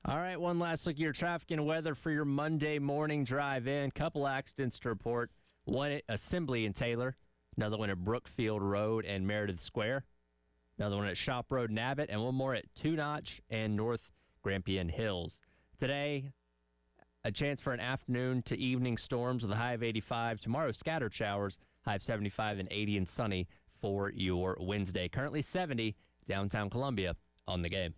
All right, one last look at your traffic and weather for your Monday morning drive in. Couple accidents to report. One at Assembly in Taylor, another one at Brookfield Road and Meredith Square, another one at Shop Road and Abbott, and one more at Two Notch and North Grampian Hills. Today, a chance for an afternoon to evening storms with a high of 85. Tomorrow, scattered showers, high of 75 and 80 and sunny for your Wednesday. Currently 70, downtown Columbia on the game.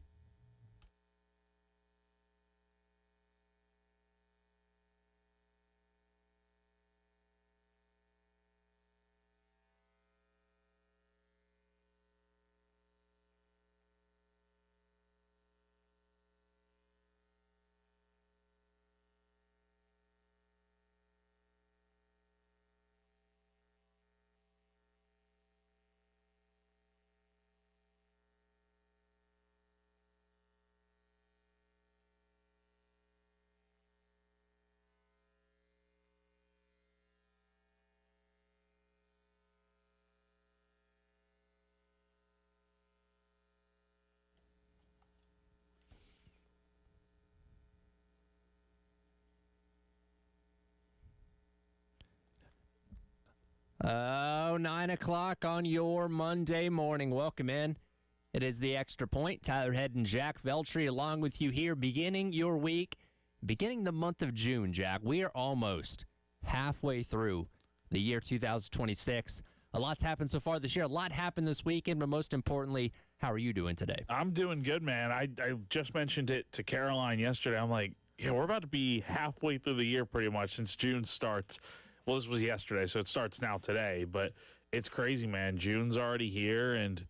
Oh, 9 o'clock on your Monday morning. Welcome in. It is the Extra Point. Tyler Head and Jack Veltri along with you here, beginning your week, beginning the month of June, Jack. We are almost halfway through the year 2026. A lot's happened so far this year. A lot happened this weekend, but most importantly, how are you doing today? I'm doing good, man. I just mentioned it to Caroline yesterday. I'm like, yeah, we're about to be halfway through the year pretty much since June starts. Well, this was yesterday, so it starts now today, but it's crazy, man. June's already here, and,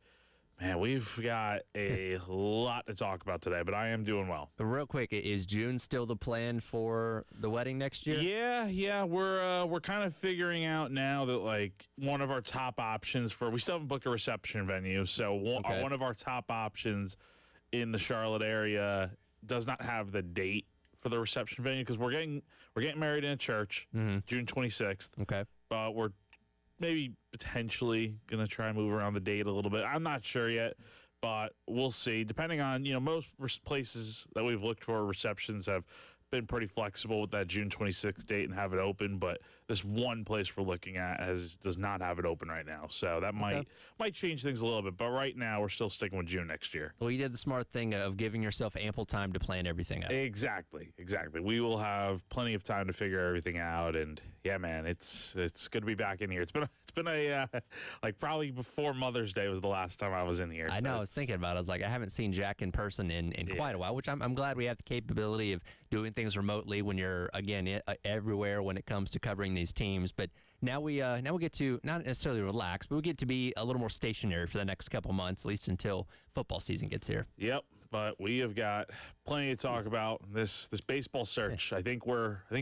man, we've got a lot to talk about today, but I am doing well. Real quick, is June still the plan for the wedding next year? Yeah, we're kind of figuring out now that, like, one of our top options we still haven't booked a reception venue, so one of our top options in the Charlotte area does not have the date for the reception venue, because we're getting married in a church, June 26th. Okay. But we're maybe potentially going to try and move around the date a little bit. I'm not sure yet, but we'll see. Depending on, most places that we've looked for receptions have been pretty flexible with that June 26th date and have it open, but this one place we're looking at does not have it open right now. So that might change things a little bit, but right now we're still sticking with June next year. Well, you did the smart thing of giving yourself ample time to plan everything out. Exactly. We will have plenty of time to figure everything out, and yeah, man, it's good to be back in here. It's been a like probably before Mother's Day was the last time I was in here. I know. I was thinking about it. I was like, I haven't seen Jack in person in quite a while, which I'm glad we have the capability of doing things remotely when you're, again, everywhere when it comes to covering these teams. But now we get to not necessarily relax, but we get to be a little more stationary for the next couple months, at least until football season gets here. Yep. But we have got plenty to talk about. This baseball search, I think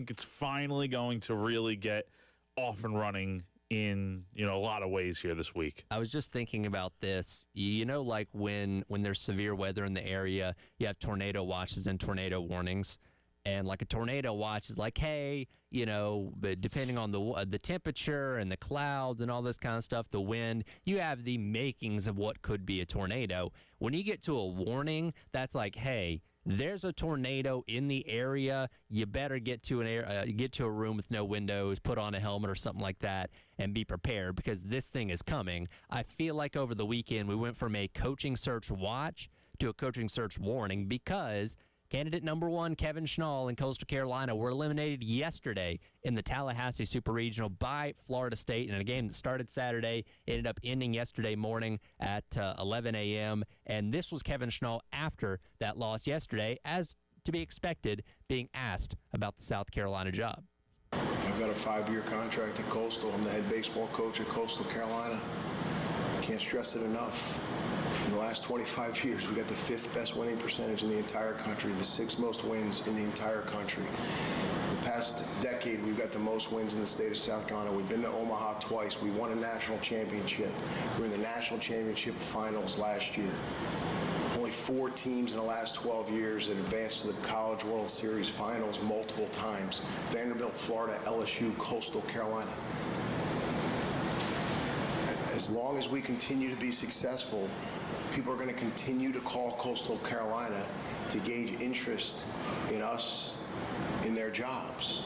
it's finally going to really get off and running in a lot of ways here this week. I was just thinking about this. Like when there's severe weather in the area, you have tornado watches and tornado warnings. And like a tornado watch is like, hey, but depending on the temperature and the clouds and all this kind of stuff, the wind, you have the makings of what could be a tornado. When you get to a warning, that's like, hey, there's a tornado in the area. You better get to a room with no windows, put on a helmet or something like that, and be prepared because this thing is coming. I feel like over the weekend we went from a coaching search watch to a coaching search warning because candidate number one, Kevin Schnall in Coastal Carolina, were eliminated yesterday in the Tallahassee Super Regional by Florida State in a game that started Saturday, ended up ending yesterday morning at 11 a.m. And this was Kevin Schnall after that loss yesterday, as to be expected, being asked about the South Carolina job. I've got a 5-year contract at Coastal. I'm the head baseball coach at Coastal Carolina. Can't stress it enough. In the last 25 years, we got the 5th best winning percentage in the entire country, the 6th most wins in the entire country. The past decade, we've got the most wins in the state of South Carolina. We've been to Omaha twice. We won a national championship. We were in the national championship finals last year. Only 4 teams in the last 12 years that advanced to the College World Series finals multiple times. Vanderbilt, Florida, LSU, Coastal Carolina. As long as we continue to be successful, people are going to continue to call Coastal Carolina to gauge interest in us, in their jobs.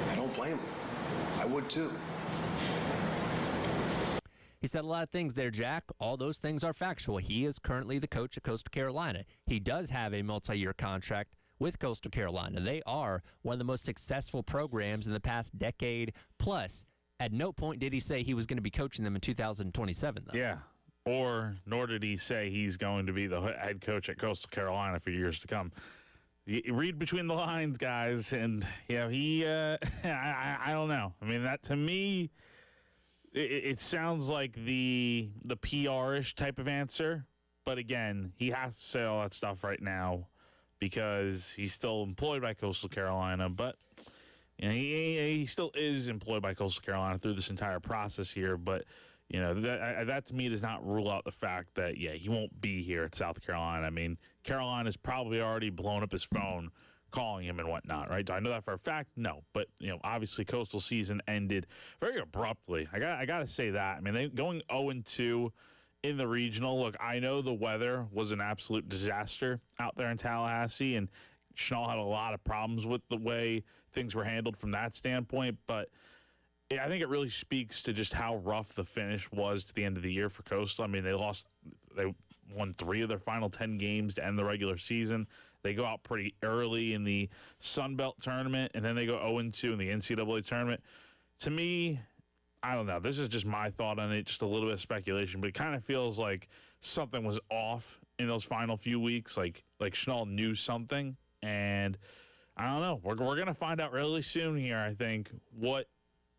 I don't blame them. I would too. He said a lot of things there, Jack. All those things are factual. He is currently the coach at Coastal Carolina. He does have a multi-year contract with Coastal Carolina. They are one of the most successful programs in the past decade plus. At no point did he say he was going to be coaching them in 2027, though. Yeah. Nor did he say he's going to be the head coach at Coastal Carolina for years to come. You read between the lines, guys, and he. I don't know. I mean, that to me, it sounds like the PR-ish type of answer, but again, he has to say all that stuff right now because he's still employed by Coastal Carolina, but he still is employed by Coastal Carolina through this entire process here, but that to me does not rule out the fact that, he won't be here at South Carolina. I mean, Carolina's probably already blown up his phone calling him and whatnot, right? Do I know that for a fact? No. But, obviously Coastal season ended very abruptly. I got to say that. I mean, they going 0-2 in the regional. Look, I know the weather was an absolute disaster out there in Tallahassee, and Schnall had a lot of problems with the way things were handled from that standpoint, but I think it really speaks to just how rough the finish was to the end of the year for Coastal. I mean, they won 3 of their final 10 games to end the regular season. They go out pretty early in the Sun Belt tournament, and then they go 0-2 in the NCAA tournament. To me, I don't know. This is just my thought on it, just a little bit of speculation, but it kind of feels like something was off in those final few weeks. Like Schnall knew something, and I don't know. We're going to find out really soon here, I think, what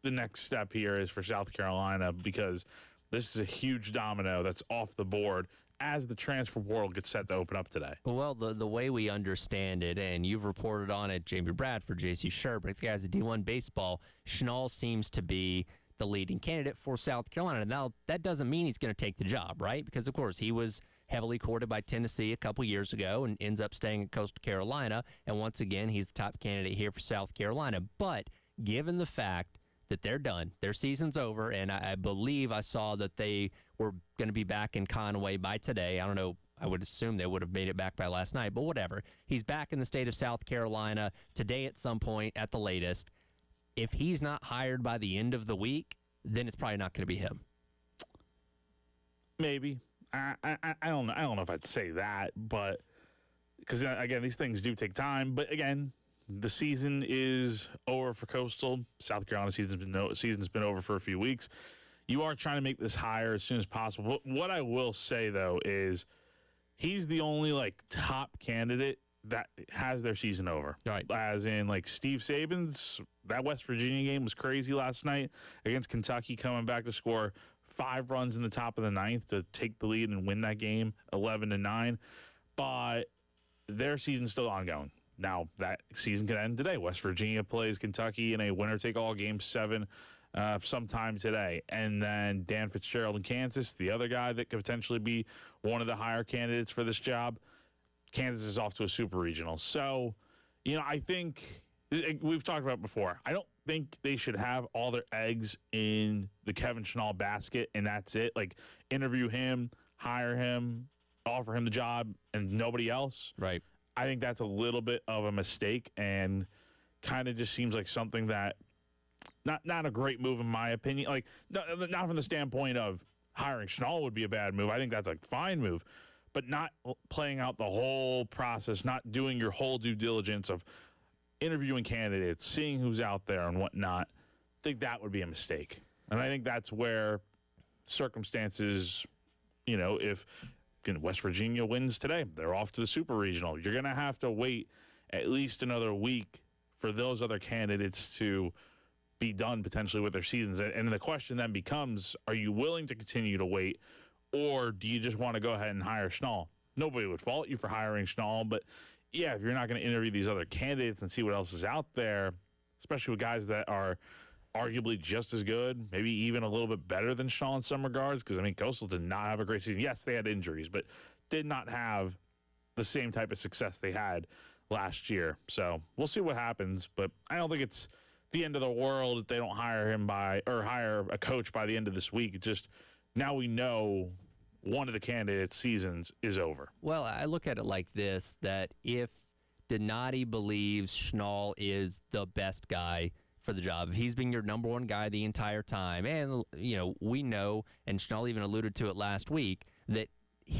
the next step here is for South Carolina, because this is a huge domino that's off the board as the transfer portal gets set to open up today. Well, the way we understand it, and you've reported on it, Jamie Bradford, J.C. Sherbrick, the guys at D1 Baseball, Schnall seems to be the leading candidate for South Carolina. Now, that doesn't mean he's going to take the job, right? Because, of course, he was heavily courted by Tennessee a couple years ago and ends up staying at Coastal Carolina. And once again, he's the top candidate here for South Carolina. But given the fact that they're done, their season's over, and I believe I saw that they were going to be back in Conway by today. I don't know. I would assume they would have made it back by last night, but whatever. He's back in the state of South Carolina today at some point at the latest. If he's not hired by the end of the week, then it's probably not going to be him. Maybe. I don't know. I don't know if I'd say that, but because, again, these things do take time. But, again, the season is over for Coastal. South Carolina season's been over for a few weeks. You are trying to make this hire as soon as possible. What I will say, though, is he's the only, top candidate that has their season over. Right. As in, Steve Saban's, that West Virginia game was crazy last night against Kentucky, coming back to score 5 runs in the top of the 9th to take the lead and win that game 11-9. But their season's still ongoing. Now, that season could end today. West Virginia plays Kentucky in a winner-take-all Game 7 sometime today. And then Dan Fitzgerald in Kansas, the other guy that could potentially be one of the higher candidates for this job. Kansas is off to a super regional. So, I think we've talked about it before. I don't think they should have all their eggs in the Kevin Schnall basket, and that's it. Interview him, hire him, offer him the job, and nobody else. Right. I think that's a little bit of a mistake and kind of just seems like something that not a great move in my opinion. Not from the standpoint of hiring Schnall would be a bad move. I think that's a fine move, but not playing out the whole process, not doing your whole due diligence of interviewing candidates, seeing who's out there and whatnot. I think that would be a mistake. And I think that's where circumstances, if West Virginia wins today, they're off to the super regional. You're going to have to wait at least another week for those other candidates to be done potentially with their seasons. And the question then becomes, are you willing to continue to wait, or do you just want to go ahead and hire Schnall? Nobody would fault you for hiring Schnall, but if you're not going to interview these other candidates and see what else is out there, especially with guys that are arguably just as good, maybe even a little bit better than Schnall in some regards, because, Coastal did not have a great season. Yes, they had injuries, but did not have the same type of success they had last year. So we'll see what happens, but I don't think it's the end of the world if they don't hire a coach by the end of this week. It's just now we know one of the candidates' seasons is over. Well, I look at it like this, that if Donati believes Schnall is the best guy for the job, if he's been your number one guy the entire time, and, we know, and Schnall even alluded to it last week, that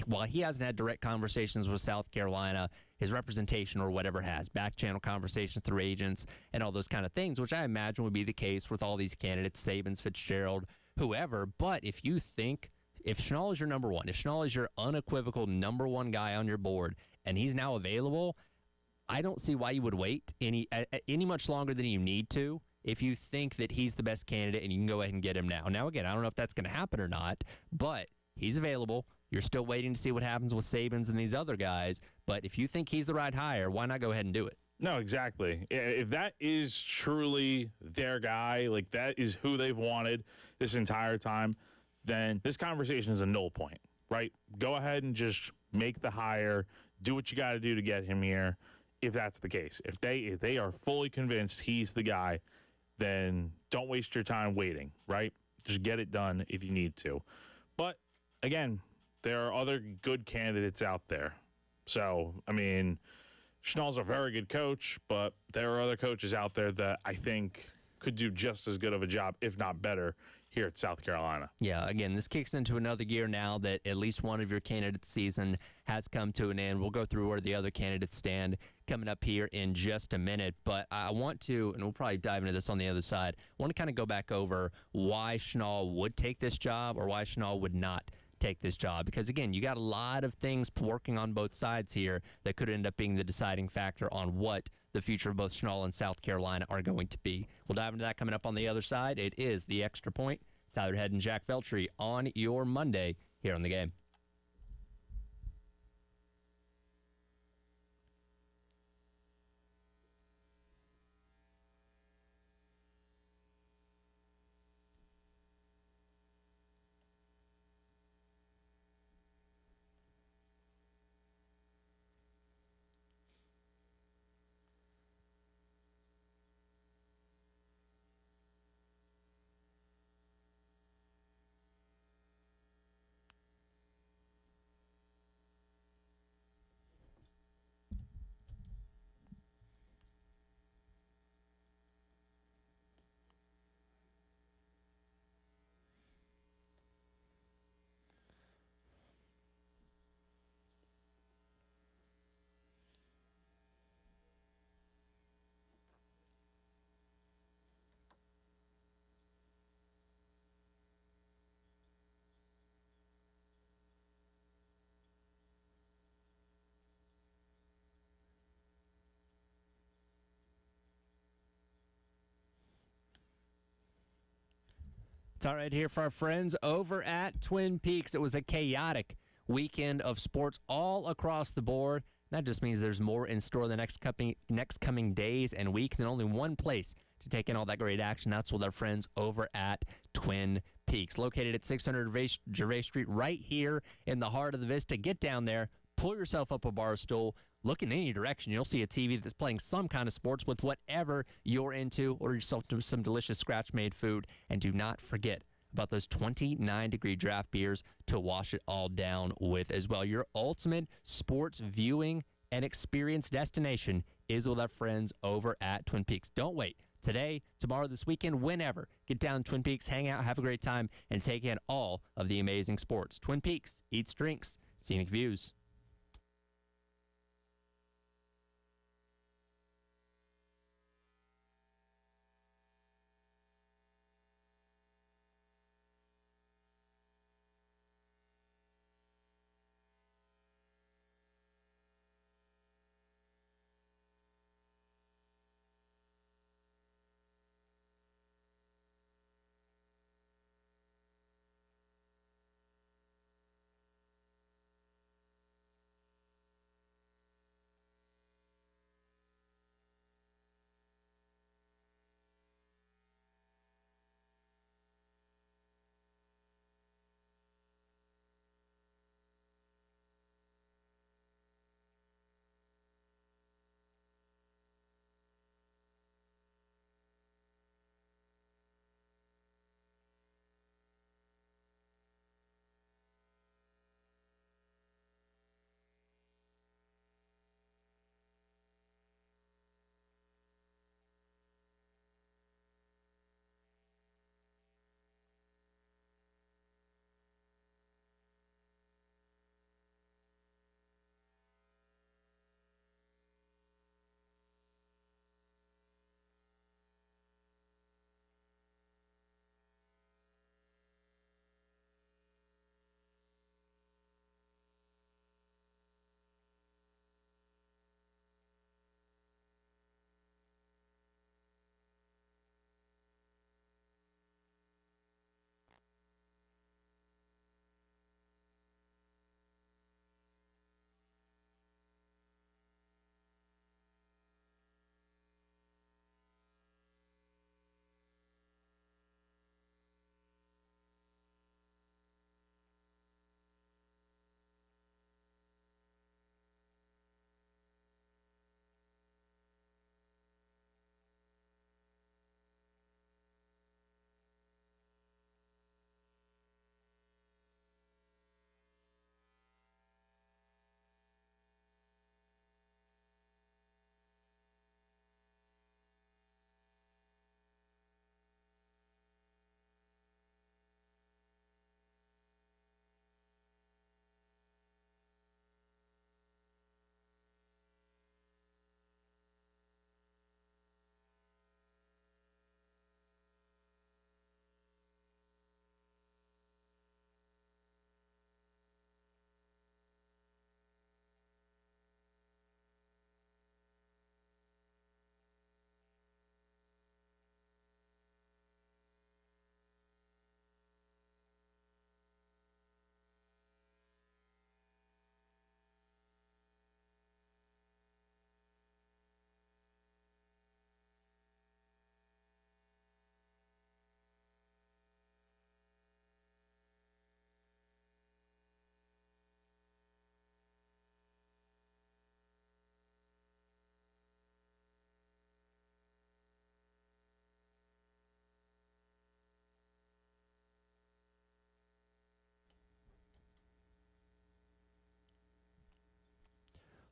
while he hasn't had direct conversations with South Carolina, his representation or whatever has, back channel conversations through agents and all those kind of things, which I imagine would be the case with all these candidates, Sabins, Fitzgerald, whoever. But if you think, if Schnall is your number one, if Schnall is your unequivocal number one guy on your board, and he's now available, I don't see why you would wait any much longer than you need to if you think that he's the best candidate and you can go ahead and get him now. Now, again, I don't know if that's going to happen or not, but he's available. You're still waiting to see what happens with Sabins and these other guys. But if you think he's the right hire, why not go ahead and do it? No, exactly. If that is truly their guy, like that is who they've wanted this entire time, then this conversation is a null point, right? Go ahead and just make the hire, do what you got to do to get him here. If that's the case, if they are fully convinced he's the guy, then don't waste your time waiting, right? Just get it done if you need to. But again, there are other good candidates out there. So, I mean, Schnall's a very good coach, but there are other coaches out there that I think could do just as good of a job, if not better, here at South Carolina. Yeah, again, this kicks into another gear now that at least one of your candidates' season has come to an end. We'll go through where the other candidates stand coming up here in just a minute. But I want to, and we'll probably dive into this on the other side, I want to kind of go back over why Schnall would take this job or why Schnall would not take this job. Because, again, you got a lot of things working on both sides here that could end up being the deciding factor on what the future of both Schnall and South Carolina are going to be. We'll dive into that coming up on the other side. It is The Extra Point. Tyler Head and Jack Veltri on your Monday here on The Game. It's all right here for our friends over at Twin Peaks. It was a chaotic weekend of sports all across the board. That just means there's more in store the next coming days and week than only one place to take in all that great action. That's with our friends over at Twin Peaks, located at 600 Gervais Street, right here in the heart of the Vista. Get down there, pull yourself up a bar stool, look in any direction. You'll see a TV that's playing some kind of sports with whatever you're into. Order yourself some delicious scratch-made food. And do not forget about those 29-degree draft beers to wash it all down with as well. Your ultimate sports viewing and experience destination is with our friends over at Twin Peaks. Don't wait. Today, tomorrow, this weekend, whenever. Get down to Twin Peaks, hang out, have a great time, and take in all of the amazing sports. Twin Peaks, eats, drinks, scenic views.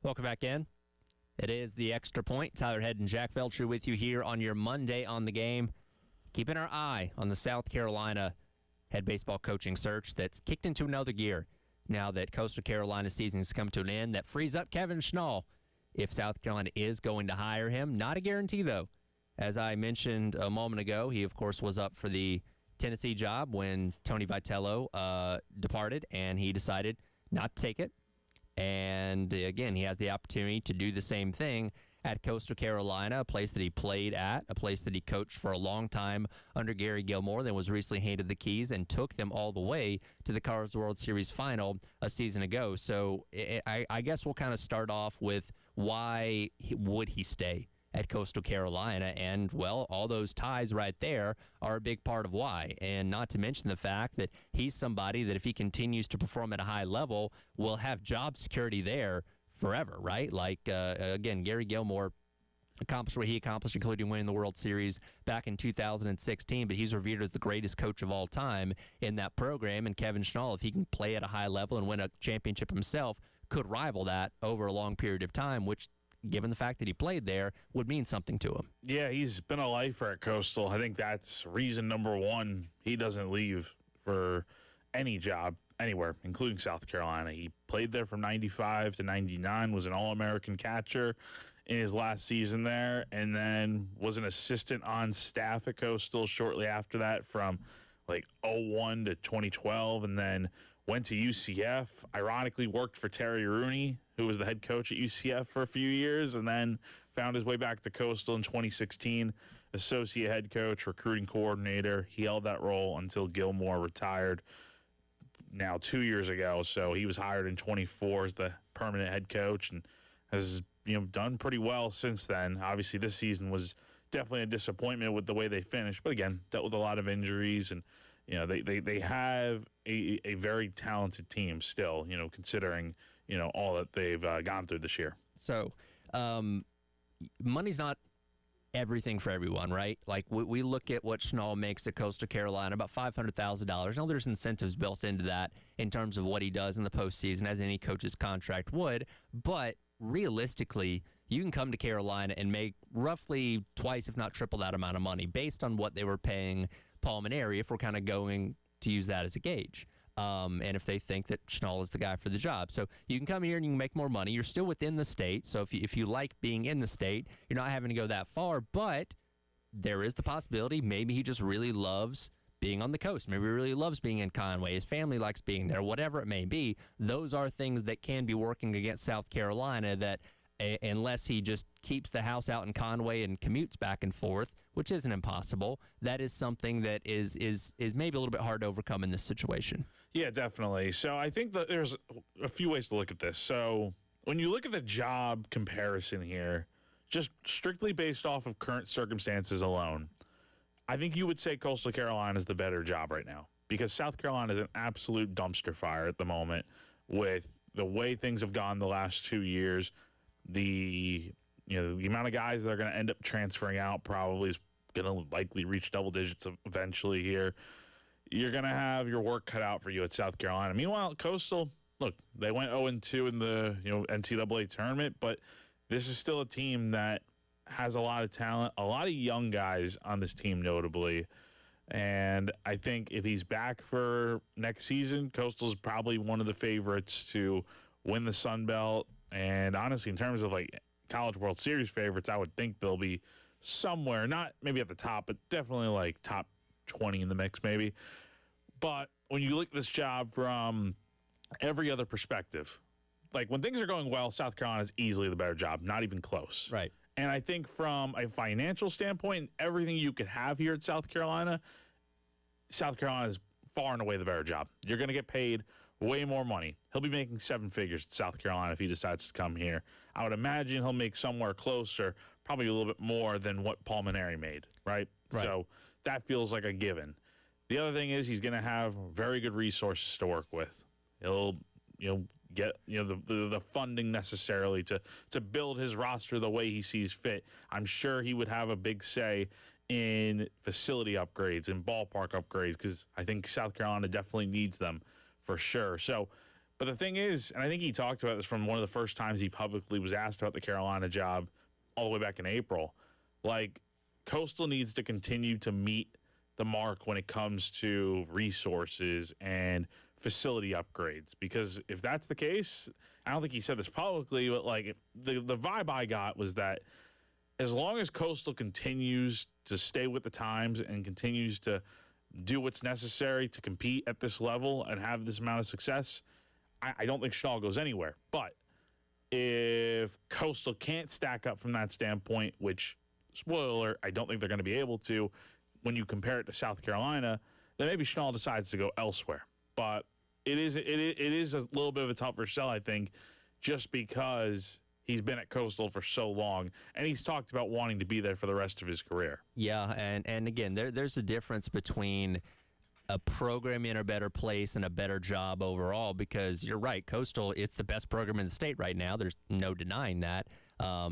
Welcome back in. It is the Extra Point. Tyler Head and Jack Veltri with you here on your Monday on the Game. Keeping our eye on the South Carolina head baseball coaching search that's kicked into another gear now that Coastal Carolina season has come to an end. That frees up Kevin Schnall if South Carolina is going to hire him. Not a guarantee, though. As I mentioned a moment ago, he, of course, was up for the Tennessee job when Tony Vitello departed, and he decided not to take it. And, again, he has the opportunity to do the same thing at Coastal Carolina, a place that he played at, a place that he coached for a long time under Gary Gilmore, then was recently handed the keys and took them all the way to the College World Series final a season ago. So I guess we'll kind of start off with why would he stay at Coastal Carolina? And, well, all those ties right there are a big part of why. And not to mention the fact that he's somebody that if he continues to perform at a high level will have job security there forever, right? Like, again, Gary Gilmore accomplished what he accomplished, including winning the World Series back in 2016, but he's revered as the greatest coach of all time in that program. And Kevin Schnall, if he can play at a high level and win a championship himself, could rival that over a long period of time, which, given the fact that he played there, would mean something to him. Yeah, he's been a lifer at Coastal. I think that's reason number one he doesn't leave for any job anywhere, including South Carolina. He played there from 95 to 99, was an All-American catcher in his last season there, and then was an assistant on staff at Coastal shortly after that from like 01 to 2012, and then went to UCF, ironically worked for Terry Rooney, who was the head coach at UCF for a few years, and then found his way back to Coastal in 2016, associate head coach, recruiting coordinator. He held that role until Gilmore retired now 2 years ago. So he was hired in 24 as the permanent head coach and has done pretty well since then. Obviously, this season was definitely a disappointment with the way they finished, but again, dealt with a lot of injuries, and they have a very talented team still, considering all that they've gone through this year. So money's not everything for everyone, right? Like, we look at what Schnall makes at Coastal Carolina, about $500,000. Now, there's incentives built into that in terms of what he does in the postseason, as any coach's contract would. But realistically, you can come to Carolina and make roughly twice, if not triple that amount of money based on what they were paying Paul Mainieri, if we're kind of going to use that as a gauge. And if they think that Schnall is the guy for the job. So you can come here and you can make more money. You're still within the state. So if you like being in the state, you're not having to go that far. But there is the possibility maybe he just really loves being on the coast. Maybe he really loves being in Conway. His family likes being there, whatever it may be. Those are things that can be working against South Carolina that unless he just keeps the house out in Conway and commutes back and forth, which isn't impossible, that is something that is maybe a little bit hard to overcome in this situation. Yeah, definitely. So I think that there's a few ways to look at this. So when you look at the job comparison here, just strictly based off of current circumstances alone, I think you would say Coastal Carolina is the better job right now, because South Carolina is an absolute dumpster fire at the moment with the way things have gone the last 2 years. The amount of guys that are going to end up transferring out probably is going to likely reach double digits eventually here. You're going to have your work cut out for you at South Carolina. Meanwhile, Coastal, look, they went 0-2 in the NCAA tournament, but this is still a team that has a lot of talent, a lot of young guys on this team notably. And I think if he's back for next season, Coastal's probably one of the favorites to win the Sun Belt. And honestly, in terms of like College World Series favorites, I would think they'll be somewhere, not maybe at the top, but definitely like top 20 in the mix maybe. But when you look at this job from every other perspective, like when things are going well, South Carolina is easily the better job, not even close. Right. And I think from a financial standpoint, everything you could have here at South Carolina is far and away the better job. You're going to get paid way more money. He'll be making 7 figures at South Carolina if he decides to come here. I would imagine he'll make somewhere closer, probably a little bit more than what Paul Mainieri made, right? So that feels like a given. The other thing is he's going to have very good resources to work with. He'll, get the funding necessarily to build his roster the way he sees fit. I'm sure he would have a big say in facility upgrades and ballpark upgrades, because I think South Carolina definitely needs them for sure. So, But the thing is, and I think he talked about this from one of the first times he publicly was asked about the Carolina job all the way back in April, like Coastal needs to continue to meet the mark when it comes to resources and facility upgrades. Because if that's the case, I don't think he said this publicly, but like the vibe I got was that as long as Coastal continues to stay with the times and continues to do what's necessary to compete at this level and have this amount of success, I don't think Schnall goes anywhere. But if Coastal can't stack up from that standpoint, which, spoiler alert, I don't think they're going to be able to when you compare it to South Carolina, then maybe Schnall decides to go elsewhere. But it is a little bit of a tougher sell, I think, just because he's been at Coastal for so long, and he's talked about wanting to be there for the rest of his career. Yeah, and again, there's a difference between a program in a better place and a better job overall, because you're right, Coastal, it's the best program in the state right now. There's no denying that,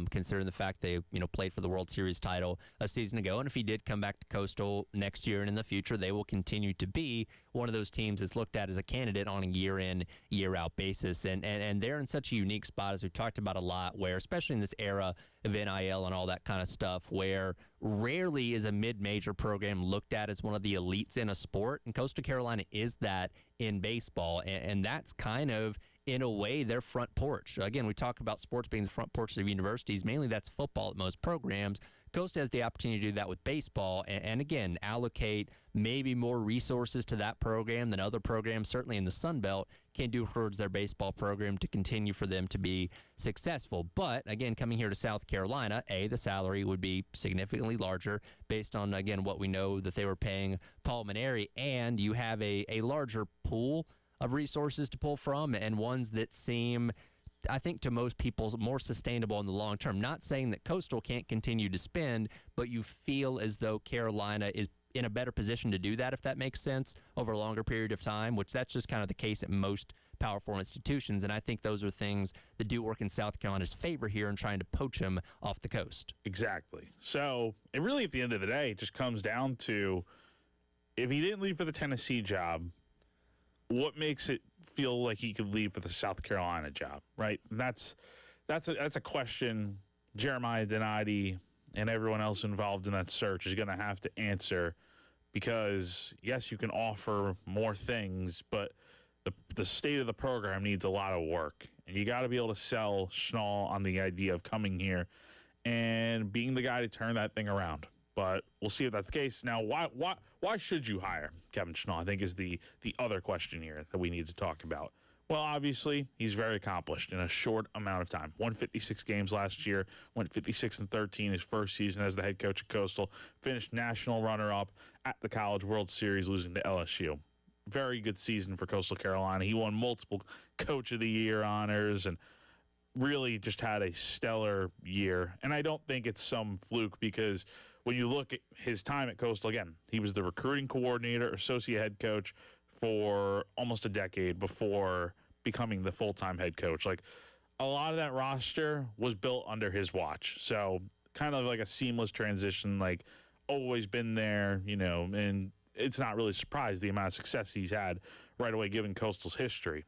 considering the fact they played for the World Series title a season ago. And if he did come back to Coastal next year and in the future, they will continue to be one of those teams that's looked at as a candidate on a year-in, year-out basis. And they're in such a unique spot, as we've talked about a lot, where especially in this era of NIL and all that kind of stuff, where rarely is a mid-major program looked at as one of the elites in a sport, and Coastal Carolina is that in baseball, and that's kind of, in a way, their front porch. Again, we talk about sports being the front porch of universities. Mainly that's football at most programs. Coastal has the opportunity to do that with baseball, and again, allocate maybe more resources to that program than other programs, certainly in the Sun Belt, can do towards their baseball program to continue for them to be successful. But, again, coming here to South Carolina, the salary would be significantly larger based on, again, what we know that they were paying Paul Mainieri, and you have a larger pool of resources to pull from, and ones that seem, I think, to most people more sustainable in the long term. Not saying that Coastal can't continue to spend, but you feel as though Carolina is in a better position to do that, if that makes sense, over a longer period of time, which that's just kind of the case at most Power 4 institutions. And I think those are things that do work in South Carolina's favor here in trying to poach him off the coast. Exactly. So it really, at the end of the day, it just comes down to, if he didn't leave for the Tennessee job, what makes it feel like he could leave for the South Carolina job, right? And that's a question Jeremiah Donati and everyone else involved in that search is going to have to answer, because, yes, you can offer more things, but the state of the program needs a lot of work. And you got to be able to sell Schnall on the idea of coming here and being the guy to turn that thing around. But we'll see if that's the case. Now, why should you hire Kevin Schnall, I think, is the other question here that we need to talk about. Well, obviously, he's very accomplished in a short amount of time. Won 56 games last year, went 56-13 his first season as the head coach at Coastal, finished national runner-up at the College World Series, losing to LSU. Very good season for Coastal Carolina. He won multiple Coach of the Year honors and really just had a stellar year. And I don't think it's some fluke, because when you look at his time at Coastal, again, he was the recruiting coordinator, associate head coach for almost a decade before becoming the full-time head coach. Like, a lot of that roster was built under his watch. So kind of like a seamless transition, like always been there, and it's not really a surprise the amount of success he's had right away given Coastal's history.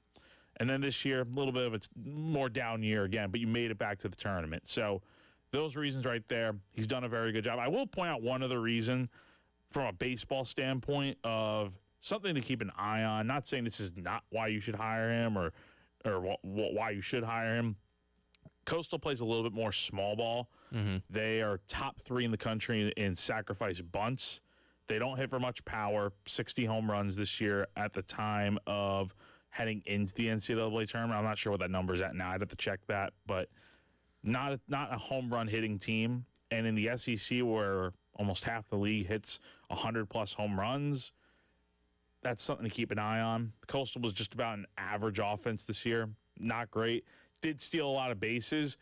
And then this year, a little bit of a more down year again, but you made it back to the tournament. So those reasons right there, he's done a very good job. I will point out one other reason from a baseball standpoint of something to keep an eye on. Not saying this is not why you should hire him or why you should hire him. Coastal plays a little bit more small ball. Mm-hmm. They are top 3 in the country in sacrifice bunts. They don't hit for much power. 60 home runs this year at the time of heading into the NCAA tournament. I'm not sure what that number is at now. I'd have to check that, but not a home run hitting team. And in the SEC, where almost half the league hits 100-plus home runs, that's something to keep an eye on. Coastal was just about an average offense this year. Not great. Did steal a lot of bases.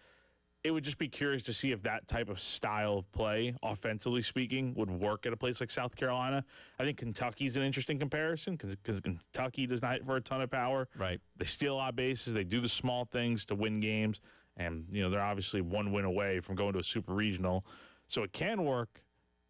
It would just be curious to see if that type of style of play, offensively speaking, would work at a place like South Carolina. I think Kentucky's an interesting comparison, because Kentucky does not hit for a ton of power. Right. They steal a lot of bases. They do the small things to win games. And, they're obviously one win away from going to a super regional. So it can work,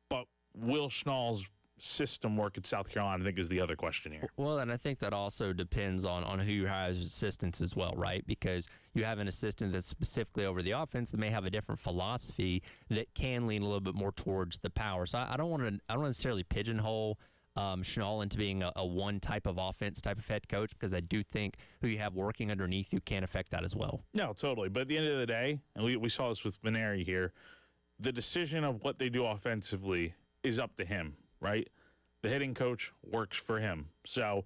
but will Schnall's system work at South Carolina, I think, is the other question here. Well, and I think that also depends on who you hire as assistants as well, right? Because you have an assistant that's specifically over the offense that may have a different philosophy that can lean a little bit more towards the power. So I don't necessarily pigeonhole Schnall into being a one type of offense type of head coach, because I do think who you have working underneath you can affect that as well. No, totally. But at the end of the day, and we saw this with Maneri here, the decision of what they do offensively is up to him, right? The hitting coach works for him. So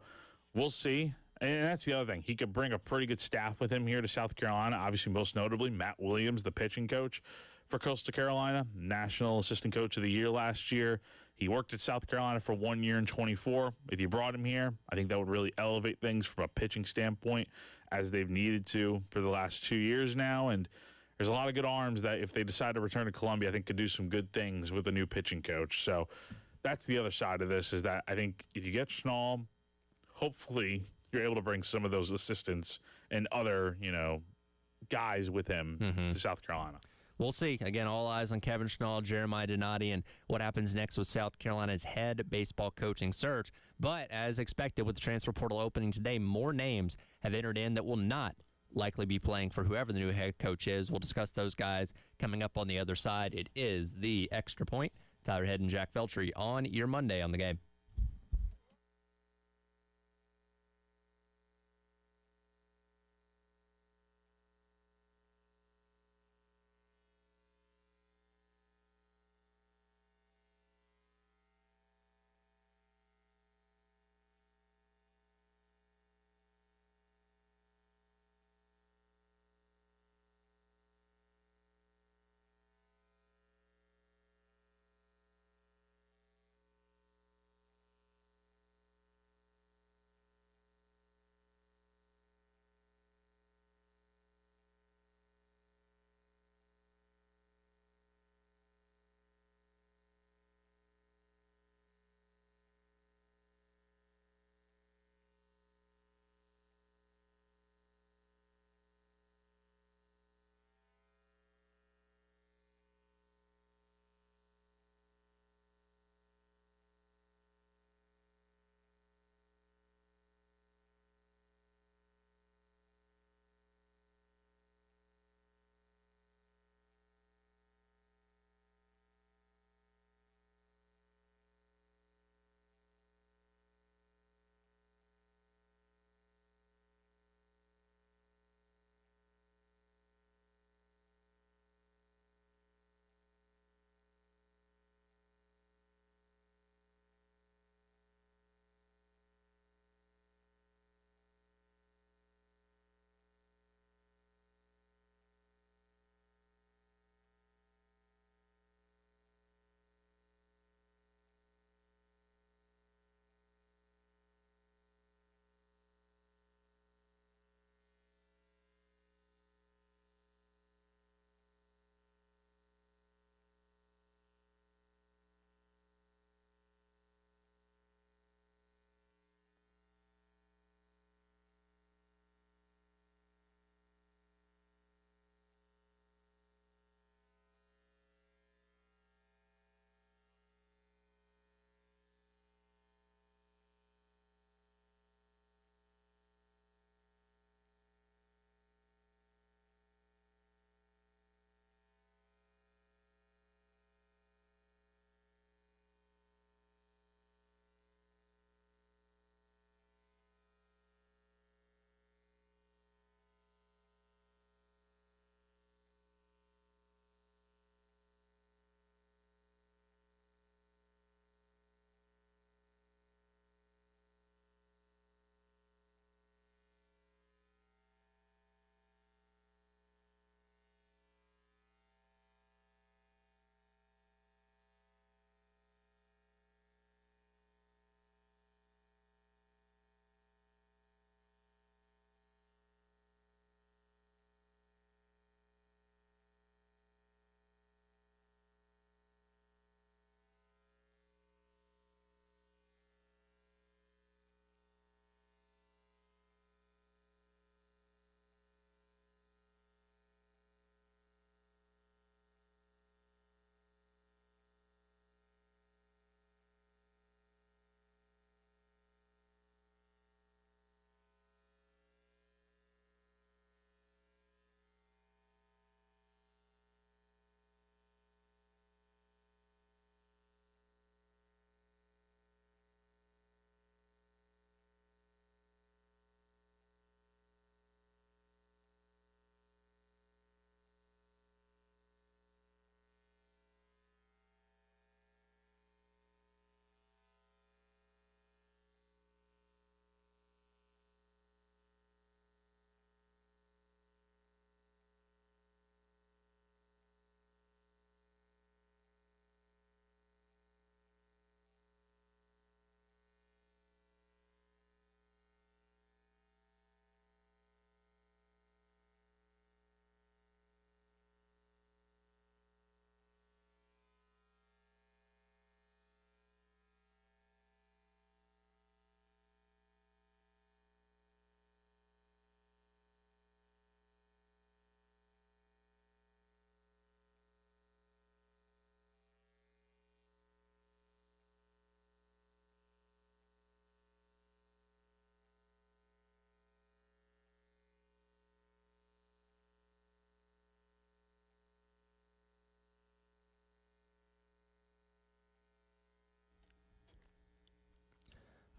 we'll see. And that's the other thing. He could bring a pretty good staff with him here to South Carolina. Obviously, most notably, Matt Williams, the pitching coach for Coastal Carolina, National Assistant Coach of the Year last year. He worked at South Carolina for 1 year and 24. If you brought him here, I think that would really elevate things from a pitching standpoint, as they've needed to for the last 2 years now. And there's a lot of good arms that, if they decide to return to Columbia, I think could do some good things with a new pitching coach. So that's the other side of this, is that I think if you get Schnall, hopefully you're able to bring some of those assistants and other, guys with him to South Carolina. We'll see. Again, all eyes on Kevin Schnall, Jeremiah Donati, and what happens next with South Carolina's head baseball coaching search. But as expected, with the transfer portal opening today, more names have entered in that will not likely be playing for whoever the new head coach is. We'll discuss those guys coming up on the other side. It is the Extra Point. Tyler Head and Jack Feltry on your Monday on the Game.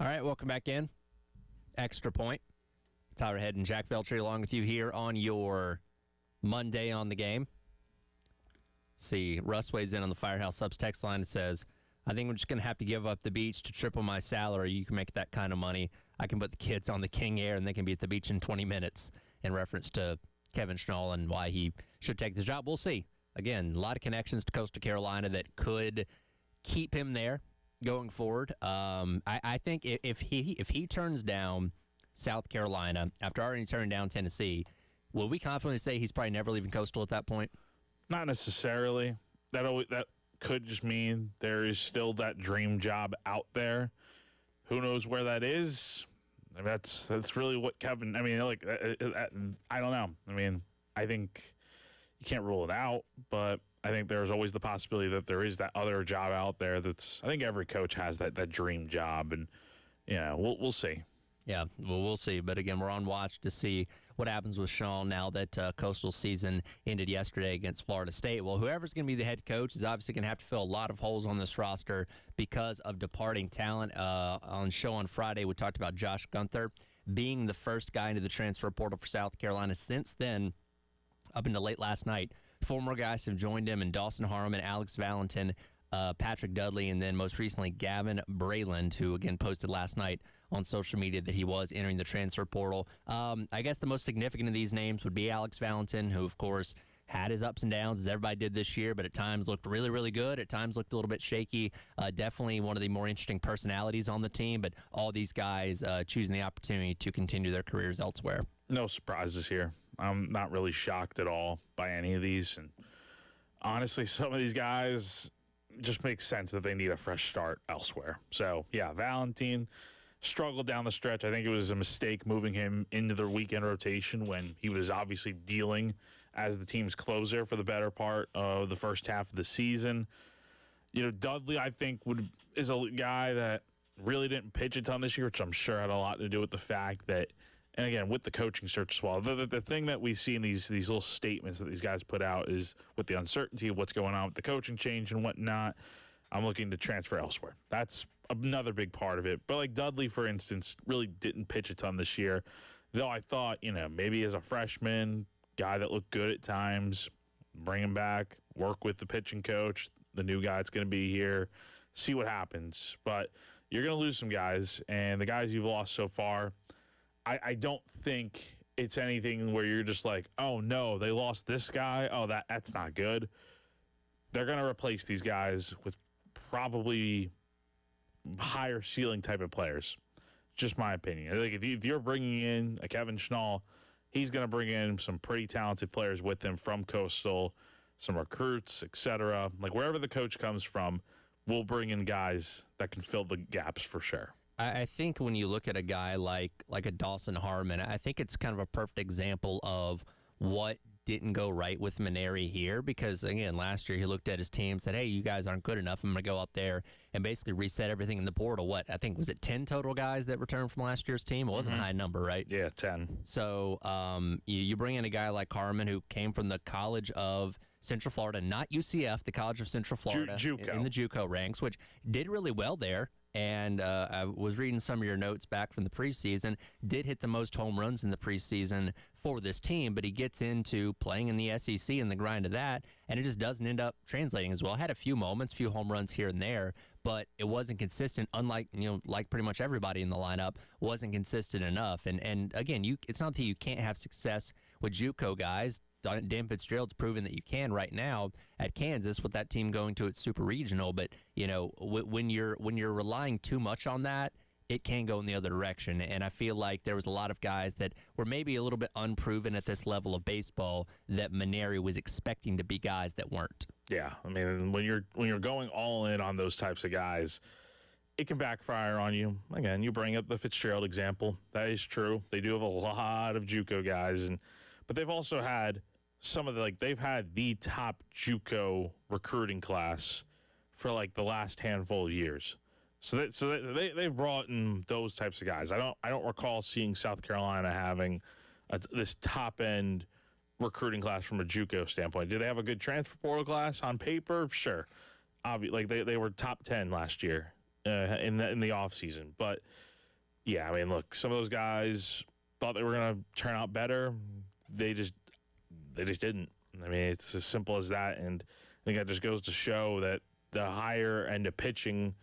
All right, welcome back in. Extra Point. Tyler Head and Jack Veltri along with you here on your Monday on the game. Let's see, Russ weighs in on the Firehouse Subs text line and says, I think we're just going to have to give up the beach to triple my salary. You can make that kind of money. I can put the kids on the King Air and they can be at the beach in 20 minutes, in reference to Kevin Schnall and why he should take this job. We'll see. Again, a lot of connections to Coastal Carolina that could keep him there going forward. I think if he turns down South Carolina after already turning down Tennessee, will we confidently say he's probably never leaving Coastal at that point? Not necessarily. That could just mean there is still that dream job out there. Who knows where that is? I mean, that's really what Kevin. I mean, I don't know. I mean, I think you can't rule it out, but I think there's always the possibility that there is that other job out there. I think every coach has that dream job, and we'll see. Yeah, well, we'll see. But again, we're on watch to see what happens with Sean now that Coastal season ended yesterday against Florida State. Well, whoever's going to be the head coach is obviously going to have to fill a lot of holes on this roster because of departing talent. On show on Friday, we talked about Josh Gunther being the first guy into the transfer portal for South Carolina. Since then, up until late last night, 4 more guys have joined him, and Dawson Harmon, Alex Valentin, Patrick Dudley, and then most recently Gavin Brayland, who again posted last night on social media that he was entering the transfer portal. I guess the most significant of these names would be Alex Valentin, who of course had his ups and downs as everybody did this year, but at times looked really, really good. At times looked a little bit shaky. Definitely one of the more interesting personalities on the team, but all these guys choosing the opportunity to continue their careers elsewhere. No surprises here. I'm not really shocked at all by any of these. And honestly, some of these guys just make sense that they need a fresh start elsewhere. So, yeah, Valentin struggled down the stretch. I think it was a mistake moving him into the weekend rotation when he was obviously dealing as the team's closer for the better part of the first half of the season. Dudley, I think, is a guy that really didn't pitch a ton this year, which I'm sure had a lot to do with the fact that, and again, with the coaching search as well, the thing that we see in these little statements that these guys put out is with the uncertainty of what's going on with the coaching change and whatnot, I'm looking to transfer elsewhere. That's another big part of it. But like Dudley, for instance, really didn't pitch a ton this year, though I thought, maybe as a freshman, guy that looked good at times, bring him back, work with the pitching coach, the new guy that's going to be here, see what happens. But you're going to lose some guys, and the guys you've lost so far, I don't think it's anything where you're just like, oh, no, they lost this guy. Oh, that's not good. They're going to replace these guys with probably higher ceiling type of players. Just my opinion. Like if you're bringing in a Kevin Schnall, he's going to bring in some pretty talented players with him from Coastal, some recruits, etc. Like wherever the coach comes from, we'll bring in guys that can fill the gaps for sure. I think when you look at a guy like a Dawson Harmon, I think it's kind of a perfect example of what didn't go right with Mainieri here, because again, last year he looked at his team and said, hey, you guys aren't good enough. I'm going to go out there and basically reset everything in the portal. What, I think, was it 10 total guys that returned from last year's team? It wasn't a high number, right? Yeah, 10. So you bring in a guy like Harmon who came from the College of Central Florida, not UCF, the College of Central Florida, in the JUCO ranks, which did really well there. And I was reading some of your notes back from the preseason, did hit the most home runs in the preseason for this team, but he gets into playing in the SEC and the grind of that, and it just doesn't end up translating as well. Had a few moments, few home runs here and there, but it wasn't consistent, unlike, like pretty much everybody in the lineup, wasn't consistent enough. And again, it's not that you can't have success with JUCO guys. Dan Fitzgerald's proven that you can right now at Kansas with that team going to its super regional. But when you're relying too much on that, it can go in the other direction. And I feel like there was a lot of guys that were maybe a little bit unproven at this level of baseball that Mainieri was expecting to be guys that weren't. Yeah, I mean, when you're going all in on those types of guys, it can backfire on you. Again, you bring up the Fitzgerald example. That is true. They do have a lot of JUCO guys, but they've also had some of they've had the top JUCO recruiting class for the last handful of years. So they've brought in those types of guys. I don't recall seeing South Carolina having this top end recruiting class from a JUCO standpoint. Did they have a good transfer portal class on paper? Sure. Obviously, they were top 10 last year in the offseason. But Yeah, I mean, look, some of those guys thought they were going to turn out better. They just didn't. I mean, it's as simple as that. And I think that just goes to show that the higher end of pitching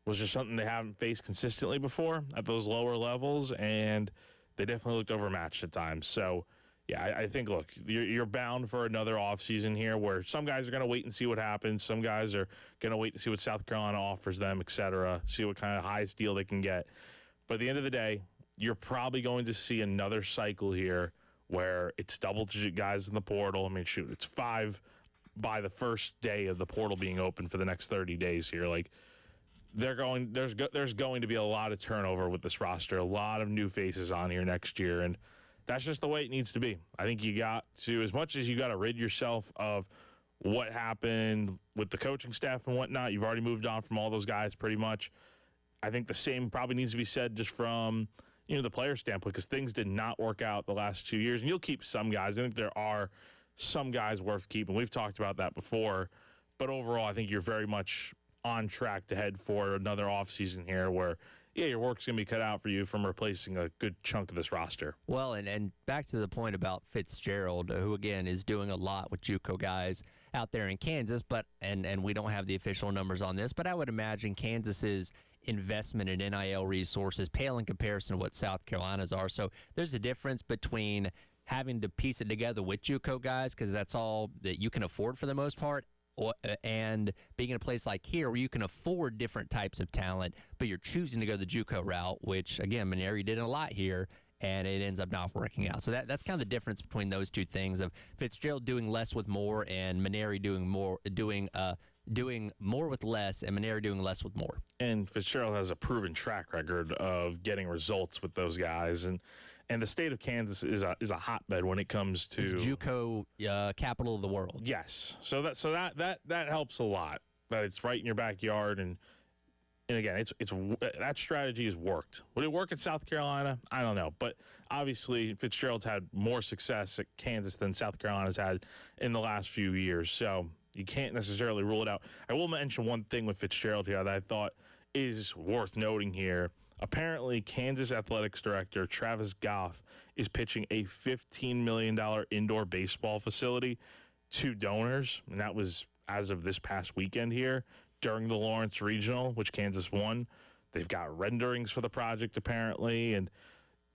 was just something they haven't faced consistently before at those lower levels, and they definitely looked overmatched at times. So, yeah, I think, look, you're bound for another offseason here where some guys are going to wait and see what happens. Some guys are going to wait to see what South Carolina offers them, et cetera, see what kind of highest deal they can get. But at the end of the day, you're probably going to see another cycle here where it's double-digit guys in the portal. I mean, shoot, it's 5 by the first day of the portal being open for the next 30 days here. Like, there's going to be a lot of turnover with this roster, a lot of new faces on here next year, and that's just the way it needs to be. I think you got to, as much as you got to rid yourself of what happened with the coaching staff and whatnot, you've already moved on from all those guys pretty much. I think the same probably needs to be said just from, the player standpoint, because things did not work out the last 2 years. And you'll keep some guys. I think there are some guys worth keeping. We've talked about that before. But overall, I think you're very much on track to head for another offseason here where, your work's going to be cut out for you from replacing a good chunk of this roster. Well, and back to the point about Fitzgerald, who, again, is doing a lot with JUCO guys out there in Kansas, but and we don't have the official numbers on this, but I would imagine Kansas's investment in NIL resources pale in comparison to what South Carolina's are. So there's a difference between having to piece it together with JUCO guys, because that's all that you can afford for the most part, and being in a place like here where you can afford different types of talent, but you're choosing to go the JUCO route, which, again, Mainieri did a lot here, and it ends up not working out. So that's kind of the difference between those two things, of Fitzgerald doing less with more and Mainieri doing more with less, and Mainieri doing less with more. And Fitzgerald has a proven track record of getting results with those guys, and the state of Kansas is a hotbed when it comes to it's JUCO capital of the world. Yes, so that helps a lot. That it's right in your backyard, and again, it's that strategy has worked. Would it work at South Carolina? I don't know, but obviously Fitzgerald's had more success at Kansas than South Carolina's had in the last few years, so you can't necessarily rule it out. I will mention one thing with Fitzgerald here that I thought is worth noting here. Apparently, Kansas Athletics Director Travis Goff is pitching a $15 million indoor baseball facility to donors, and that was as of this past weekend here during the Lawrence Regional, which Kansas won. They've got renderings for the project, apparently, and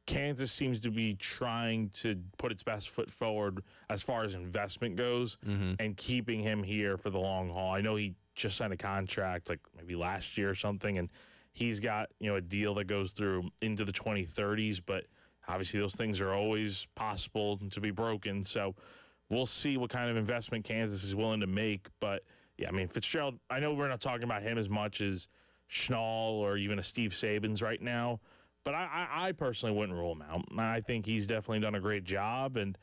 Kansas seems to be trying to put its best foot forward as far as investment goes and keeping him here for the long haul. I know he just signed a contract like maybe last year or something, and he's got, a deal that goes through into the 2030s, but obviously those things are always possible to be broken. So we'll see what kind of investment Kansas is willing to make. But, yeah, I mean, Fitzgerald, I know we're not talking about him as much as Schnall or even a Steve Sabins right now, but I personally wouldn't rule him out. I think he's definitely done a great job, and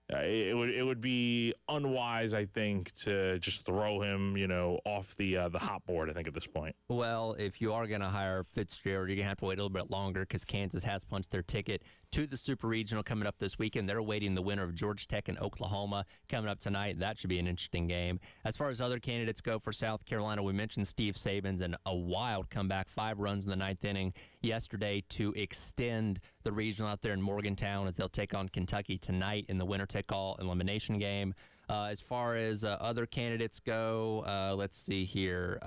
it would be unwise, I think, to just throw him, off the hot board, I think, at this point. Well, if you are going to hire Fitzgerald, you're going to have to wait a little bit longer, because Kansas has punched their ticket to the Super Regional coming up this weekend. They're awaiting the winner of Georgia Tech and Oklahoma coming up tonight. That should be an interesting game. As far as other candidates go for South Carolina, we mentioned Steve Sabins and a wild comeback, 5 runs in the 9th inning yesterday to extend the regional out there in Morgantown, as they'll take on Kentucky tonight in the winner-take-all elimination game. As far as other candidates go, let's see here.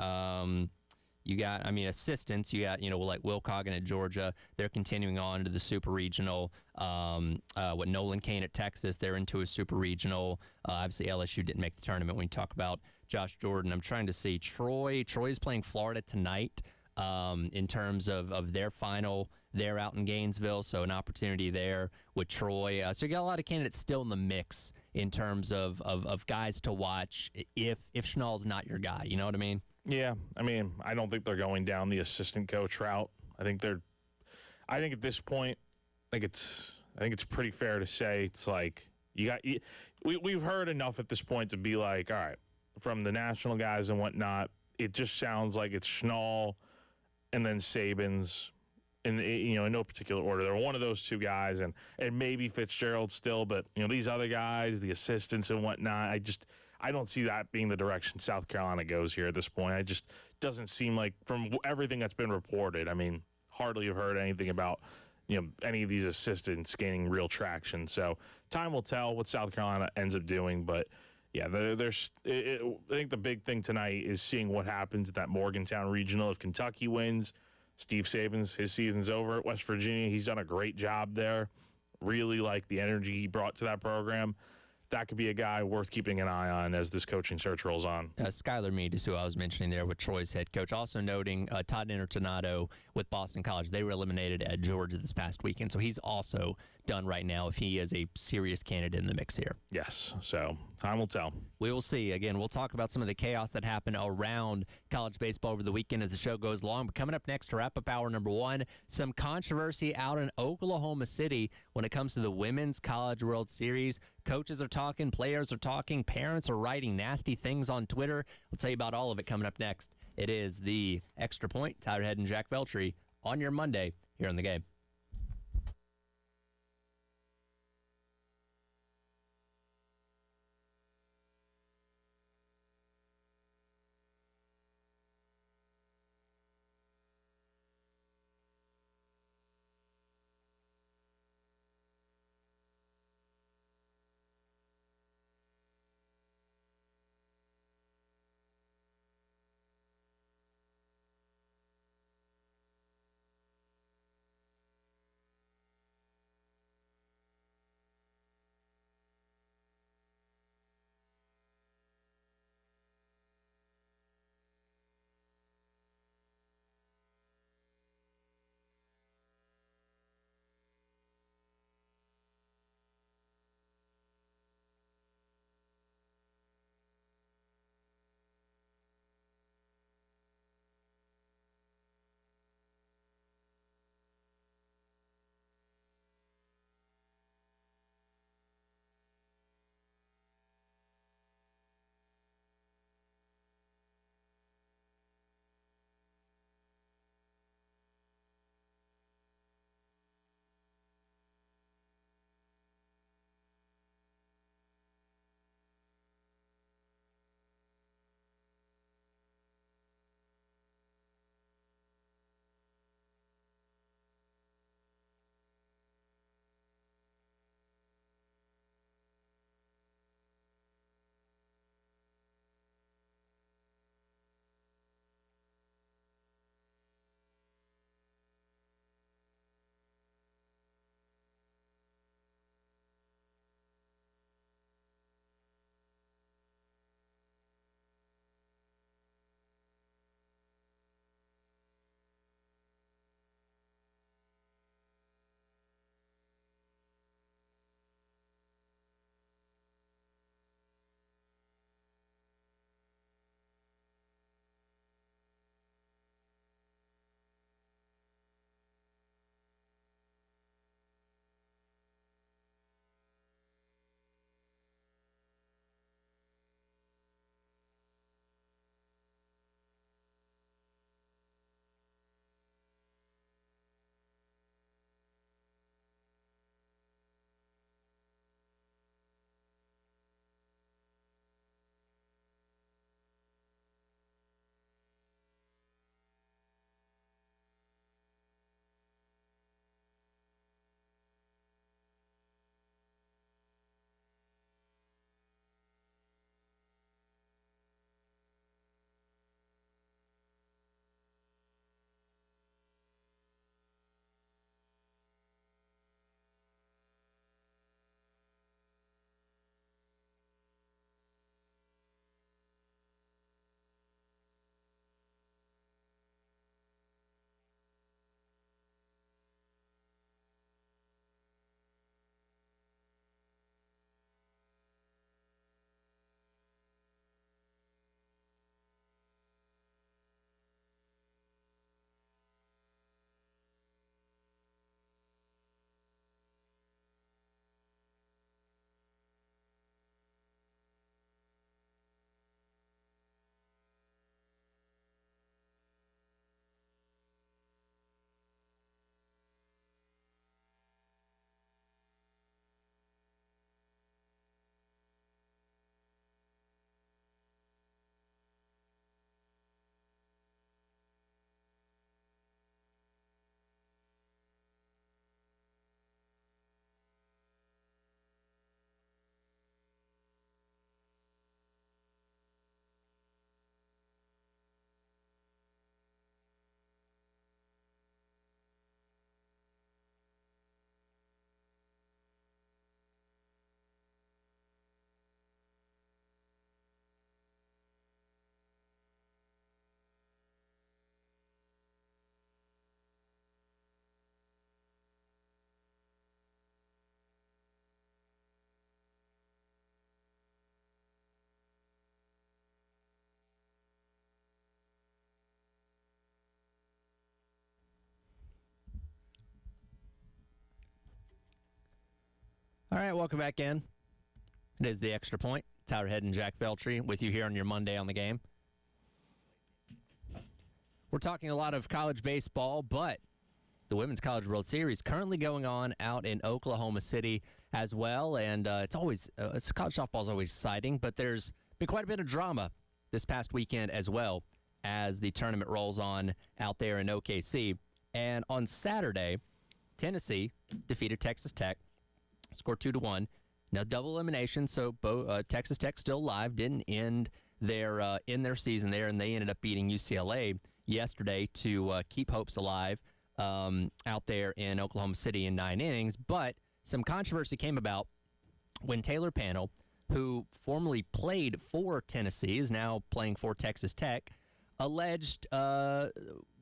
You got, assistants. You got, like Will Coggin at Georgia. They're continuing on to the Super Regional. Nolan Kane at Texas, they're into a Super Regional. Obviously, LSU didn't make the tournament when you talk about Josh Jordan. I'm trying to see Troy. Troy's playing Florida tonight in terms of their final. They're out in Gainesville, so an opportunity there with Troy. So you got a lot of candidates still in the mix in terms of guys to watch if Schnall's not your guy. You know what I mean? Yeah, I don't think they're going down the assistant coach route. I think at this point, I think it's pretty fair to say it's like we've heard enough at this point to be like, all right, from the national guys and whatnot, it just sounds like it's Schnall and then Sabins in no particular order. They're one of those two guys, and maybe Fitzgerald still, but these other guys, the assistants and whatnot, I don't see that being the direction South Carolina goes here at this point. It just doesn't seem like, from everything that's been reported, hardly have heard anything about any of these assistants gaining real traction. So time will tell what South Carolina ends up doing, but yeah, I think the big thing tonight is seeing what happens at that Morgantown regional. If Kentucky wins, Steve Saban's, his season's over at West Virginia. He's done a great job there. Really like the energy he brought to that program. That could be a guy worth keeping an eye on as this coaching search rolls on. Skylar Meade is who I was mentioning there with Troy's head coach. Also noting Todd Intertonato with Boston College. They were eliminated at Georgia this past weekend, so he's also done right now if he is a serious candidate in the mix here. Yes, so time will tell. We will see. Again, we'll talk about some of the chaos that happened around college baseball over the weekend as the show goes along. But coming up next to wrap up hour number one, some controversy out in Oklahoma City when it comes to the Women's College World Series. Coaches are talking, players are talking, parents are writing nasty things on Twitter. We'll tell you about all of it coming up next. It is the Extra Point, Tyler Head and Jack Veltri on your Monday here on The Game. All right, welcome back in. It is The Extra Point. Tyler Head and Jack Veltri with you here on your Monday on the Game. We're talking a lot of college baseball, but the Women's College World Series currently going on out in Oklahoma City as well. And college softball is always exciting, but there's been quite a bit of drama this past weekend as well as the tournament rolls on out there in OKC. And on Saturday, Tennessee defeated Texas Tech, scored 2-1. Now double elimination, so Texas Tech still alive, didn't end in their season there, and they ended up beating UCLA yesterday to keep hopes alive out there in Oklahoma City in 9 innings. But some controversy came about when Taylor Pannell, who formerly played for Tennessee, is now playing for Texas Tech, alleged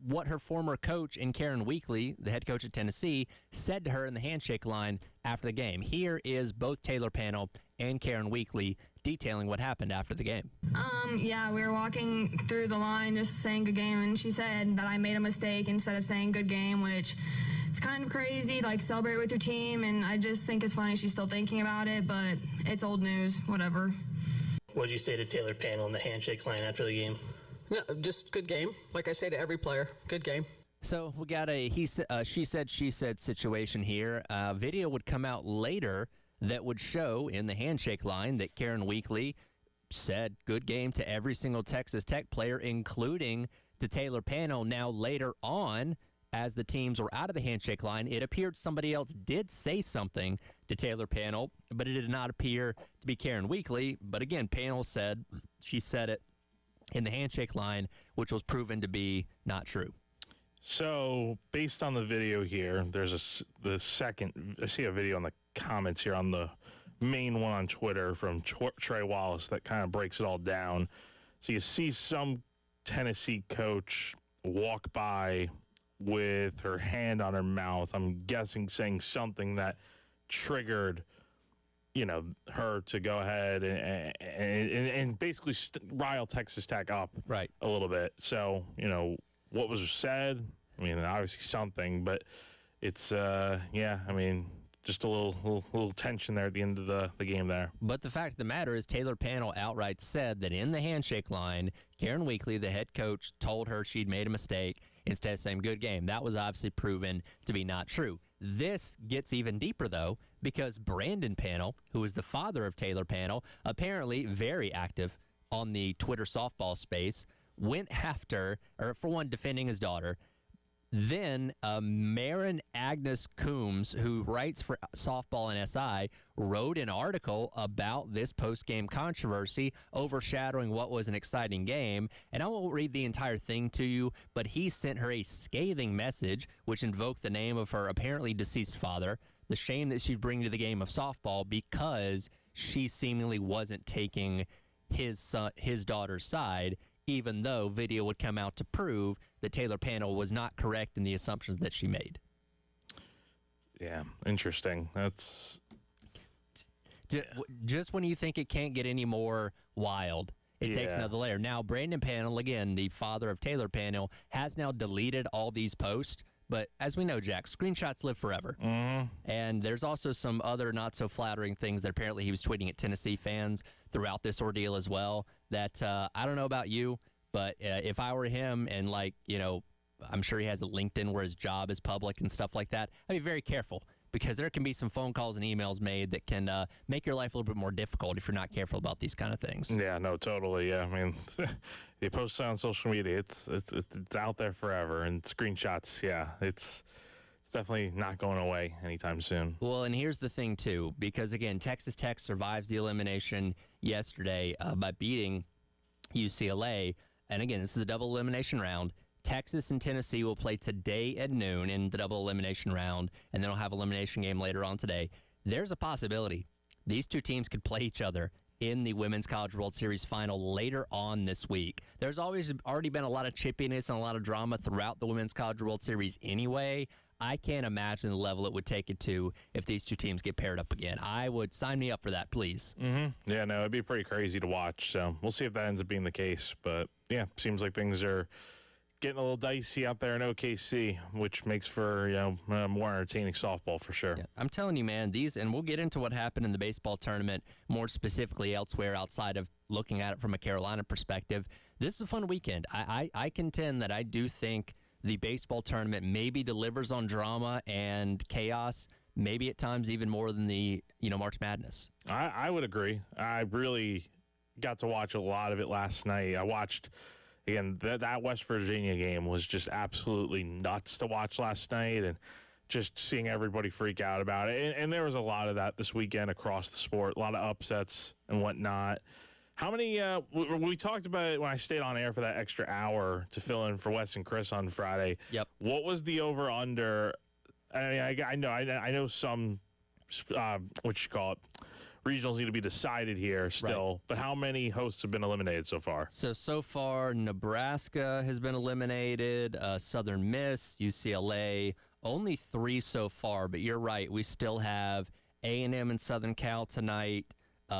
what her former coach in Karen Weekly, the head coach at Tennessee, said to her in the handshake line after the game. Here is both Taylor Pannell and Karen Weekly detailing what happened after the game. Yeah, we were walking through the line just saying good game, and she said that I made a mistake instead of saying good game, which it's kind of crazy, like celebrate with your team, and I just think it's funny she's still thinking about it, but it's old news, whatever. What did you say to Taylor Pannell in the handshake line after the game? No, just good game. Like I say to every player, good game. So we got a she said, she said situation here. Video would come out later that would show in the handshake line that Karen Weekly said good game to every single Texas Tech player, including to Taylor Pannell. Now later on, as the teams were out of the handshake line, it appeared somebody else did say something to Taylor Pannell, but it did not appear to be Karen Weekly. But again, Pannell said she said it in the handshake line, which was proven to be not true. So, based on the video here, there's the second. I see a video in the comments here on the main one on Twitter from Trey Wallace that kind of breaks it all down. So you see some Tennessee coach walk by with her hand on her mouth. I'm guessing saying something that triggered, her to go ahead and basically rile Texas Tech up Right. a little bit. So, what was said, obviously something, but it's, just a little tension there at the end of the game there. But the fact of the matter is Taylor Pannell outright said that in the handshake line, Karen Weekly, the head coach, told her she'd made a mistake instead of saying good game. That was obviously proven to be not true. This gets even deeper, though, because Brandon Pannell, who is the father of Taylor Pannell, apparently very active on the Twitter softball space, went after, or for one, defending his daughter. Then Marin Agnes Coombs, who writes for Softball and SI, wrote an article about this post-game controversy overshadowing what was an exciting game. And I won't read the entire thing to you, but he sent her a scathing message which invoked the name of her apparently deceased father, the shame that she'd bring to the game of softball because she seemingly wasn't taking his daughter's side, even though video would come out to prove that Taylor Pannell was not correct in the assumptions that she made. Yeah, interesting. That's just when you think it can't get any more wild, it takes another layer. Now, Brandon Pannell, again, the father of Taylor Pannell, has now deleted all these posts. But as we know, Jack, screenshots live forever. Mm-hmm. And there's also some other not so flattering things that apparently he was tweeting at Tennessee fans throughout this ordeal as well that I don't know about you, but if I were him and I'm sure he has a LinkedIn where his job is public and stuff like that, I'd be very careful because there can be some phone calls and emails made that can make your life a little bit more difficult if you're not careful about these kind of things. Yeah, no, totally. Yeah, you post it on social media, it's out there forever, and screenshots. Yeah, it's definitely not going away anytime soon. Well, and here's the thing too, because again, Texas Tech survives the elimination yesterday by beating UCLA, and again, this is a double elimination round. Texas and Tennessee will play today at noon in the double elimination round, and then we'll have an elimination game later on today. There's a possibility these two teams could play each other in the Women's College World Series final later on this week. There's already been a lot of chippiness and a lot of drama throughout the Women's College World Series anyway. I can't imagine the level it would take it to if these two teams get paired up again. I would sign me up for that, please. Mm-hmm. Yeah, no, it'd be pretty crazy to watch. So we'll see if that ends up being the case. But yeah, seems like things are getting a little dicey out there in OKC, which makes for more entertaining softball for sure. Yeah, I'm telling you, man, and we'll get into what happened in the baseball tournament more specifically elsewhere outside of looking at it from a Carolina perspective. This is a fun weekend. I contend that I do think the baseball tournament maybe delivers on drama and chaos, maybe at times even more than the March Madness. I would agree. I really got to watch a lot of it last night. I watched, again, that West Virginia game was just absolutely nuts to watch last night, and just seeing everybody freak out about it. And there was a lot of that this weekend across the sport, a lot of upsets and whatnot. How many, we talked about it when I stayed on air for that extra hour to fill in for Wes and Chris on Friday. Yep. What was the over-under? I mean, I know some, what you call it, regionals need to be decided here still, right. But how many hosts have been eliminated so far? So far, Nebraska has been eliminated, Southern Miss, UCLA, only 3 so far, but you're right. We still have A&M and Southern Cal tonight.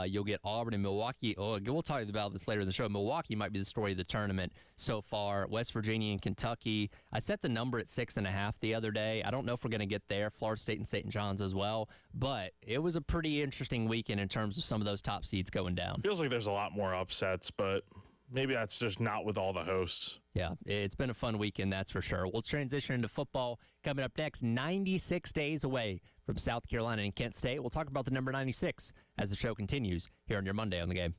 You'll get Auburn and Milwaukee. Oh, we'll talk about this later in the show. Milwaukee might be the story of the tournament so far. West Virginia and Kentucky. I set the number at 6.5 the other day. I don't know if we're going to get there. Florida State and St. John's as well. But it was a pretty interesting weekend in terms of some of those top seeds going down. Feels like there's a lot more upsets, but maybe that's just not with all the hosts. Yeah, it's been a fun weekend, that's for sure. We'll transition into football coming up next. 96 days away from South Carolina and Kent State. We'll talk about the number 96 as the show continues here on your Monday on the Game.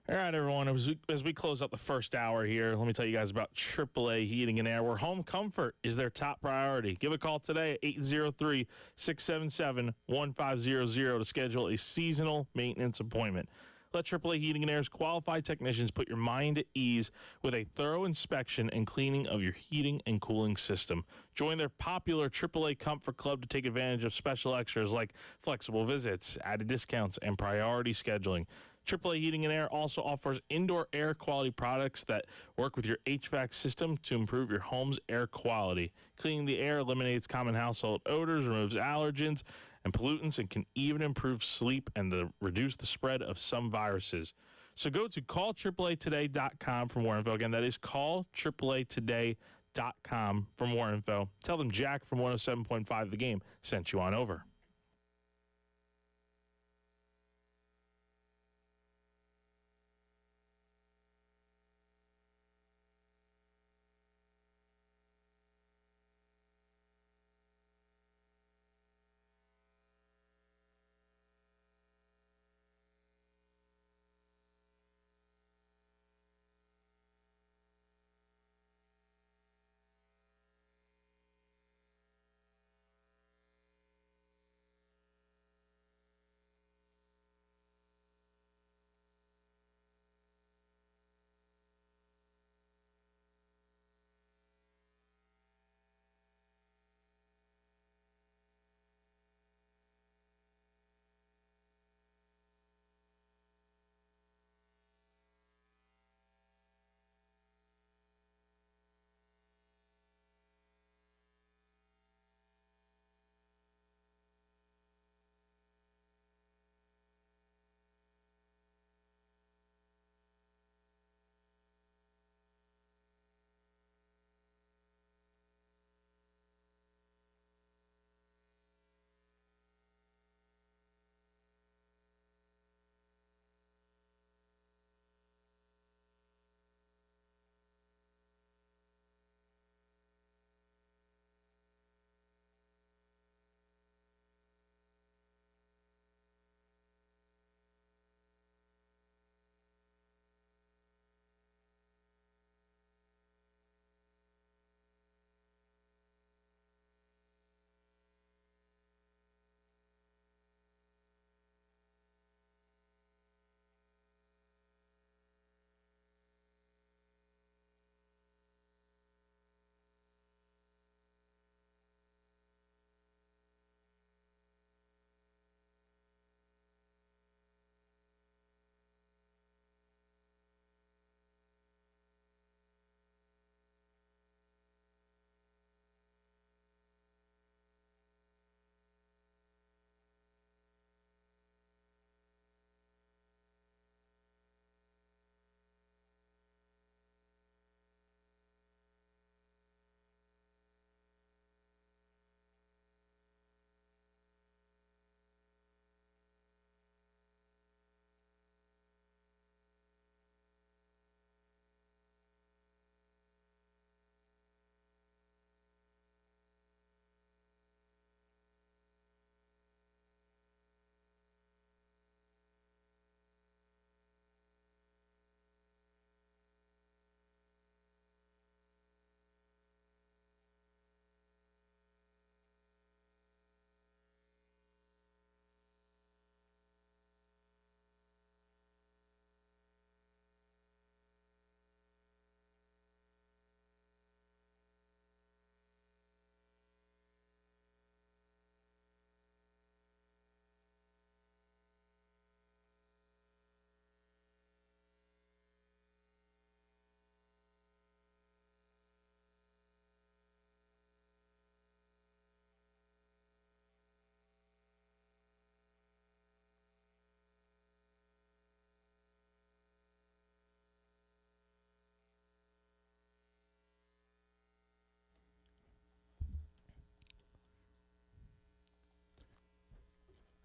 All right, everyone, as we close out the first hour here, let me tell you guys about AAA Heating and Air, where home comfort is their top priority. Give a call today at 803-677-1500 to schedule a seasonal maintenance appointment. Let AAA Heating and Air's qualified technicians put your mind at ease with a thorough inspection and cleaning of your heating and cooling system. Join their popular AAA Comfort Club to take advantage of special extras like flexible visits, added discounts, and priority scheduling. AAA Heating and Air also offers indoor air quality products that work with your HVAC system to improve your home's air quality. Cleaning the air eliminates common household odors, removes allergens and pollutants, and can even improve sleep and reduce the spread of some viruses. So go to callAAAtoday.com for more info. Again, that is callAAAtoday.com for more info. Tell them Jack from 107.5 The Game sent you on over.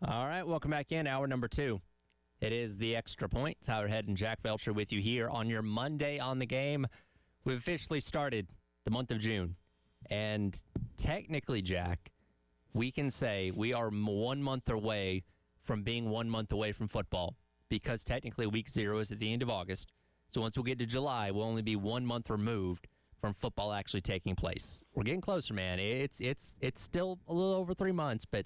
All right, welcome back in. Hour number 2. It is the Extra Point. Tyler Head and Jack Belcher with you here on your Monday on the Game. We've officially started the month of June. And technically, Jack, we can say we are 1 month away from being 1 month away from football because technically week 0 is at the end of August. So once we get to July, we'll only be 1 month removed from football actually taking place. We're getting closer, man. It's still a little over 3 months, but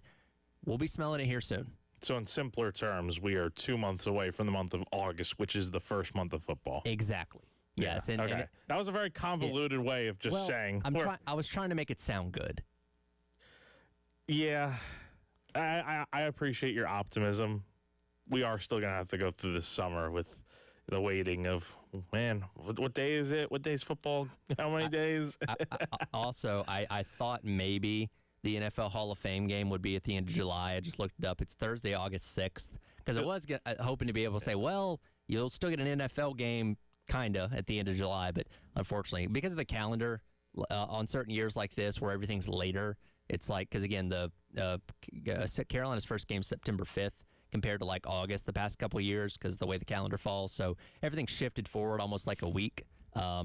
we'll be smelling it here soon. So in simpler terms, we are 2 months away from the month of August, which is the first month of football. Exactly. Yes. Yeah. And that was a very convoluted way of just saying. I was trying to make it sound good. Yeah. I appreciate your optimism. We are still going to have to go through this summer with the waiting of, man, what day is it? What day is football? How many days? I thought maybe the NFL Hall of Fame game would be at the end of July. I just looked it up. It's Thursday, August 6th. Because I was hoping to be able to say, well, you'll still get an NFL game kind of at the end of July. But unfortunately, because of the calendar, on certain years like this where everything's later, it's like, because again, the Carolina's first game September 5th compared to like August the past couple of years because the way the calendar falls. So everything shifted forward almost like a week.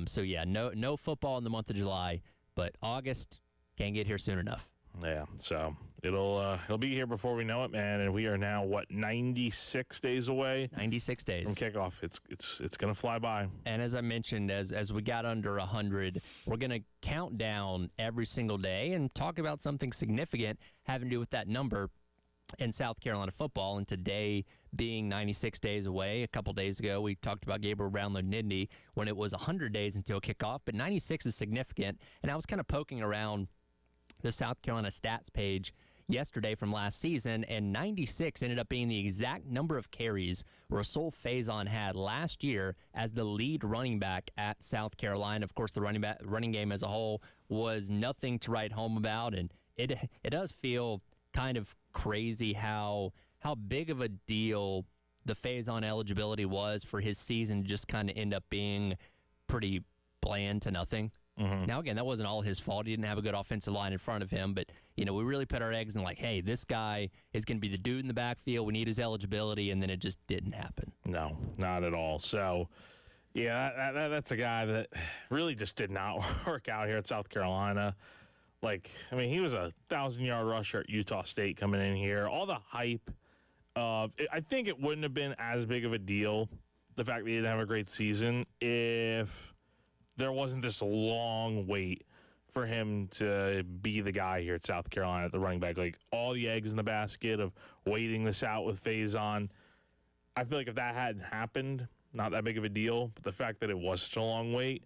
So yeah, no football in the month of July, but August can't get here soon enough. Yeah, so it'll be here before we know it, man. And we are now 96 days away. 96 days from kickoff. It's gonna fly by. And as I mentioned, as we got under 100, we're gonna count down every single day and talk about something significant having to do with that number in South Carolina football. And today being 96 days away, a couple days ago we talked about Gabriel Brownlow-Nittany when it was 100 days until kickoff, but 96 is significant. And I was kind of poking around the South Carolina stats page yesterday from last season, and 96 ended up being the exact number of carries Rasul Faison had last year as the lead running back at South Carolina. Of course, the running game as a whole was nothing to write home about, and it does feel kind of crazy how big of a deal the Faison eligibility was for his season to just kind of end up being pretty bland to nothing. Mm-hmm. Now, again, that wasn't all his fault. He didn't have a good offensive line in front of him. But, we really put our eggs in like, hey, this guy is going to be the dude in the backfield. We need his eligibility. And then it just didn't happen. No, not at all. So, yeah, that's a guy that really just did not work out here at South Carolina. Like, I mean, he was a 1,000-yard rusher at Utah State coming in here. All the hype of – I think it wouldn't have been as big of a deal, the fact that he didn't have a great season, if – there wasn't this long wait for him to be the guy here at South Carolina at the running back. Like, all the eggs in the basket of waiting this out with Faison. I feel like if that hadn't happened, not that big of a deal. But the fact that it was such a long wait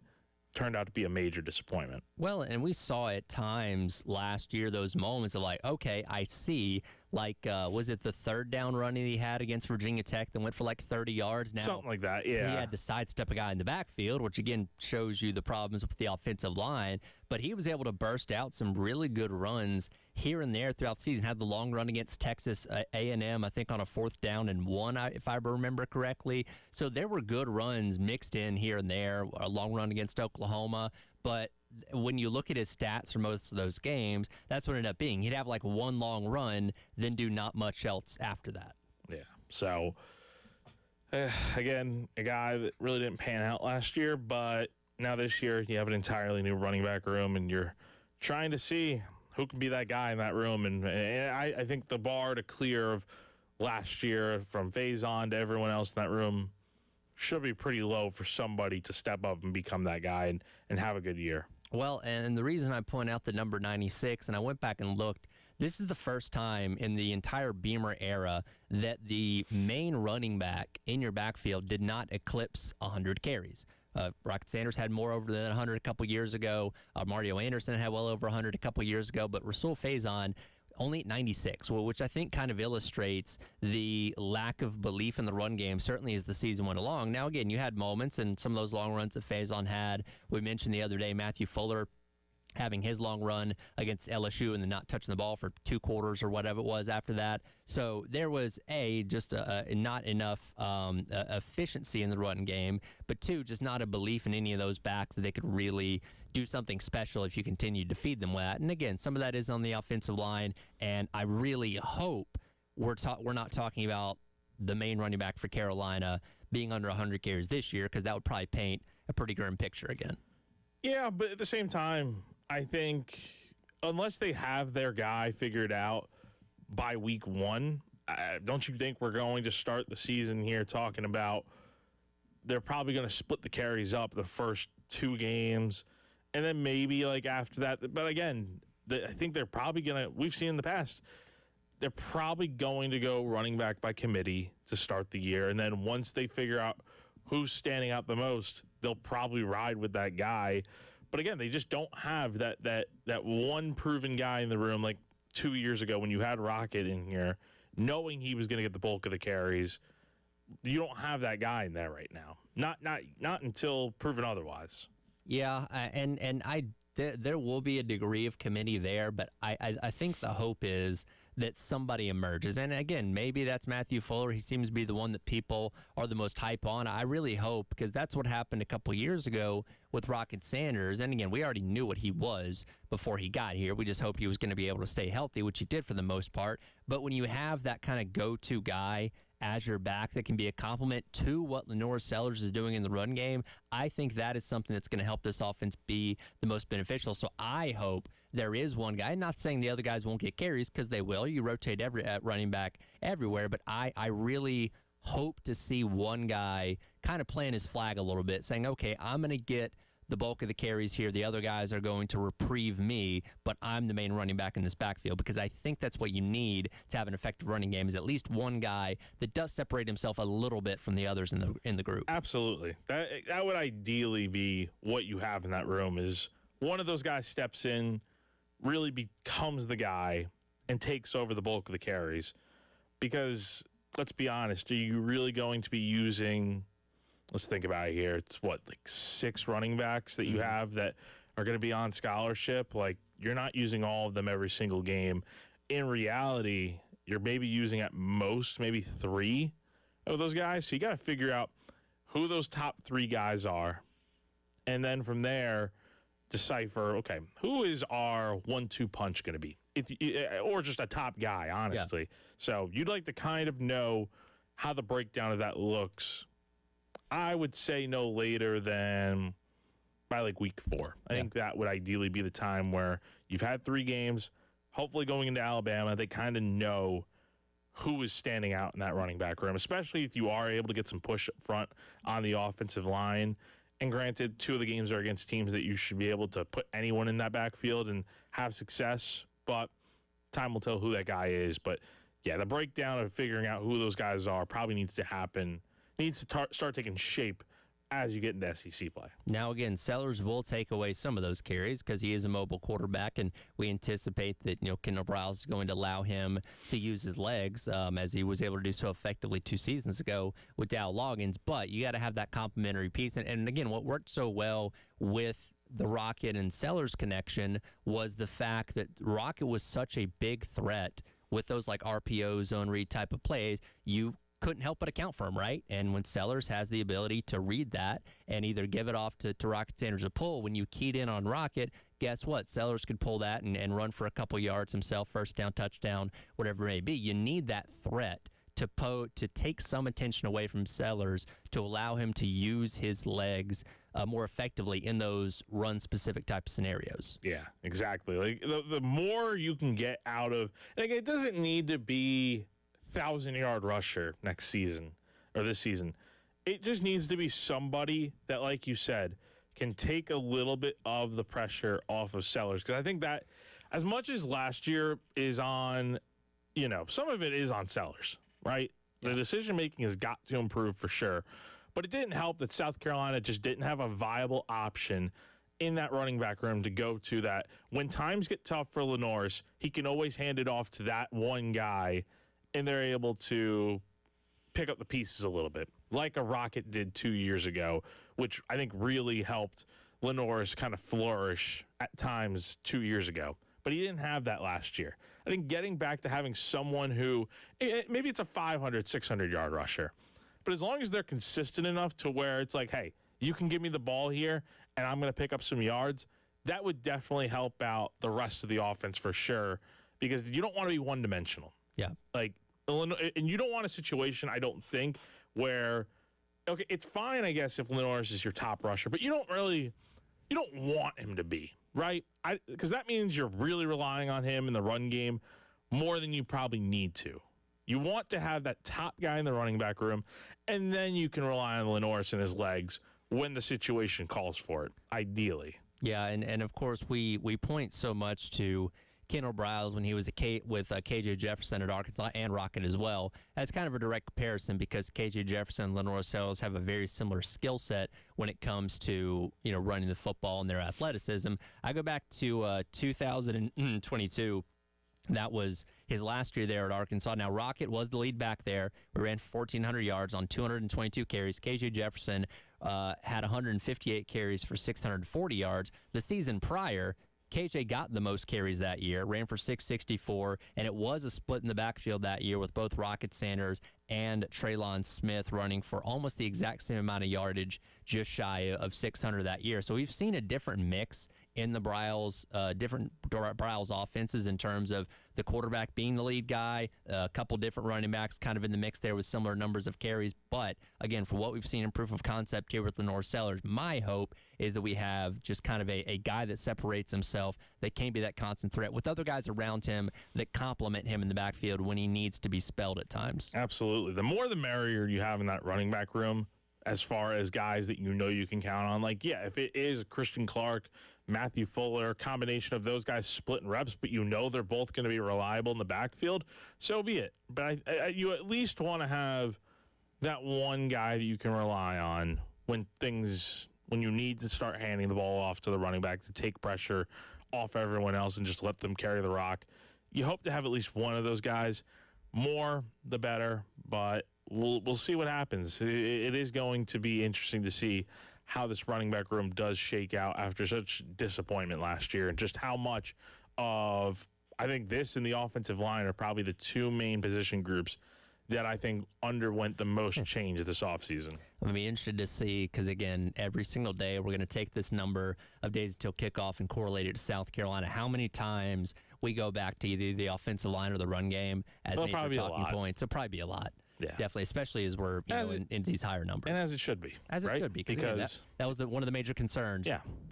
turned out to be a major disappointment. Well, and we saw at times last year those moments of like, okay, I see. Like, was it the third down run he had against Virginia Tech that went for like 30 yards? Now, something like that, yeah. He had to sidestep a guy in the backfield, which again shows you the problems with the offensive line. But he was able to burst out some really good runs here and there throughout the season. Had the long run against Texas A&M, I think on a 4th down and 1, if I remember correctly. So there were good runs mixed in here and there. A long run against Oklahoma, but when you look at his stats for most of those games, that's what it ended up being. He'd have like one long run, then do not much else after that. Yeah. So, again, a guy that really didn't pan out last year, but now this year you have an entirely new running back room, and you're trying to see who can be that guy in that room. And I think the bar to clear of last year from Faison to everyone else in that room should be pretty low for somebody to step up and become that guy and have a good year. Well, and the reason I point out the number 96, and I went back and looked, this is the first time in the entire Beamer era that the main running back in your backfield did not eclipse 100 carries. Rocket Sanders had more over than 100 a couple years ago. Mario Anderson had well over 100 a couple years ago, but Rasul Faison only at 96, which I think kind of illustrates the lack of belief in the run game, certainly as the season went along. Now, again, you had moments, and some of those long runs that Faison had. We mentioned the other day Matthew Fuller having his long run against LSU and then not touching the ball for 2 quarters or whatever it was after that. So there was, just not enough efficiency in the run game, but 2, just not a belief in any of those backs that they could really do something special if you continued to feed them with that. And again, some of that is on the offensive line, and I really hope we're not talking about the main running back for Carolina being under 100 carries this year, because that would probably paint a pretty grim picture again. Yeah, but at the same time, I think unless they have their guy figured out by week 1, don't you think we're going to start the season here talking about they're probably going to split the carries up the first 2 games, and then maybe like after that. But again, I think they're probably going to, we've seen in the past, they're probably going to go running back by committee to start the year. And then once they figure out who's standing out the most, they'll probably ride with that guy. But again, they just don't have that one proven guy in the room like 2 years ago when you had Rocket in here, knowing he was going to get the bulk of the carries. You don't have that guy in there right now. Not until proven otherwise. Yeah, there will be a degree of committee there, but I think the hope is that somebody emerges. And again, maybe that's Matthew Fuller. He seems to be the one that people are the most hype on. I really hope, because that's what happened a couple years ago with Rocket Sanders. And again, we already knew what he was before he got here. We just hoped he was going to be able to stay healthy, which he did for the most part. But when you have that kind of go-to guy as your back that can be a complement to what Lenore Sellers is doing in the run game, I think that is something that's going to help this offense be the most beneficial. So I hope there is one guy. I'm not saying the other guys won't get carries, because they will. You rotate at running back everywhere. But I really hope to see one guy kind of playing his flag a little bit, saying, okay, I'm going to get the bulk of the carries here. The other guys are going to reprieve me, but I'm the main running back in this backfield, because I think that's what you need to have an effective running game, is at least one guy that does separate himself a little bit from the others in the group. Absolutely. That would ideally be what you have in that room, is one of those guys steps in, really becomes the guy, and takes over the bulk of the carries. Because let's be honest, are you really going to be using, let's think about it here, it's what, like 6 running backs that you have that are going to be on scholarship? Like, you're not using all of them every single game. In reality, you're maybe using at most maybe 3 of those guys. So you got to figure out who those top 3 guys are, and then from there decipher, okay, who is our 1-2 punch going to be? Or just a top guy, honestly. Yeah. So you'd like to kind of know how the breakdown of that looks. I would say no later than by like week 4. I think that would ideally be the time where you've had 3 games. Hopefully going into Alabama, they kind of know who is standing out in that running back room, especially if you are able to get some push up front on the offensive line. And granted, 2 of the games are against teams that you should be able to put anyone in that backfield and have success. But time will tell who that guy is. But, yeah, the breakdown of figuring out who those guys are probably needs to happen, needs to start taking shape as you get into SEC play. Now, again, Sellers will take away some of those carries because he is a mobile quarterback, and we anticipate that, Kendall Briles is going to allow him to use his legs as he was able to do so effectively 2 seasons ago with Dow Loggins. But you got to have that complementary piece. And again, what worked so well with the Rocket and Sellers connection was the fact that Rocket was such a big threat with those like RPO, zone read type of plays. You couldn't help but account for him, right? And when Sellers has the ability to read that and either give it off to Rocket Sanders or pull, when you keyed in on Rocket, guess what? Sellers could pull that and run for a couple yards himself, first down, touchdown, whatever it may be. You need that threat to take some attention away from Sellers to allow him to use his legs more effectively in those run-specific type of scenarios. Yeah, exactly. Like the more you can get out of, like, it doesn't need to be 1,000-yard rusher next season or this season. It just needs to be somebody that, like you said, can take a little bit of the pressure off of Sellers. Because I think that as much as last year is on, some of it is on Sellers, right? Yeah. The decision-making has got to improve for sure. But it didn't help that South Carolina just didn't have a viable option in that running back room to go to that. When times get tough for Lenore's, he can always hand it off to that one guy, and they're able to pick up the pieces a little bit, like a Rocket did 2 years ago, which I think really helped Lenore's kind of flourish at times 2 years ago. But he didn't have that last year. I think getting back to having someone who, maybe it's a 500, 600-yard rusher, but as long as they're consistent enough to where it's like, hey, you can give me the ball here, and I'm going to pick up some yards, that would definitely help out the rest of the offense for sure, because you don't want to be one-dimensional. Yeah. Like And you don't want a situation, I don't think, where, okay, it's fine, I guess, if Lenoris is your top rusher, but you don't want him to be, right? Because that means you're really relying on him in the run game more than you probably need to. You want to have that top guy in the running back room, and then you can rely on Lenoris and his legs when the situation calls for it, ideally. Yeah, and of course, we point so much to Kendall Briles when he was with KJ Jefferson at Arkansas and Rocket as well, as kind of a direct comparison because KJ Jefferson and Lenore Sells have a very similar skill set when it comes to running the football and their athleticism. I go back to 2022. That was his last year there at Arkansas. Now, Rocket was the lead back there. We ran 1,400 yards on 222 carries. KJ Jefferson had 158 carries for 640 yards. The season prior, KJ got the most carries that year, ran for 664, and it was a split in the backfield that year with both Rocket Sanders and Traylon Smith running for almost the exact same amount of yardage, just shy of 600 that year. So we've seen a different mix in the Briles offenses in terms of the quarterback being the lead guy, a couple different running backs kind of in the mix there with similar numbers of carries. But again, for what we've seen in proof of concept here with Lenore Sellers, my hope is that we have just kind of a guy that separates himself, that can be that constant threat with other guys around him that complement him in the backfield when he needs to be spelled at times. Absolutely. The more the merrier you have in that running back room as far as guys that you can count on. Like, yeah, if it is Christian Clark, Matthew Fuller, combination of those guys splitting reps, but they're both going to be reliable in the backfield, so be it. But you at least want to have that one guy that you can rely on when you need to start handing the ball off to the running back to take pressure off everyone else and just let them carry the rock. You hope to have at least one of those guys. More, the better, but we'll see what happens. It is going to be interesting to see how this running back room does shake out after such disappointment last year, and just how much of, I think this and the offensive line are probably the two main position groups that I think underwent the most change this offseason. I'm going to be interested to see, because, again, every single day we're going to take this number of days until kickoff and correlate it to South Carolina. How many times we go back to either the offensive line or the run game as major talking points? It'll probably be a lot. Yeah. Definitely, especially as we're in these higher numbers. And as it should be. As it should be. Because that was one of the major concerns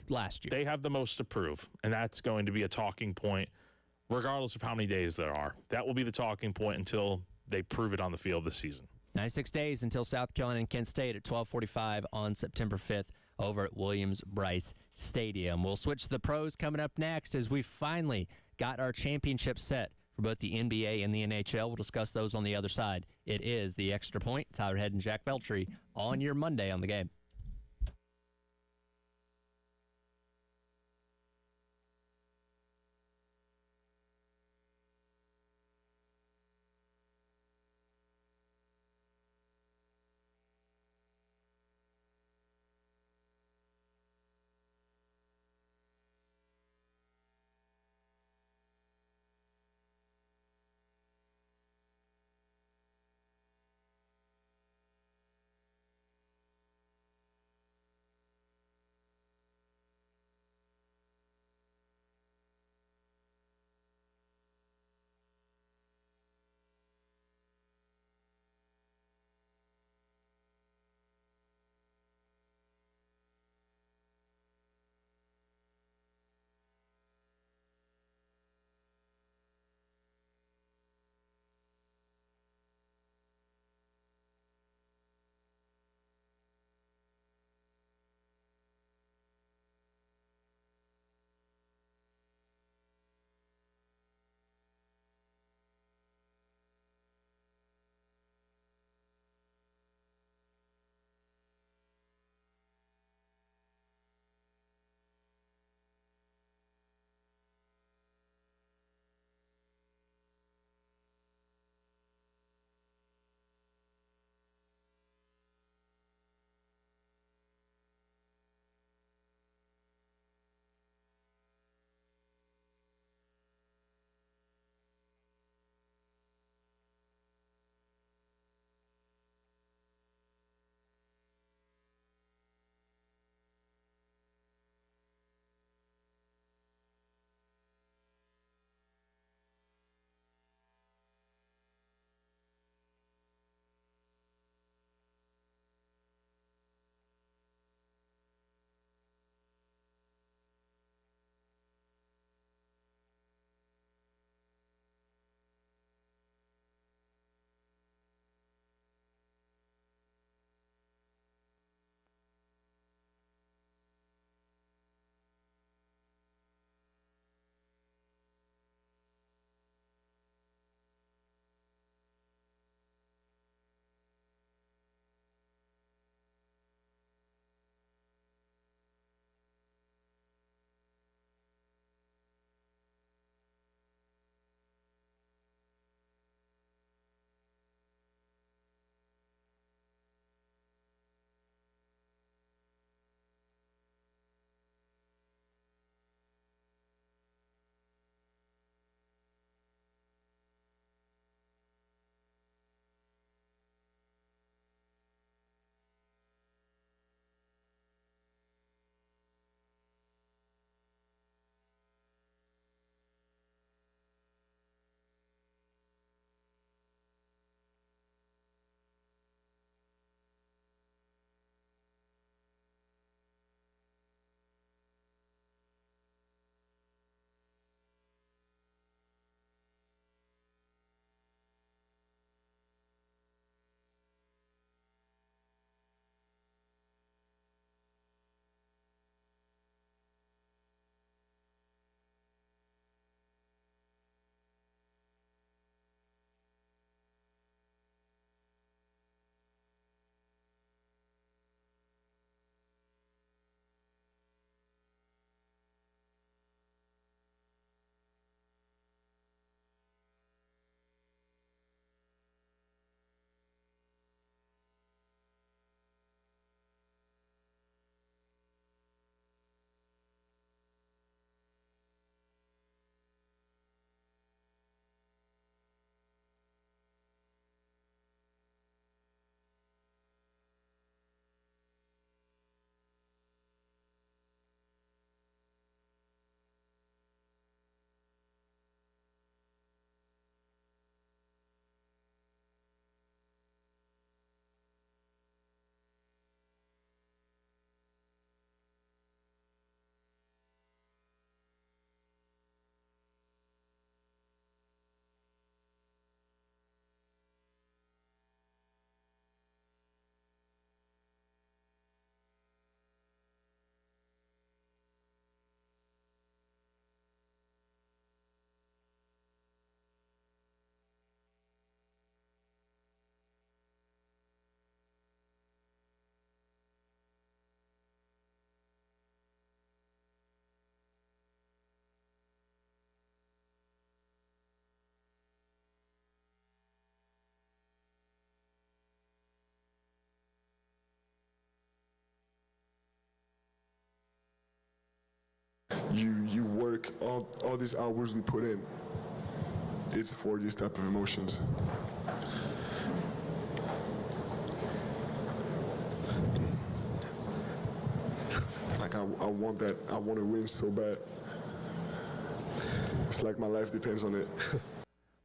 last year. They have the most to prove, and that's going to be a talking point regardless of how many days there are. That will be the talking point until they prove it on the field this season. 96 days until South Carolina and Kent State at 12:45 on September 5th over at Williams-Brice Stadium. We'll switch to the pros coming up next as we finally got our championship set for both the NBA and the NHL. We'll discuss those on the other side. It is The Extra Point. Tyler Head and Jack Beltry on your Monday on the Game. work, all these hours we put in, it's for these type of emotions. Like I want that. I want to win so bad. It's like my life depends on it.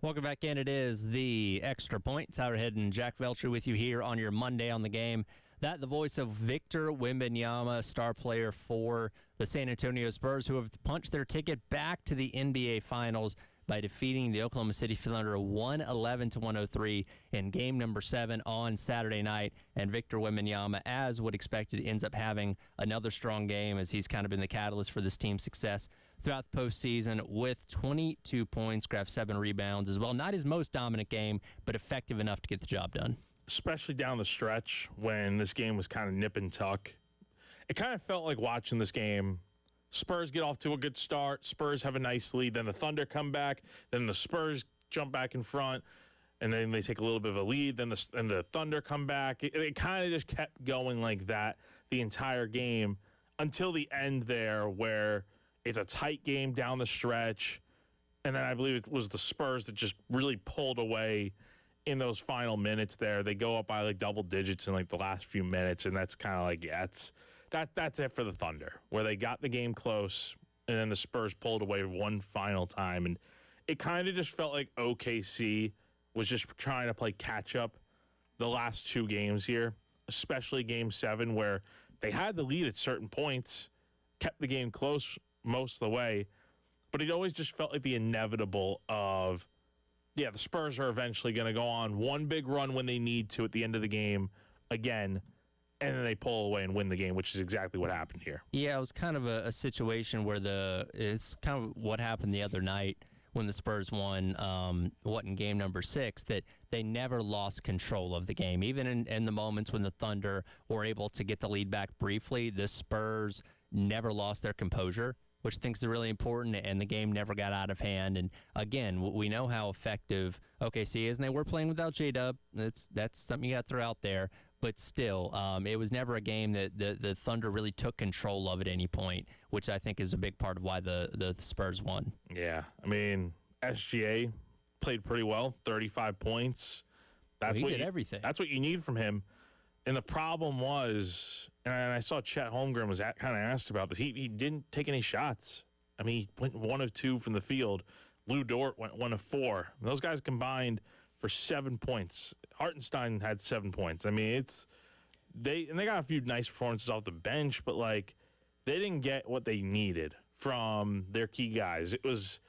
Welcome back in. It is the Extra Point. Tyler Head and Jack Velcher with you here on your Monday on the Game. That the voice of Victor Wembanyama, star player for the San Antonio Spurs, who have punched their ticket back to the NBA Finals by defeating the Oklahoma City Thunder 111-103 in game number 7 on Saturday night. And Victor Wembanyama, as would expected, ends up having another strong game as he's kind of been the catalyst for this team's success throughout the postseason with 22 points, grabbed 7 rebounds as well. Not his most dominant game, but effective enough to get the job done. Especially down the stretch when this game was kind of nip and tuck. It kind of felt like watching this game. Spurs get off to a good start. Spurs have a nice lead. Then the Thunder come back. Then the Spurs jump back in front. And then they take a little bit of a lead. Then the Thunder come back. It kind of just kept going like that the entire game until the end there where it's a tight game down the stretch. And then I believe it was the Spurs that just really pulled away in those final minutes there. They go up by like double digits in like the last few minutes, and that's kind of like, yeah, that's it for the Thunder, where they got the game close, and then the Spurs pulled away one final time. And it kind of just felt like OKC was just trying to play catch-up the last 2 games here, especially Game 7, where they had the lead at certain points, kept the game close most of the way, but it always just felt like the inevitable of, yeah, the Spurs are eventually going to go on one big run when they need to at the end of the game again, and then they pull away and win the game, which is exactly what happened here. Yeah, it was kind of a situation where it's kind of what happened the other night when the Spurs won, in game number 6, that they never lost control of the game. Even in the moments when the Thunder were able to get the lead back briefly, the Spurs never lost their composure, which I think is really important, and the game never got out of hand. And again, we know how effective OKC is, and they were playing without J-Dub. That's something you got to throw out there. But still, it was never a game that the Thunder really took control of at any point, which I think is a big part of why the Spurs won. Yeah, I mean, SGA played pretty well, 35 points. He did everything. That's what you need from him. And the problem was, and I saw Chet Holmgren was kind of asked about this, he didn't take any shots. I mean, he went 1 of 2 from the field. Lou Dort went 1 of 4. And those guys combined for 7 points. Hartenstein had 7 points. I mean, they got a few nice performances off the bench, but like they didn't get what they needed from their key guys. It was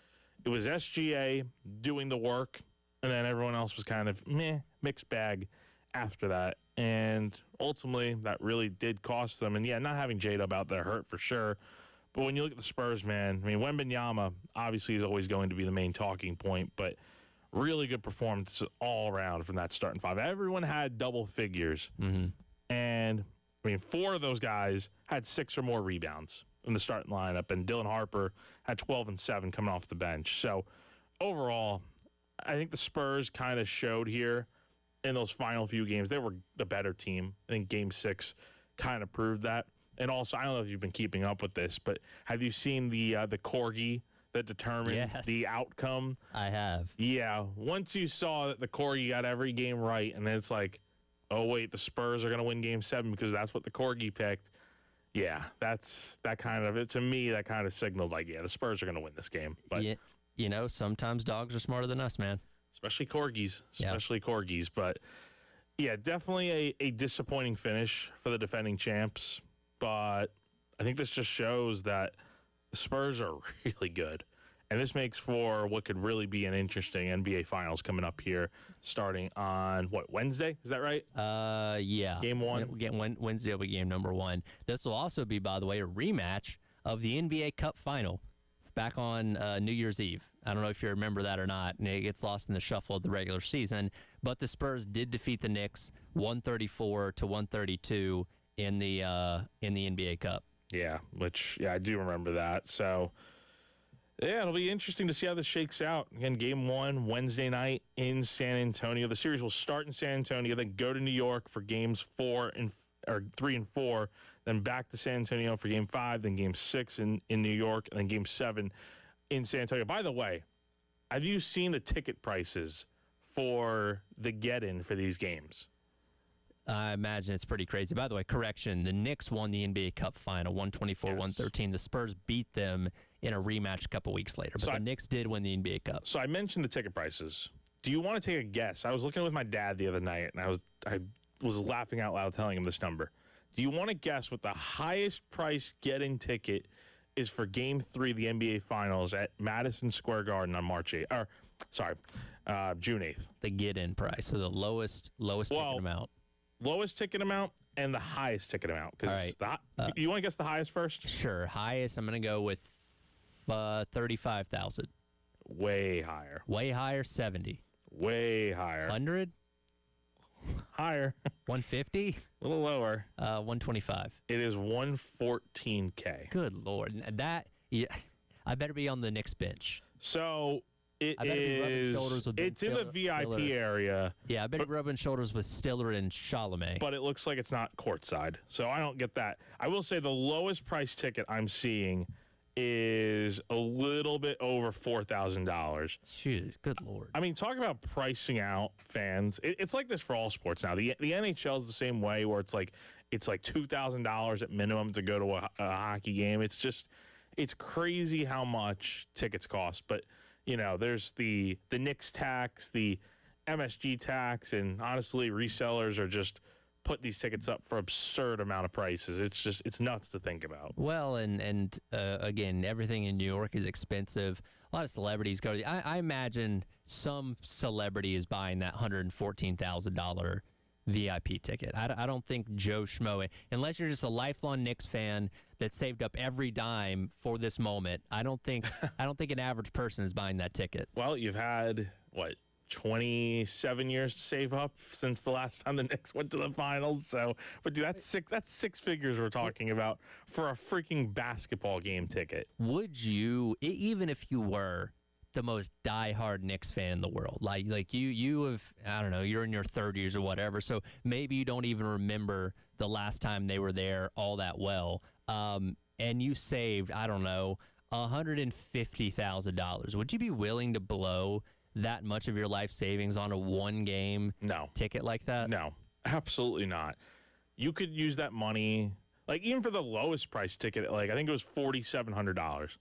SGA doing the work, and then everyone else was kind of mixed bag after that. And ultimately, that really did cost them. And yeah, not having J-Dub out there hurt for sure. But when you look at the Spurs, man, I mean, Wembanyama obviously is always going to be the main talking point, but really good performance all around from that starting 5. Everyone had double figures. Mm-hmm. And, I mean, 4 of those guys had 6 or more rebounds in the starting lineup, and Dylan Harper had 12 and 7 coming off the bench. So, overall, I think the Spurs kind of showed here in those final few games. They were the better team. I think Game 6 kind of proved that. And also, I don't know if you've been keeping up with this, but have you seen the corgi that determined the outcome? I have. Yeah. Once you saw that the corgi got every game right, and then it's like, oh, wait, the Spurs are going to win Game 7 because that's what the corgi picked. Yeah, that kind of signaled like, yeah, the Spurs are going to win this game. But yeah, you know, sometimes dogs are smarter than us, man. Especially corgis. But, yeah, definitely a disappointing finish for the defending champs. But I think this just shows that the Spurs are really good. And this makes for what could really be an interesting NBA Finals coming up here starting on, Wednesday? Is that right? Yeah. Game 1? Wednesday will be game number 1. This will also be, by the way, a rematch of the NBA Cup Final back on New Year's Eve. I don't know if you remember that or not, and it gets lost in the shuffle of the regular season. But the Spurs did defeat the Knicks 134-132 in the NBA Cup. Yeah, I do remember that. So, yeah, it'll be interesting to see how this shakes out. Again, Game 1, Wednesday night in San Antonio. The series will start in San Antonio, then go to New York for Games 3 and 4. then back to San Antonio for Game 5, then Game 6 in New York, and then Game 7 in San Antonio. By the way, have you seen the ticket prices for the get-in for these games? I imagine it's pretty crazy. By the way, correction, the Knicks won the NBA Cup final, 124-113. The Spurs beat them in a rematch a couple weeks later, but the Knicks did win the NBA Cup. So I mentioned the ticket prices. Do you want to take a guess? I was looking with my dad the other night, and I was laughing out loud telling him this number. Do you want to guess what the highest price get-in ticket is for Game 3 of the NBA Finals at Madison Square Garden on June 8th? The get-in price, so the lowest ticket amount. Lowest ticket amount and the highest ticket amount. All right. You want to guess the highest first? Sure. Highest, I'm going to go with 35,000. Way higher. Way higher, 70. Way higher. 100? Higher. 150? A little lower. 125. It is 114K. Good Lord. I better be on the Knicks bench. So it I better be rubbing is. shoulders with It's in the VIP Stiller. area. Yeah, I better be rubbing shoulders with Stiller and Chalamet. But it looks like it's not courtside. So I don't get that. I will say the lowest price ticket I'm seeing is a little bit over $4,000. Shoot, good Lord. I mean, talk about pricing out fans. It's like this for all sports now. The NHL is the same way, where it's like $2,000 at minimum to go to a hockey game. It's crazy how much tickets cost. But there's the Knicks tax, the MSG tax, and honestly, resellers are just put these tickets up for absurd amount of prices. It's nuts to think about. Well, and again, everything in New York is expensive. A lot of celebrities go to I imagine some celebrity is buying that $114,000 VIP ticket. I don't think Joe Schmo, unless you're just a lifelong Knicks fan that saved up every dime for this moment. I don't think an average person is buying that ticket. Well, you've had 27 years to save up since the last time the Knicks went to the finals. So, but dude, that's six figures we're talking about for a freaking basketball game ticket. Would you, even if you were the most diehard Knicks fan in the world, like you have, I don't know, you're in your 30s or whatever, so maybe you don't even remember the last time they were there all that well, and you saved, I don't know, $150,000. Would you be willing to blow that much of your life savings on a one-game ticket like that? No, absolutely not. You could use that money, even for the lowest price ticket, I think it was $4,700.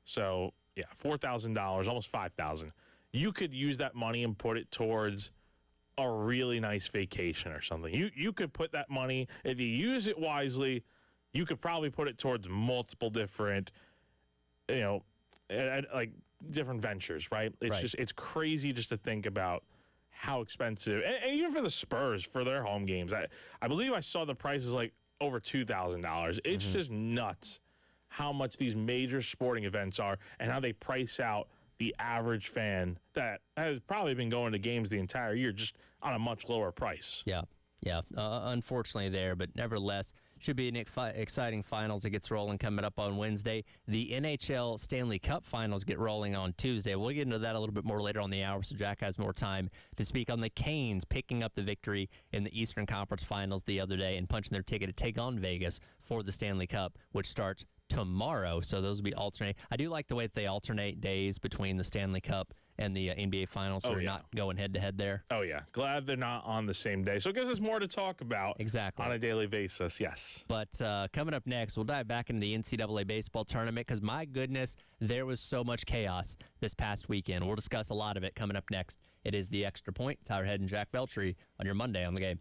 So, yeah, $4,000, almost $5,000. You could use that money and put it towards a really nice vacation or something. You could put that money, if you use it wisely, you could probably put it towards multiple different, different ventures, right? It's crazy just to think about how expensive, and even for the Spurs for their home games. I believe I saw the prices over $2,000. It's just nuts how much these major sporting events are and how they price out the average fan that has probably been going to games the entire year just on a much lower price. Yeah. Unfortunately there, but nevertheless, should be an exciting finals that gets rolling coming up on Wednesday. The NHL Stanley Cup finals get rolling on Tuesday. We'll get into that a little bit more later on the hour, so Jack has more time to speak on the Canes picking up the victory in the Eastern Conference Finals the other day and punching their ticket to take on Vegas for the Stanley Cup, which starts tomorrow. So those will be alternate. I do like the way that they alternate days between the Stanley Cup and the NBA Finals, so they're not going head-to-head there. Oh, yeah. Glad they're not on the same day. So it gives us more to talk about on a daily basis, yes. But coming up next, we'll dive back into the NCAA baseball tournament because, my goodness, there was so much chaos this past weekend. We'll discuss a lot of it coming up next. It is The Extra Point. Tyler Head and Jack Veltri on your Monday on the Game.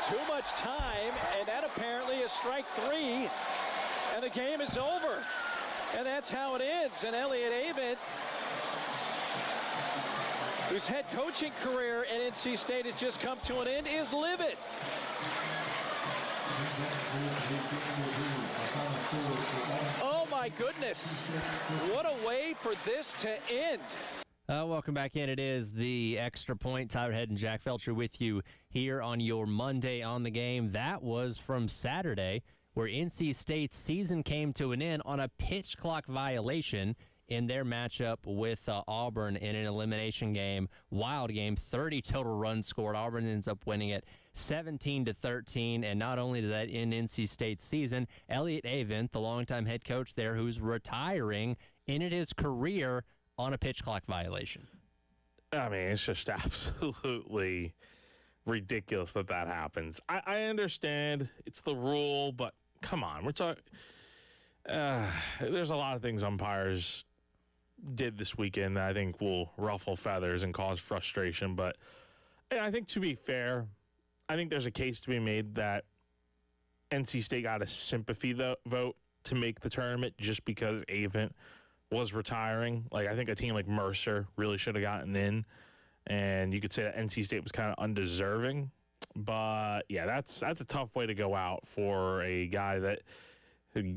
too much time, and that apparently is strike 3, and the game is over. And that's how it ends. And Elliott Avent, whose head coaching career at NC State has just come to an end, is livid. Oh my goodness, what a way for this to end. Welcome back in. It is the Extra Point. Tyler Head and Jack Felcher with you here on your Monday on the Game. That was from Saturday, where NC State's season came to an end on a pitch clock violation in their matchup with Auburn in an elimination game. Wild game, 30 total runs scored. Auburn ends up winning it 17-13, and not only did that end NC State's season, Elliott Avent, the longtime head coach there, who's retiring, ended his career on a pitch clock violation. I mean, it's just absolutely ridiculous that happens. I understand it's the rule, but come on, we're talking. There's a lot of things umpires did this weekend that I think will ruffle feathers and cause frustration. But I think, to be fair, I think there's a case to be made that NC State got a sympathy vote to make the tournament just because Avent was retiring. Like, I think a team like Mercer really should have gotten in, and you could say that NC State was kind of undeserving. But yeah, that's a tough way to go out for a guy that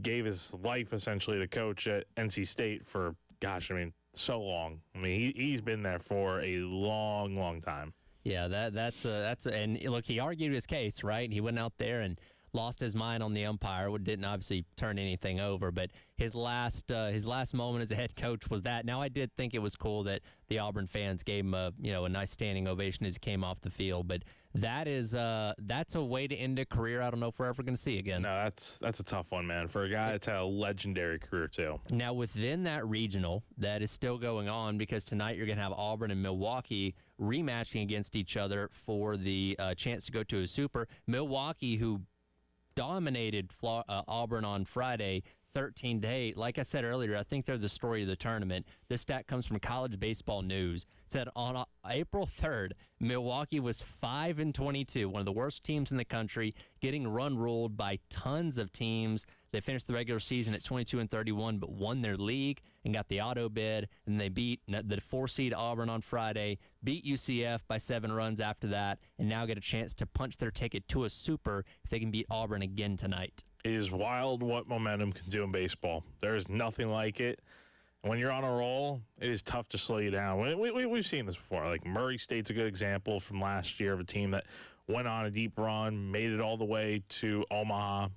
gave his life essentially to coach at NC State for, gosh, I mean, so long. I mean, he's been there for a long, long time. Yeah, and look, he argued his case, right? He went out there and lost his mind on the umpire. Didn't obviously turn anything over, but his last moment as a head coach was that. Now, I did think it was cool that the Auburn fans gave him a nice standing ovation as he came off the field, but that's a way to end a career I don't know if we're ever going to see again. No, that's a tough one, man, for a guy that's had a legendary career too. Now, within that regional, that is still going on because tonight you're going to have Auburn and Milwaukee rematching against each other for the chance to go to a Super. Milwaukee, who dominated Auburn on Friday, 13-8. Like I said earlier, I think they're the story of the tournament. This stat comes from College Baseball News. It said on April 3rd, Milwaukee was 5-22, one of the worst teams in the country, getting run ruled by tons of teams. They finished the regular season at 22-31, but won their league and got the auto bid, and they beat the 4-seed Auburn on Friday, beat UCF by 7 runs after that, and now get a chance to punch their ticket to a Super if they can beat Auburn again tonight. It is wild what momentum can do in baseball. There is nothing like it. And when you're on a roll, it is tough to slow you down. We've seen this before. Like, Murray State's a good example from last year of a team that went on a deep run, made it all the way to Omaha,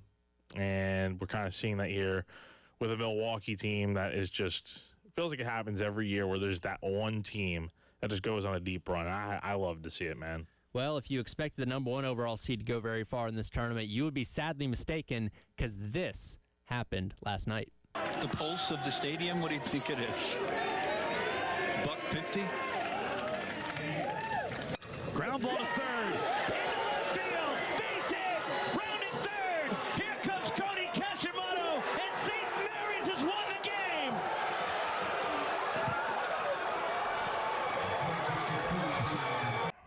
and we're kind of seeing that here with a Milwaukee team that is just feels like it happens every year where there's that one team that just goes on a deep run. I love to see it, man. Well, if you expected the number 1 overall seed to go very far in this tournament, you would be sadly mistaken because this happened last night. The pulse of the stadium, what do you think it is? $150? Ground ball to third. Into left field. Base hit. Rounding third. Here comes Cody Kashimoto, and St. Mary's has won the game.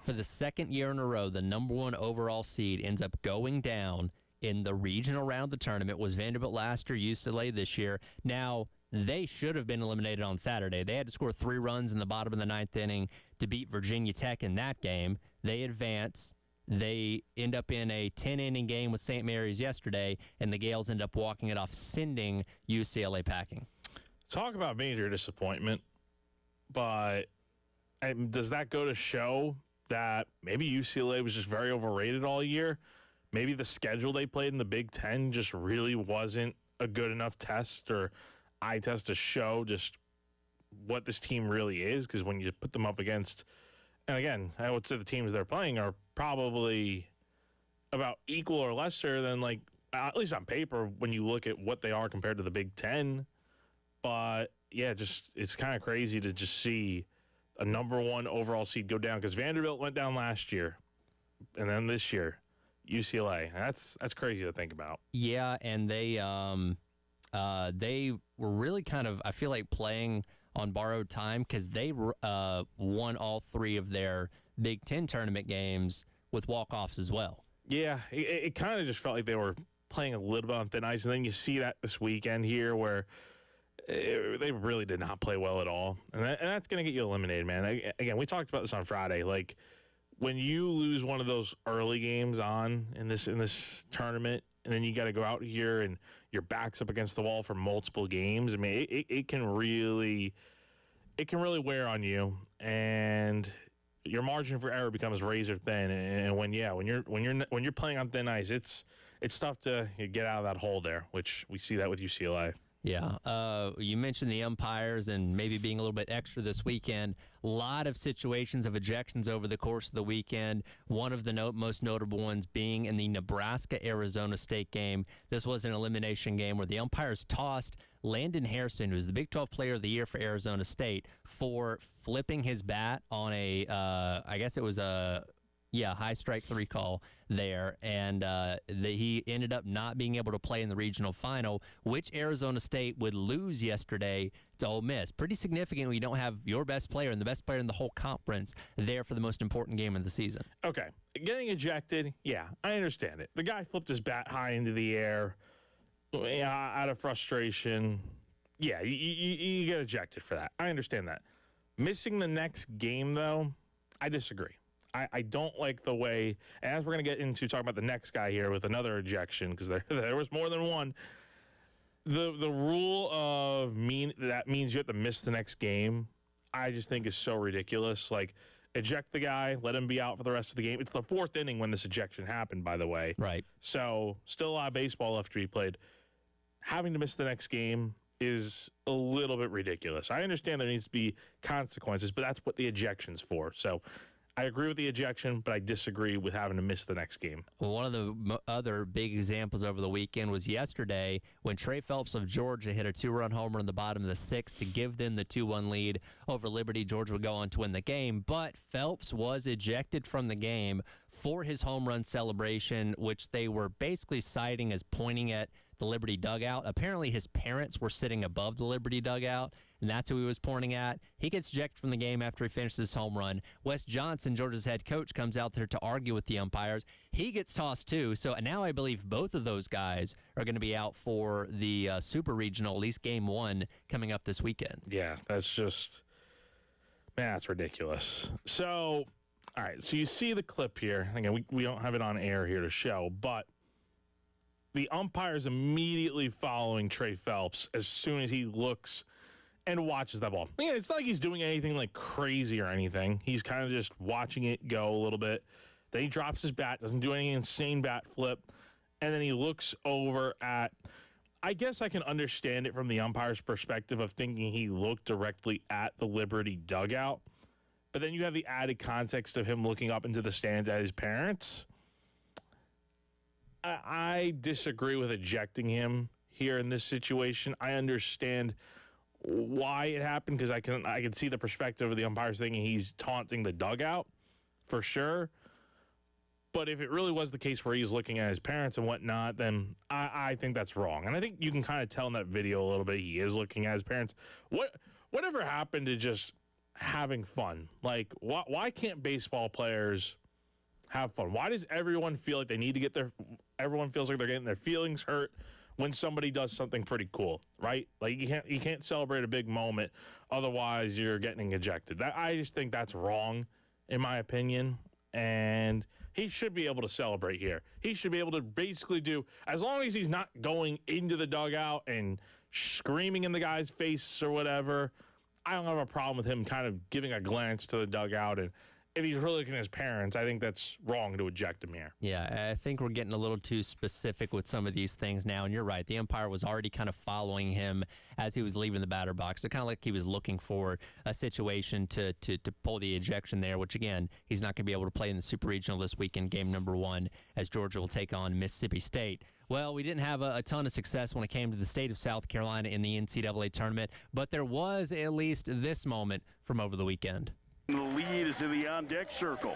For the second year in a row, the number 1 overall seed ends up going down in the regional round of the tournament. Was Vanderbilt last year, UCLA this year. Now, they should have been eliminated on Saturday. They had to score 3 runs in the bottom of the 9th inning to beat Virginia Tech in that game. They advance. They end up in a 10-inning game with St. Mary's yesterday, and the Gales end up walking it off, sending UCLA packing. Talk about major disappointment, but does that go to show that maybe UCLA was just very overrated all year? Maybe the schedule they played in the Big Ten just really wasn't a good enough test or eye test to show just what this team really is, because when you put them up against, and again, I would say the teams they're playing are probably about equal or lesser than, like, at least on paper, when you look at what they are compared to the Big Ten. But, yeah, just it's kind of crazy to just see a number 1 overall seed go down, because Vanderbilt went down last year, and then this year, UCLA. That's crazy to think about. Yeah, and they were really kind of, I feel like, playing on borrowed time because they won all 3 of their Big Ten tournament games with walk-offs as well. Yeah, it kind of just felt like they were playing a little bit on thin ice, and then you see that this weekend here where they really did not play well at all, and that's going to get you eliminated, man. Again, we talked about this on Friday. Like, when you lose one of those early games on in this tournament, and then you got to go out here and your back's up against the wall for multiple games, I mean, it can really wear on you, and your margin for error becomes razor thin. And when you're playing on thin ice, it's tough to get out of that hole there, which we see that with UCLA. Yeah. You mentioned the umpires and maybe being a little bit extra this weekend. A lot of situations of ejections over the course of the weekend. One of the most notable ones being in the Nebraska-Arizona State game. This was an elimination game where the umpires tossed Landon Harrison, who's the Big 12 Player of the Year for Arizona State, for flipping his bat on a, I guess it was a high strike 3 call there, and he ended up not being able to play in the regional final, which Arizona State would lose yesterday to Ole Miss. Pretty significant when you don't have your best player and the best player in the whole conference there for the most important game of the season. Okay, getting ejected, yeah, I understand it. The guy flipped his bat high into the air out of frustration. Yeah, you get ejected for that. I understand that. Missing the next game, though, I disagree. I don't like the way, as we're going to get into talking about the next guy here with another ejection, because there was more than one. The rule of that means you have to miss the next game, I just think is so ridiculous. Like, eject the guy, let him be out for the rest of the game. It's the 4th inning when this ejection happened, by the way. Right. So still a lot of baseball left to be played. Having to miss the next game is a little bit ridiculous. I understand there needs to be consequences, but that's what the ejection's for. So I agree with the ejection, but I disagree with having to miss the next game. Well, one of the other big examples over the weekend was yesterday when Trey Phelps of Georgia hit a 2-run homer in the bottom of the 6th to give them the 2-1 lead over Liberty. Georgia would go on to win the game, but Phelps was ejected from the game for his home run celebration, which they were basically citing as pointing at the Liberty dugout. Apparently his parents were sitting above the Liberty dugout, and that's who he was pointing at. He gets ejected from the game after he finishes his home run. Wes Johnson, Georgia's head coach, comes out there to argue with the umpires. He gets tossed too. So now I believe both of those guys are going to be out for the Super Regional, at least game 1, coming up this weekend. Yeah, that's just, man, that's ridiculous. So, all right, so you see the clip here. Again, we don't have it on air here to show, but the umpire's immediately following Trey Phelps as soon as he looks and watches that ball. Yeah, it's not like he's doing anything like crazy or anything. He's kind of just watching it go a little bit. Then he drops his bat, doesn't do any insane bat flip, and then he looks over at, I guess I can understand it from the umpire's perspective of thinking he looked directly at the Liberty dugout, but then you have the added context of him looking up into the stands at his parents. I disagree with ejecting him here in this situation. I understand why it happened because I can see the perspective of the umpires thinking he's taunting the dugout for sure. But if it really was the case where he's looking at his parents and whatnot, then I think that's wrong. And I think you can kind of tell in that video a little bit he is looking at his parents. Whatever happened to just having fun? Like, why can't baseball players have fun? Why does everyone feel like they need to get everyone feels like they're getting their feelings hurt when somebody does something pretty cool, right? Like, you can't celebrate a big moment, otherwise you're getting ejected. I just think that's wrong, in my opinion, and he should be able to celebrate here. He should be able to basically do, as long as he's not going into the dugout and screaming in the guy's face or whatever, I don't have a problem with him kind of giving a glance to the dugout. And if he's really looking at his parents, I think that's wrong to eject him here. Yeah, I think we're getting a little too specific with some of these things now, and you're right. The umpire was already kind of following him as he was leaving the batter box. So kind of like he was looking for a situation to pull the ejection there, which, again, he's not going to be able to play in the Super Regional this weekend, game number 1, as Georgia will take on Mississippi State. Well, we didn't have a ton of success when it came to the state of South Carolina in the NCAA tournament, but there was at least this moment from over the weekend. The lead is in the on-deck circle.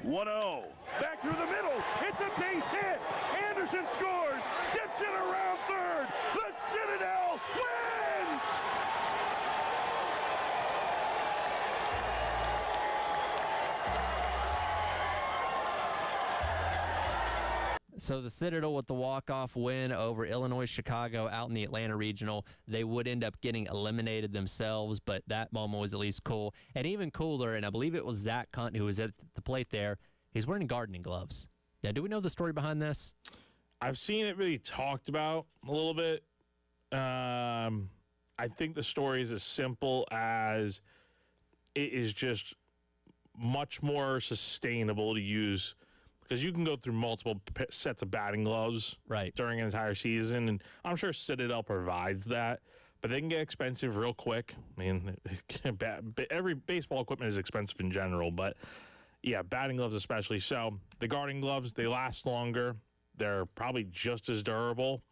1-0. Back through the middle. It's a base hit. Anderson scores. Gets it around third. The Citadel wins! So the Citadel with the walk-off win over Illinois Chicago out in the Atlanta Regional. They would end up getting eliminated themselves, but that moment was at least cool. And even cooler, and I believe it was Zach Hunt who was at the plate there, he's wearing gardening gloves. Now, do we know the story behind this? I've seen it really talked about a little bit. I think the story is as simple as it is just much more sustainable to use, because you can go through multiple sets of batting gloves during an entire season, and I'm sure Citadel provides that, but they can get expensive real quick. I mean, every baseball equipment is expensive in general, but yeah, batting gloves especially. So the gardening gloves, they last longer. They're probably just as durable,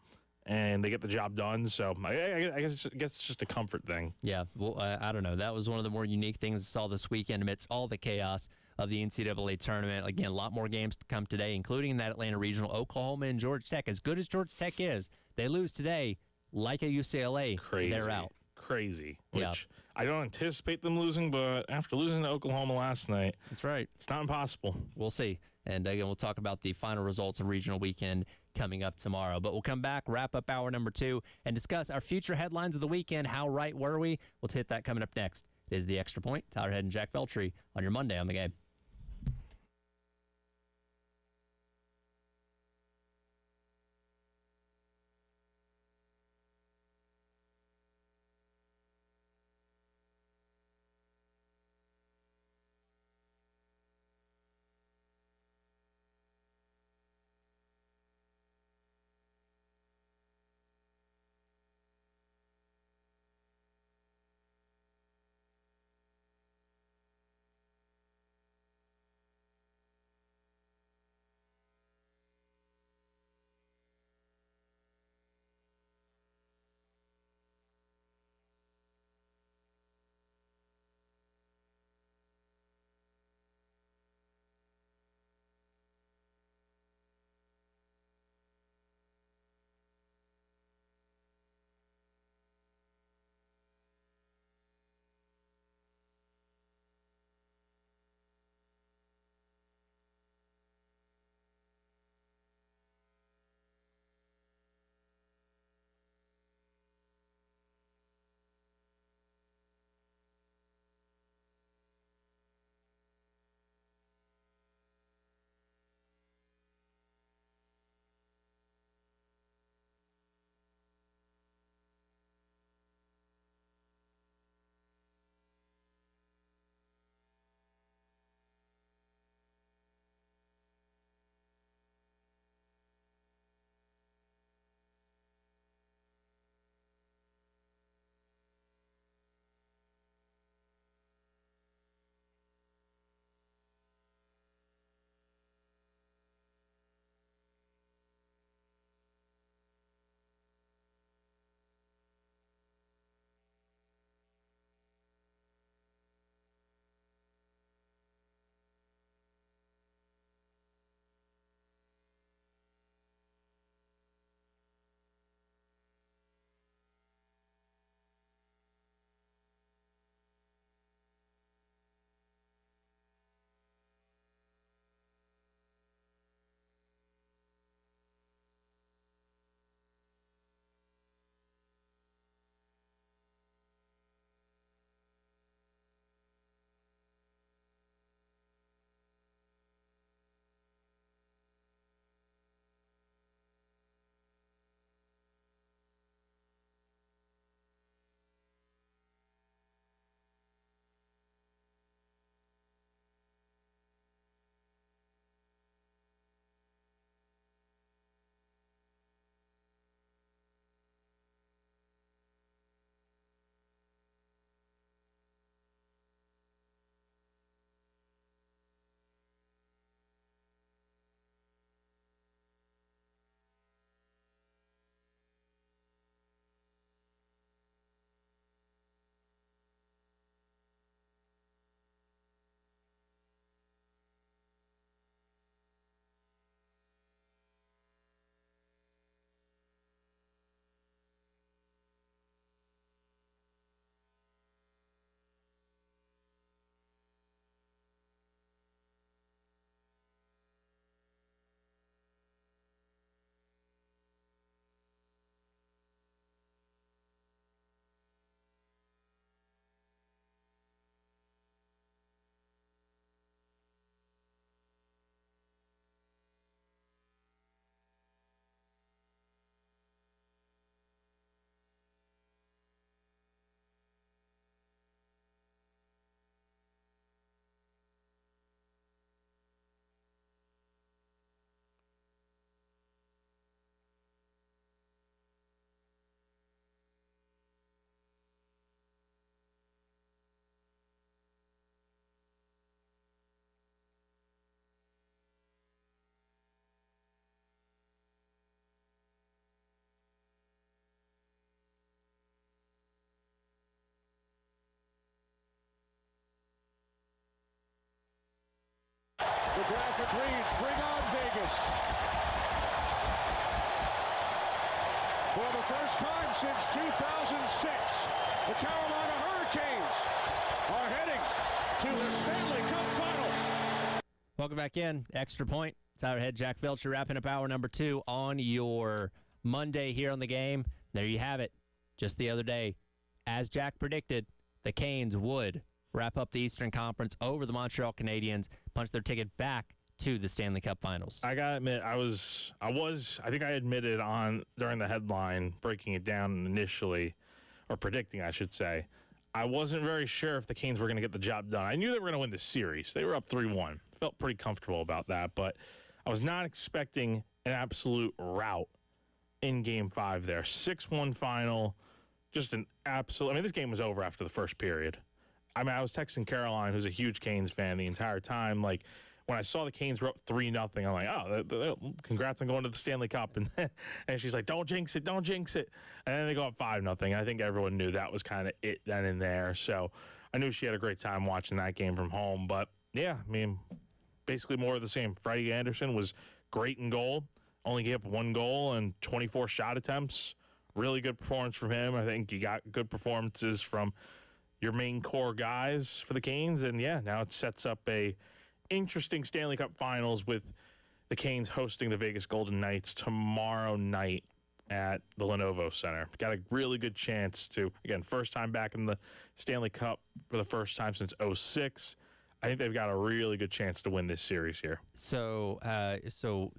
and they get the job done. So I guess it's just a comfort thing. Yeah, well, I don't know. That was one of the more unique things I saw this weekend amidst all the chaos of the NCAA tournament. Again, a lot more games to come today, including that Atlanta Regional. Oklahoma and Georgia Tech. As good as Georgia Tech is, they lose today, like at UCLA, they're out. Crazy. Which I don't anticipate them losing, but after losing to Oklahoma last night, that's right. It's not impossible. We'll see. And again, we'll talk about the final results of regional weekend coming up tomorrow. But we'll come back, wrap up hour number 2, and discuss our future headlines of the weekend. How right were we? We'll hit that coming up next. It is The Extra Point. Tyler Head and Jack Veltri on your Monday on the Game. graphic reads, bring on Vegas. For the first time since 2006, the Carolina Hurricanes are heading to the Stanley Cup Final. Welcome back in. Extra Point. It's our head Jack Felcher wrapping up hour number 2 on your Monday here on the game. There you have it. Just the other day, as Jack predicted, the Canes would wrap up the Eastern Conference over the Montreal Canadiens, punch their ticket back to the Stanley Cup Finals. I gotta admit, I think I admitted during the headline, breaking it down initially, or predicting, I should say, I wasn't very sure if the Canes were going to get the job done. I knew they were going to win the series. They were up 3-1. Felt pretty comfortable about that, but I was not expecting an absolute rout in Game 5 there. 6-1 final, just an absolute... I mean, this game was over after the first period. I mean, I was texting Caroline, who's a huge Canes fan, the entire time. Like, when I saw the Canes were up 3-0, I'm like, oh, congrats on going to the Stanley Cup. And she's like, don't jinx it, don't jinx it. And then they go up 5-0. I think everyone knew that was kind of it then and there. So I knew she had a great time watching that game from home. But, yeah, I mean, basically more of the same. Freddie Anderson was great in goal. Only gave up 1 goal and 24 shot attempts. Really good performance from him. I think you got good performances from your main core guys for the Canes. And, yeah, now it sets up a interesting Stanley Cup Finals with the Canes hosting the Vegas Golden Knights tomorrow night at the Lenovo Center. Got a really good chance to, again, first time back in the Stanley Cup for the first time since 2006. I think they've got a really good chance to win this series here. So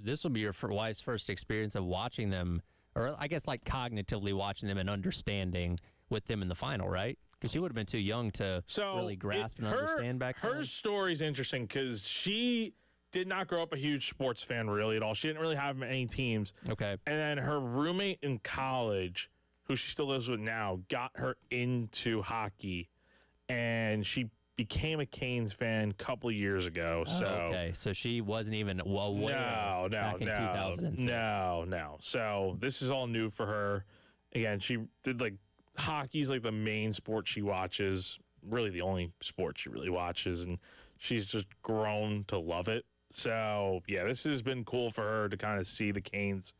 this will be your wife's first experience of watching them, or I guess like cognitively watching them and understanding with them in the final, right? Because she would have been too young to really grasp and understand back then. Her story's interesting because she did not grow up a huge sports fan really at all. She didn't really have any teams. Okay. And then her roommate in college, who she still lives with now, got her into hockey, and she became a Canes fan a couple of years ago. So okay, so she wasn't even aware back in 2006. No. So this is all new for her. Again, she did hockey's like the main sport she watches, really the only sport she really watches, and she's just grown to love it. So, yeah, this has been cool for her to kind of see the Canes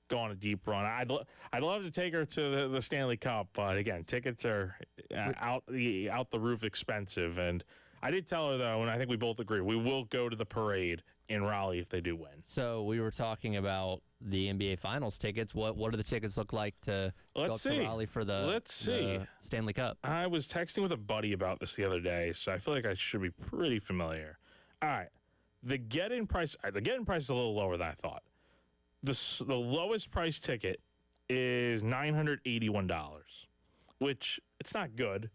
go on a deep run. I'd love to take her to the Stanley Cup, but again, tickets are out the roof expensive. And I did tell her, though, and I think we both agree, we will go to the parade in Raleigh if they do win. So we were talking about the NBA Finals tickets. What do the tickets look like to go to Raleigh for the Stanley Cup? I was texting with a buddy about this the other day, so I feel like I should be pretty familiar. All right. The get-in price is a little lower than I thought. The lowest price ticket is $981, which it's not good.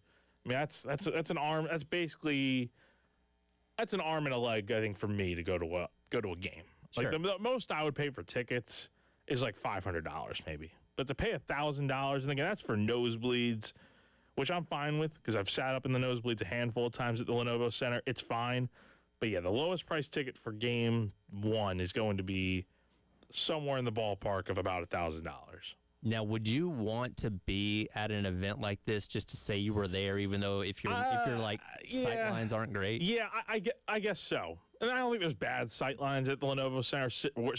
I mean, that's an arm. That's basically an arm and a leg, I think, for me to go to a game. Sure. Like the most I would pay for tickets is like $500 maybe. But to pay $1,000, and again, that's for nosebleeds, which I'm fine with because I've sat up in the nosebleeds a handful of times at the Lenovo Center. It's fine. But yeah, the lowest price ticket for game 1 is going to be somewhere in the ballpark of about $1,000. Now, would you want to be at an event like this just to say you were there, even though if your sight lines aren't great? Yeah, I guess so. And I don't think there's bad sight lines at the Lenovo Center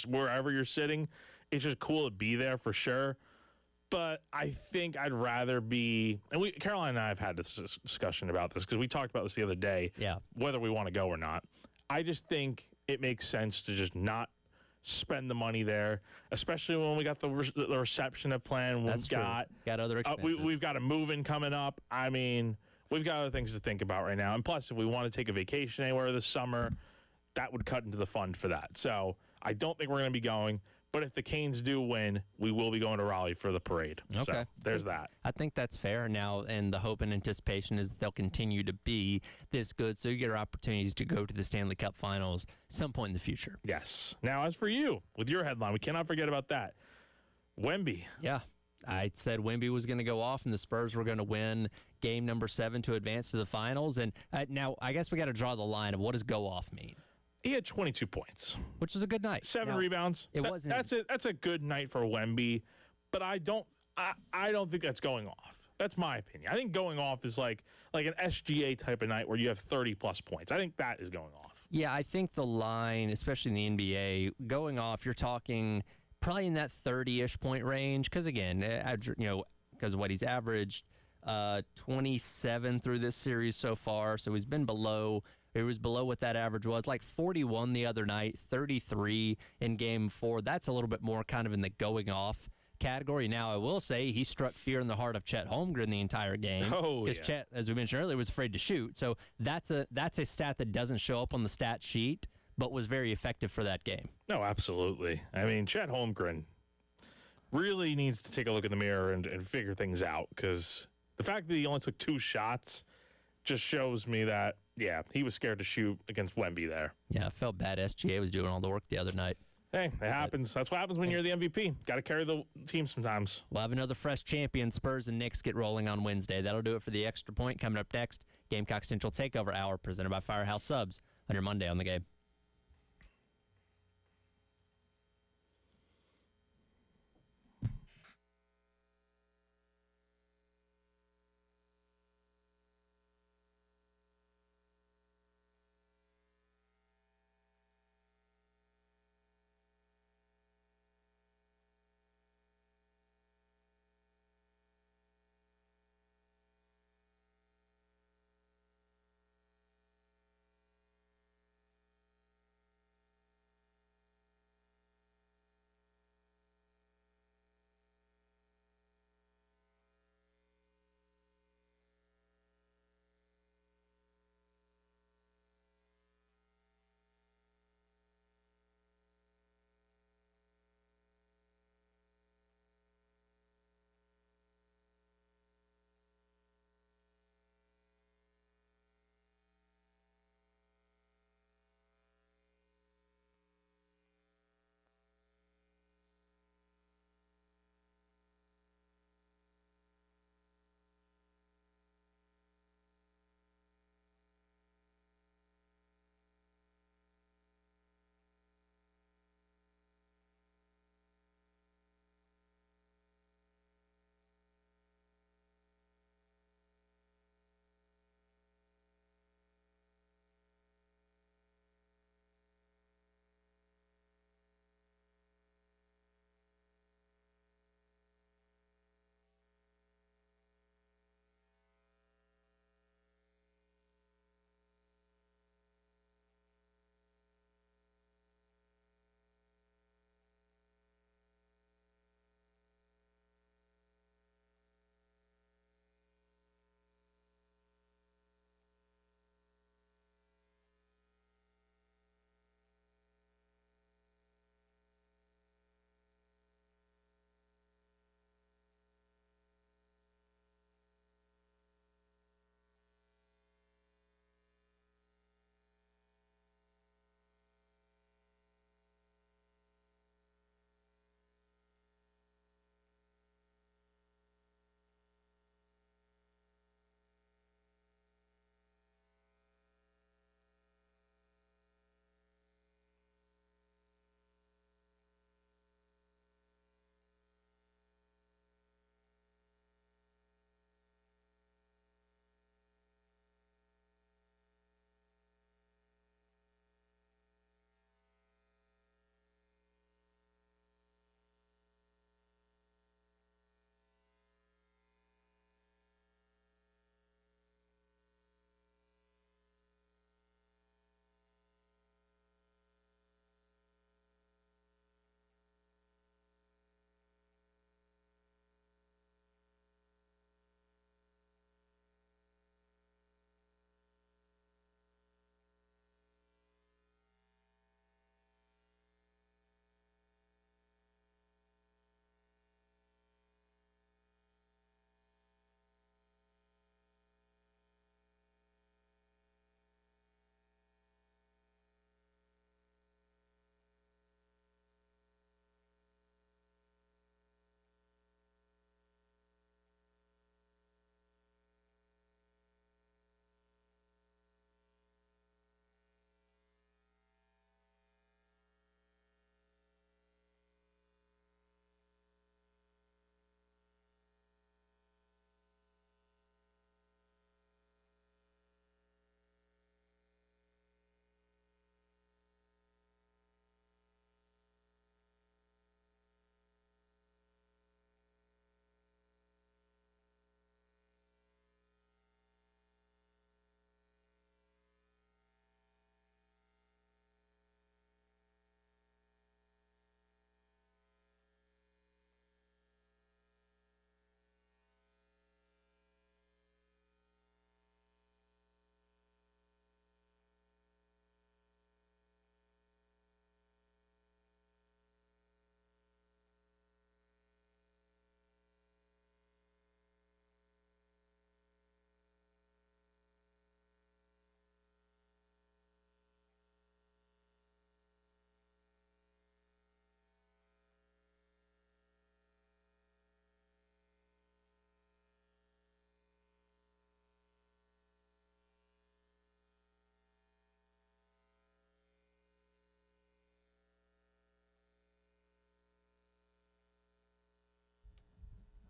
wherever you're sitting. It's just cool to be there for sure. But I think I'd rather be, and Caroline and I have had this discussion about this because we talked about this the other day. Yeah. Whether we want to go or not. I just think it makes sense to just not spend the money there, especially when we got the reception to plan. That's true. Got other expenses. We've got a move-in coming up. I mean, we've got other things to think about right now. And plus, if we want to take a vacation anywhere this summer, that would cut into the fund for that. So I don't think we're going to be going. But if the Canes do win, we will be going to Raleigh for the parade. Okay. So there's that. I think that's fair now, and the hope and anticipation is that they'll continue to be this good, so you get opportunities to go to the Stanley Cup Finals some point in the future. Yes. Now, as for you, with your headline, we cannot forget about that. Wemby. Yeah. I said Wemby was going to go off and the Spurs were going to win game number 7 to advance to the finals. And now I guess we got to draw the line of what does go off mean? He had 22 points, which was a good night. 7 rebounds. That's a good night for Wemby, but I don't think that's going off. That's my opinion. I think going off is like an SGA type of night where you have 30 plus points. I think that is going off. Yeah, I think the line, especially in the NBA, going off, you're talking probably in that 30-ish point range. Because again, because of what he's averaged, 27 through this series so far. So he's been below. It was below what that average was, like 41 the other night, 33 in game 4. That's a little bit more kind of in the going off category. Now, I will say he struck fear in the heart of Chet Holmgren the entire game. Because Chet, as we mentioned earlier, was afraid to shoot. So that's a stat that doesn't show up on the stat sheet, but was very effective for that game. No, absolutely. I mean, Chet Holmgren really needs to take a look in the mirror and figure things out, because the fact that he only took 2 shots just shows me that, yeah, he was scared to shoot against Wemby there. Yeah, I felt bad. SGA was doing all the work the other night. Hey, it happens. That's what happens when you're the MVP. Got to carry the team sometimes. We'll have another fresh champion. Spurs and Knicks get rolling on Wednesday. That'll do it for the Extra Point. Coming up next, Gamecock Central Takeover Hour presented by Firehouse Subs on your Monday on the Game.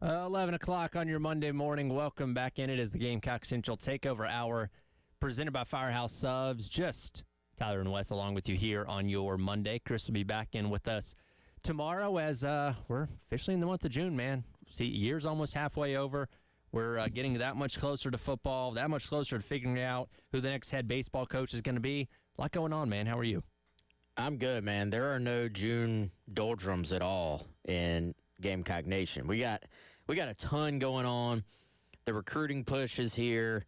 11 o'clock on your Monday morning. Welcome back in. It is the Gamecock Central Takeover Hour presented by Firehouse Subs. Just Tyler and Wes along with you here on your Monday. Chris will be back in with us tomorrow as we're officially in the month of June, man. See, year's almost halfway over. We're getting that much closer to football, that much closer to figuring out who the next head baseball coach is going to be. A lot going on, man. How are you? I'm good, man. There are no June doldrums at all in Gamecock Nation. We got a ton going on. The recruiting push is here.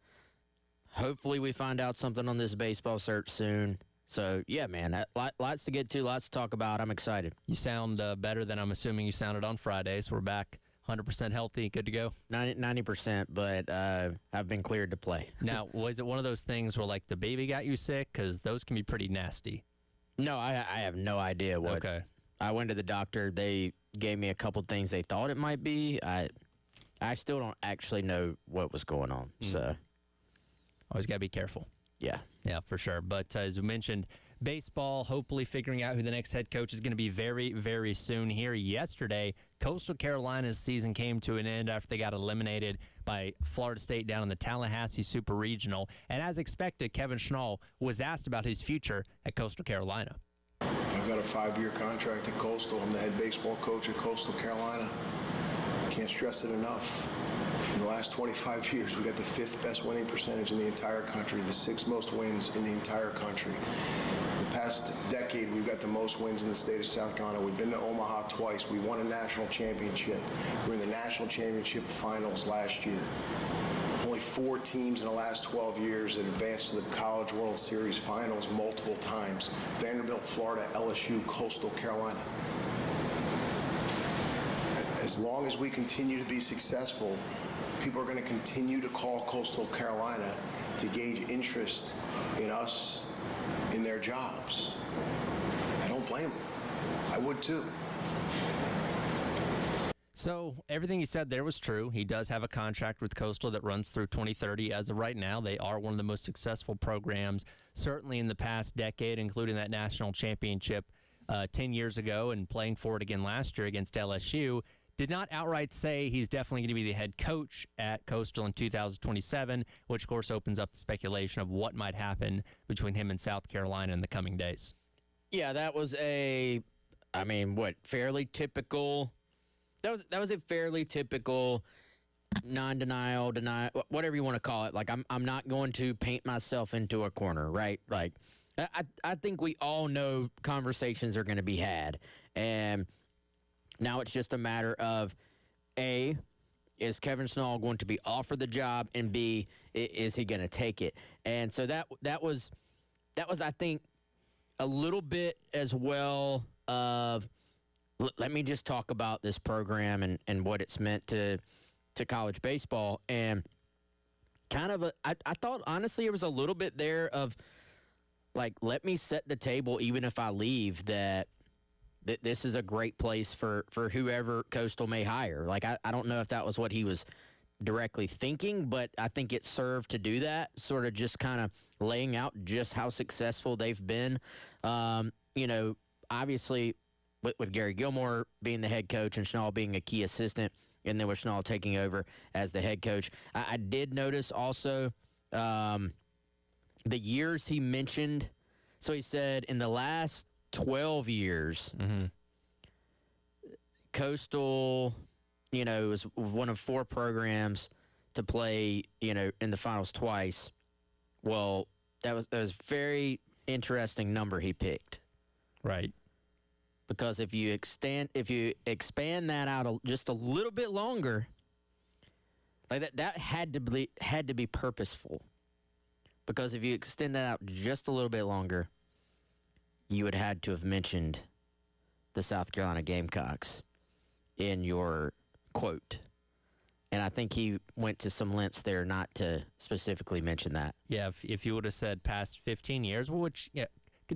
Hopefully we find out something on this baseball search soon. So, yeah, man, lots to get to, lots to talk about. I'm excited. You sound better than I'm assuming you sounded on Friday, so we're back 100% healthy, good to go? 90%, but I've been cleared to play. Now, was it one of those things where, like, the baby got you sick? Because those can be pretty nasty. No, I have no idea what. Okay. I went to the doctor. They gave me a couple things they thought it might be. I still don't actually know what was going on. So always got to be careful. Yeah. Yeah, for sure. But as we mentioned, baseball, hopefully figuring out who the next head coach is going to be very, very soon here. Yesterday, Coastal Carolina's season came to an end after they got eliminated by Florida State down in the Tallahassee Super Regional. And as expected, Kevin Schnall was asked about his future at Coastal Carolina. I've got a 5-year contract at Coastal. I'm the head baseball coach at Coastal Carolina. Can't stress it enough. In the last 25 years, we got the 5th best winning percentage in the entire country, the 6th most wins in the entire country. The past decade, we've got the most wins in the state of South Carolina. We've been to Omaha twice. We won a national championship. We were in the national championship finals last year. Only 4 teams in the last 12 years that advanced to the College World Series finals multiple times. Vanderbilt, Florida, LSU, Coastal Carolina. As long as we continue to be successful, people are going to continue to call Coastal Carolina to gauge interest in us in their jobs. I don't blame them. I would too. So everything he said there was true. He does have a contract with Coastal that runs through 2030. As of right now, they are one of the most successful programs, certainly in the past decade, including that national championship 10 years ago and playing for it again last year against LSU. Did not outright say he's definitely going to be the head coach at Coastal in 2027, which, of course, opens up the speculation of what might happen between him and South Carolina in the coming days. Yeah, that was fairly typical. That was a fairly typical non-denial, denial, whatever you want to call it. Like, I'm not going to paint myself into a corner, right? Like, I think we all know conversations are going to be had, and now it's just a matter of, A, is Kevin Schnall going to be offered the job, and B, is he going to take it? And so that was I think a little bit as well of, let me just talk about this program and what it's meant to college baseball. And kind of I thought honestly it was a little bit there of like, let me set the table even if I leave, that this is a great place for whoever Coastal may hire. Like, I don't know if that was what he was directly thinking, but I think it served to do that, sort of just kind of laying out just how successful they've been. Obviously with Gary Gilmore being the head coach and Schnall being a key assistant, and then with Schnall taking over as the head coach. I did notice also the years he mentioned. So he said in the last 12 years, Coastal, was one of 4 programs to play, in the finals twice. Well, that was a very interesting number he picked. Right. Because if you expand that out just a little bit longer, like that had to be purposeful. Because if you extend that out just a little bit longer, you would have had to have mentioned the South Carolina Gamecocks in your quote. And I think he went to some lengths there not to specifically mention that. Yeah, if you would have said past 15 years, which,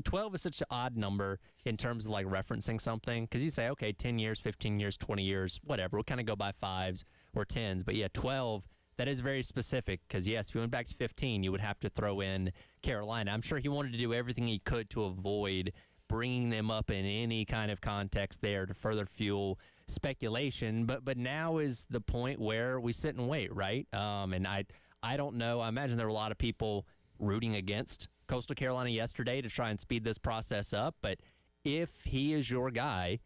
12 is such an odd number in terms of like referencing something, because you say, okay, 10 years, 15 years, 20 years, whatever. We'll kind of go by 5s or 10s. But yeah, 12, that is very specific, because yes, if you went back to 15, you would have to throw in Carolina. I'm sure he wanted to do everything he could to avoid bringing them up in any kind of context there to further fuel speculation. But now is the point where we sit and wait, right? And I don't know. I imagine there were a lot of people rooting against Coastal Carolina yesterday to try and speed this process up. But if he is your guy,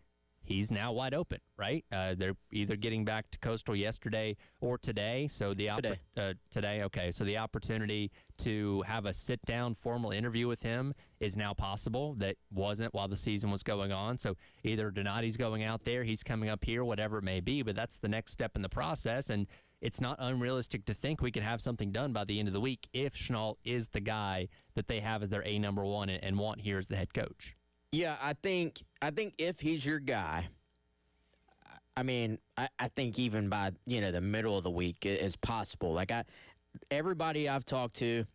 he's now wide open, right? They're either getting back to Coastal yesterday or today. So today, okay. So the opportunity to have a sit-down formal interview with him is now possible. That wasn't while the season was going on. So either Donati's going out there, he's coming up here, whatever it may be. But that's the next step in the process, and it's not unrealistic to think we could have something done by the end of the week if Schnall is the guy that they have as their number one and want here as the head coach. Yeah, I think if he's your guy, I mean, I think even by the middle of the week is possible. Like everybody I've talked to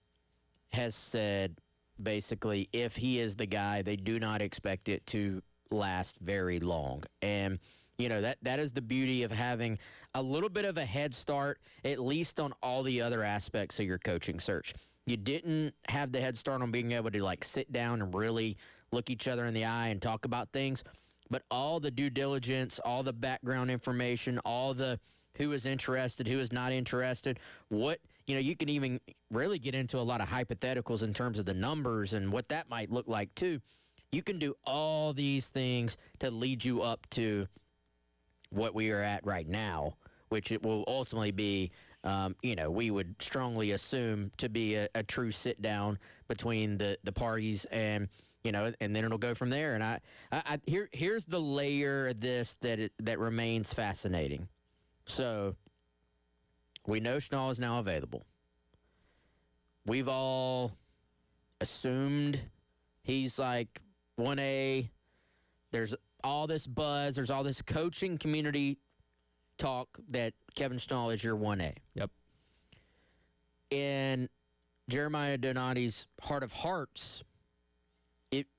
has said basically if he is the guy, they do not expect it to last very long. And that is the beauty of having a little bit of a head start, at least on all the other aspects of your coaching search. You didn't have the head start on being able to sit down and really look each other in the eye and talk about things, but all the due diligence, all the background information, all the who is interested, who is not interested, you can even really get into a lot of hypotheticals in terms of the numbers and what that might look like too. You can do all these things to lead you up to what we are at right now, which it will ultimately be, we would strongly assume to be a true sit down between the parties and then it'll go from there. And here's the layer of this that remains fascinating. So we know Schnall is now available. We've all assumed he's like 1A. There's all this buzz. There's all this coaching community talk that Kevin Schnall is your 1A. Yep. In Jeremiah Donati's heart of hearts,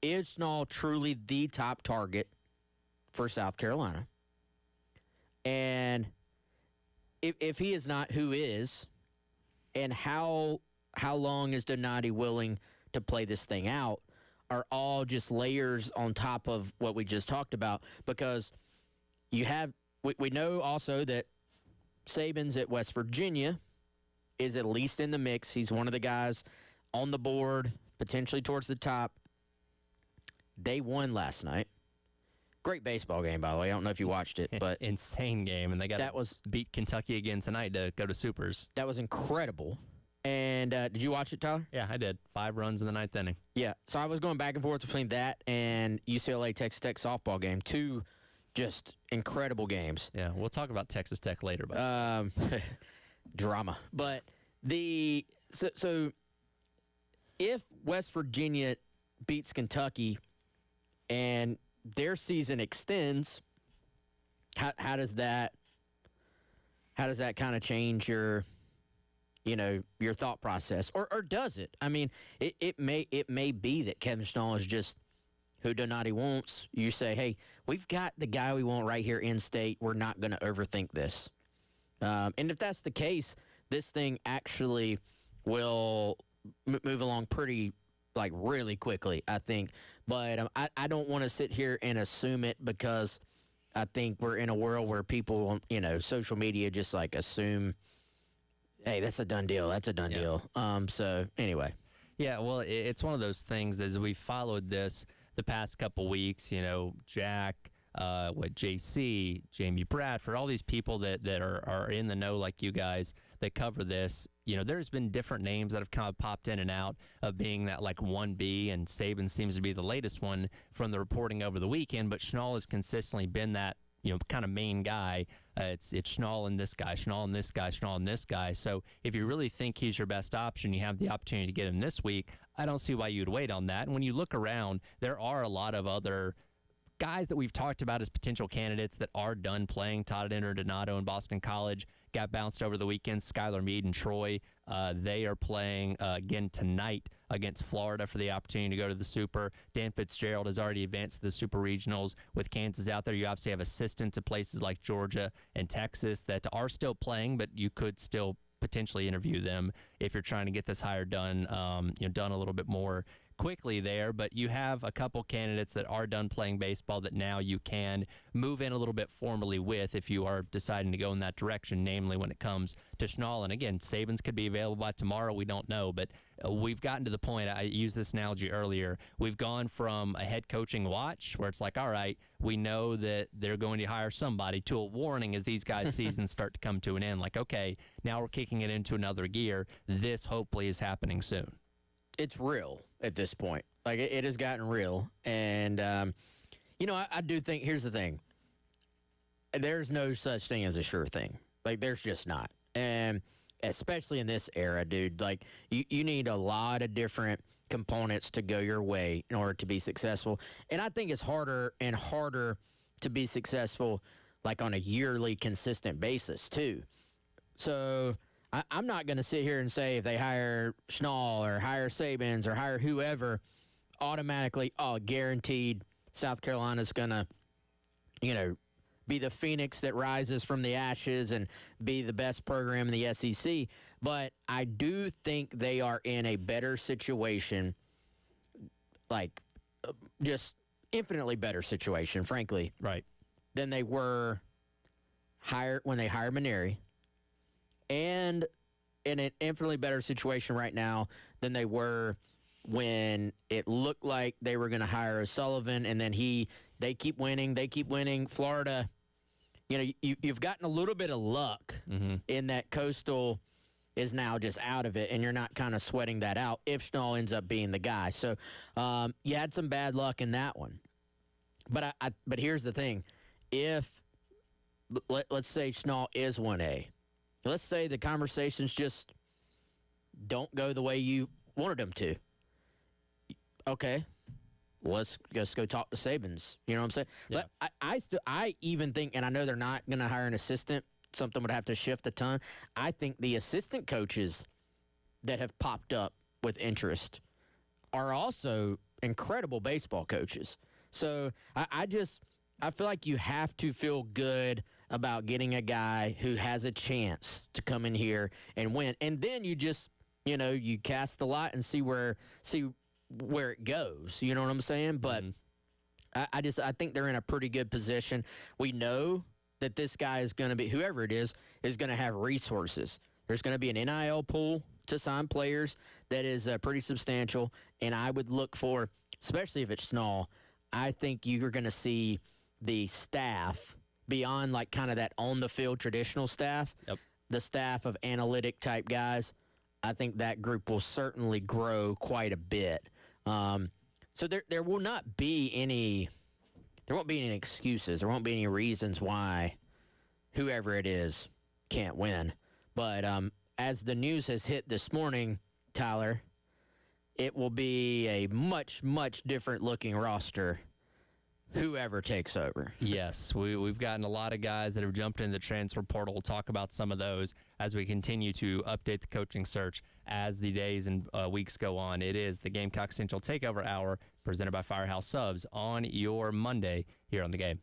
is Schnall truly the top target for South Carolina? And if he is not, who is? And how long is Donati willing to play this thing out? Are all just layers on top of what we just talked about? Because we know also that Saban's at West Virginia is at least in the mix. He's one of the guys on the board, potentially towards the top. They won last night. Great baseball game, by the way. I don't know if you watched it, but insane game, and they got beat Kentucky again tonight to go to Supers. That was incredible. And did you watch it, Tyler? Yeah, I did. 5 runs in the 9th inning. Yeah, so I was going back and forth between that and UCLA Texas Tech softball game. 2 just incredible games. Yeah, we'll talk about Texas Tech later. But drama. But so if West Virginia beats Kentucky and their season extends, how does that kind of change your thought process, or does it? I mean, it may be that Kevin Schnall is just who Donati wants. You say, hey, we've got the guy we want right here in state. We're not going to overthink this. And if that's the case, this thing actually will move along pretty, really quickly, I think. But I don't want to sit here and assume it, because I think we're in a world where people, social media just assume, hey, that's a done deal. That's a done deal. So anyway. Yeah, well, it's one of those things as we followed this the past couple weeks, Jack, JC, Jamie Bradford, all these people that are in the know like you guys that cover this. There's been different names that have kind of popped in and out of being that 1B, and Saban seems to be the latest one from the reporting over the weekend, but Schnall has consistently been that kind of main guy. It's Schnall and this guy, Schnall and this guy, Schnall and this guy. So if you really think he's your best option, you have the opportunity to get him this week. I don't see why you'd wait on that. And when you look around, there are a lot of other guys that we've talked about as potential candidates that are done playing. Todd Donato in Boston College got bounced over the weekend. Skylar Meade and Troy, they are playing again tonight against Florida for the opportunity to go to the Super. Dan Fitzgerald has already advanced to the Super Regionals. With Kansas out there, you obviously have assistants at places like Georgia and Texas that are still playing, but you could still potentially interview them if you're trying to get this hire done, done a little bit more quickly there, but you have a couple candidates that are done playing baseball that now you can move in a little bit formally with if you are deciding to go in that direction, namely when it comes to Schnall. And again, Sabins could be available by tomorrow. We don't know, but we've gotten to the point, I used this analogy earlier, we've gone from a head coaching watch where it's like, all right, we know that they're going to hire somebody, to a warning as these guys' seasons start to come to an end. Like, okay, now we're kicking it into another gear. This hopefully is happening soon. It's real at this point. Like, it has gotten real. And, I do think, here's the thing. There's no such thing as a sure thing. Like, there's just not. And especially in this era, dude, like, you need a lot of different components to go your way in order to be successful. And I think it's harder and harder to be successful, like, on a yearly consistent basis, too. So I'm not going to sit here and say if they hire Schnall or hire Sabins or hire whoever, automatically, guaranteed South Carolina's going to, be the phoenix that rises from the ashes and be the best program in the SEC. But I do think they are in a better situation, like just infinitely better situation, frankly, right, than they were when they hired Maneri, and in an infinitely better situation right now than they were when it looked like they were going to hire O'Sullivan, and then they keep winning. Florida, you've gotten a little bit of luck in that Coastal is now just out of it, and you're not kind of sweating that out if Schnall ends up being the guy. So you had some bad luck in that one. But but here's the thing. If, let's say Schnall is 1A, let's say the conversations just don't go the way you wanted them to. Okay, let's just go talk to Sabins. You know what I'm saying? Yeah. But I even think, and I know they're not going to hire an assistant. Something would have to shift a ton. I think the assistant coaches that have popped up with interest are also incredible baseball coaches. So I feel like you have to feel good about getting a guy who has a chance to come in here and win. And then you just, you cast the lot and see where it goes. You know what I'm saying? But I think they're in a pretty good position. We know that this guy is going to be, whoever it is going to have resources. There's going to be an NIL pool to sign players that is pretty substantial. And I would look for, especially if it's Schnall, I think you're going to see the staff beyond like kind of that on-the-field traditional staff, the staff of analytic-type guys. I think that group will certainly grow quite a bit. So there will not be any – there won't be any excuses. There won't be any reasons why whoever it is can't win. But as the news has hit this morning, Tyler, it will be a much, much different-looking roster whoever takes over. Yes, we've gotten a lot of guys that have jumped in the transfer portal. We'll talk about some of those as we continue to update the coaching search as the days and weeks go on. It is the Gamecock Central Takeover Hour presented by Firehouse Subs on your Monday here on The Game.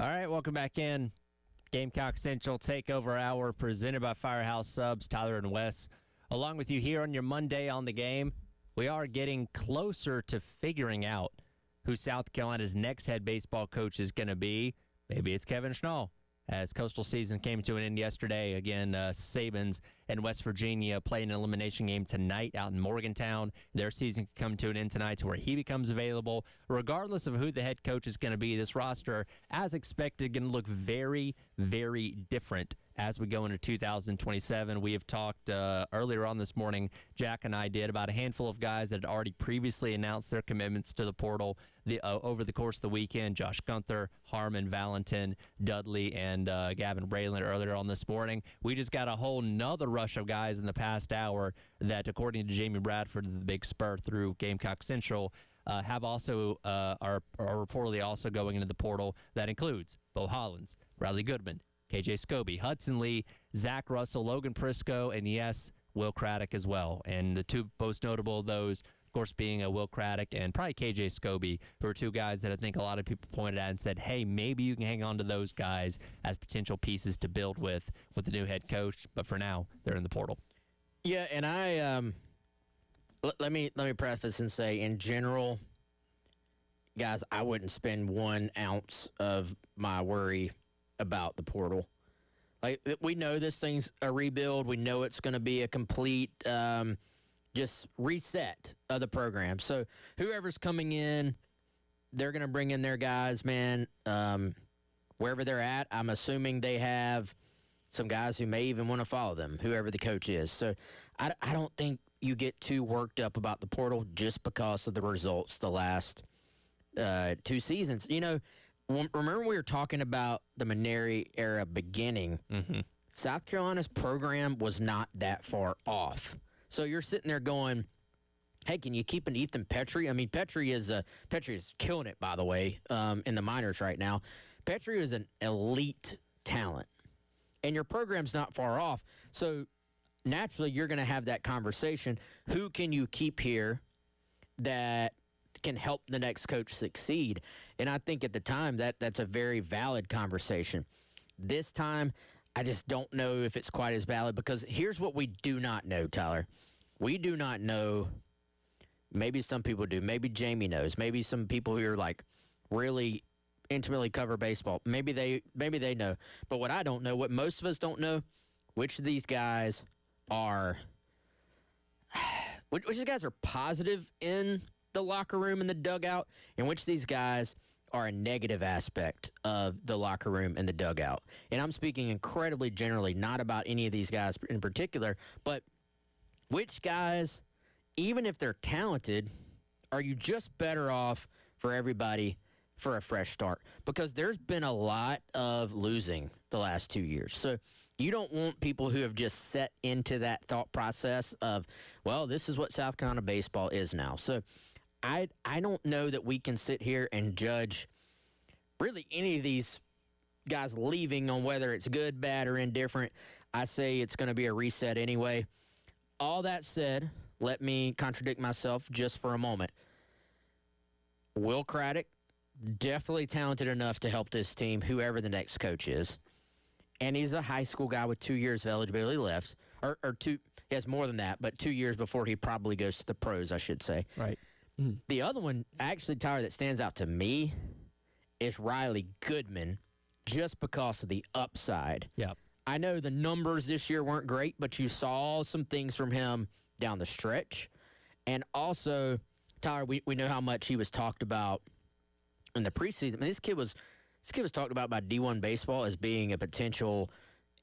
All right, welcome back in. Gamecock Central Takeover Hour presented by Firehouse Subs, Tyler and Wes. Along with you here on your Monday on the Game, we are getting closer to figuring out who South Carolina's next head baseball coach is going to be. Maybe it's Kevin Schnall. As Coastal season came to an end yesterday, again, Sabins and West Virginia play an elimination game tonight out in Morgantown. Their season can come to an end tonight to where he becomes available. Regardless of who the head coach is going to be, this roster, as expected, going to look very, very different as we go into 2027. We have talked earlier on this morning, Jack and I did, about a handful of guys that had already previously announced their commitments to the portal over the course of the weekend. Josh Gunther, Harmon, Valentin, Dudley, and Gavin Braylon earlier on this morning. We just got a whole nother rush of guys in the past hour that, according to Jamie Bradford, the Big Spur through Gamecock Central, have also are reportedly also going into the portal. That includes Bo Hollins, Riley Goodman, KJ Scobie, Hudson Lee, Zach Russell, Logan Prisco, and yes, Will Craddock as well. And the two most notable of those, of course, being Will Craddock and probably KJ Scobie, who are two guys that I think a lot of people pointed at and said, hey, maybe you can hang on to those guys as potential pieces to build with the new head coach. But for now, they're in the portal. Yeah, and I let me preface and say, in general, guys, I wouldn't spend 1 ounce of my worry about the portal. Like, we know this thing's a rebuild. We know it's going to be a complete just reset of the program. So whoever's coming in, they're going to bring in their guys, man. Wherever they're at, I'm assuming they have some guys who may even want to follow them, whoever the coach is. So I don't think you get too worked up about the portal just because of the results the last 2 seasons. You know, remember we were talking about the Mainieri era beginning. Mm-hmm. South Carolina's program was not that far off. So you're sitting there going, hey, can you keep an Ethan Petrie? I mean, Petrie is killing it, by the way, in the minors right now. Petrie is an elite talent, and your program's not far off. So naturally, you're going to have that conversation. Who can you keep here that can help the next coach succeed? And I think at the time that's a very valid conversation. This time, I just don't know if it's quite as valid, because here's what we do not know, Tyler. We do not know. Maybe some people do. Maybe Jamie knows. Maybe some people who are like really intimately cover baseball. Maybe they know. But what I don't know, what most of us don't know, which of these guys are positive in the locker room and the dugout, and which of these guys are a negative aspect of the locker room and the dugout. And I'm speaking incredibly generally, not about any of these guys in particular, but which guys, even if they're talented, are you just better off for everybody for a fresh start? Because there's been a lot of losing the last 2 years. So you don't want people who have just set into that thought process of, well, this is what South Carolina baseball is now. So I don't know that we can sit here and judge really any of these guys leaving on whether it's good, bad, or indifferent. I say it's going to be a reset anyway. All that said, let me contradict myself just for a moment. Will Craddock, definitely talented enough to help this team, whoever the next coach is. And he's a high school guy with 2 years of eligibility left. Or two, he has more than that, but 2 years before he probably goes to the pros, I should say. Right. The other one, actually, Tyler, that stands out to me is Riley Goodman, just because of the upside. Yep. I know the numbers this year weren't great, but you saw some things from him down the stretch. And also, Tyler, we know how much he was talked about in the preseason. I mean, this kid was talked about by D1 Baseball as being a potential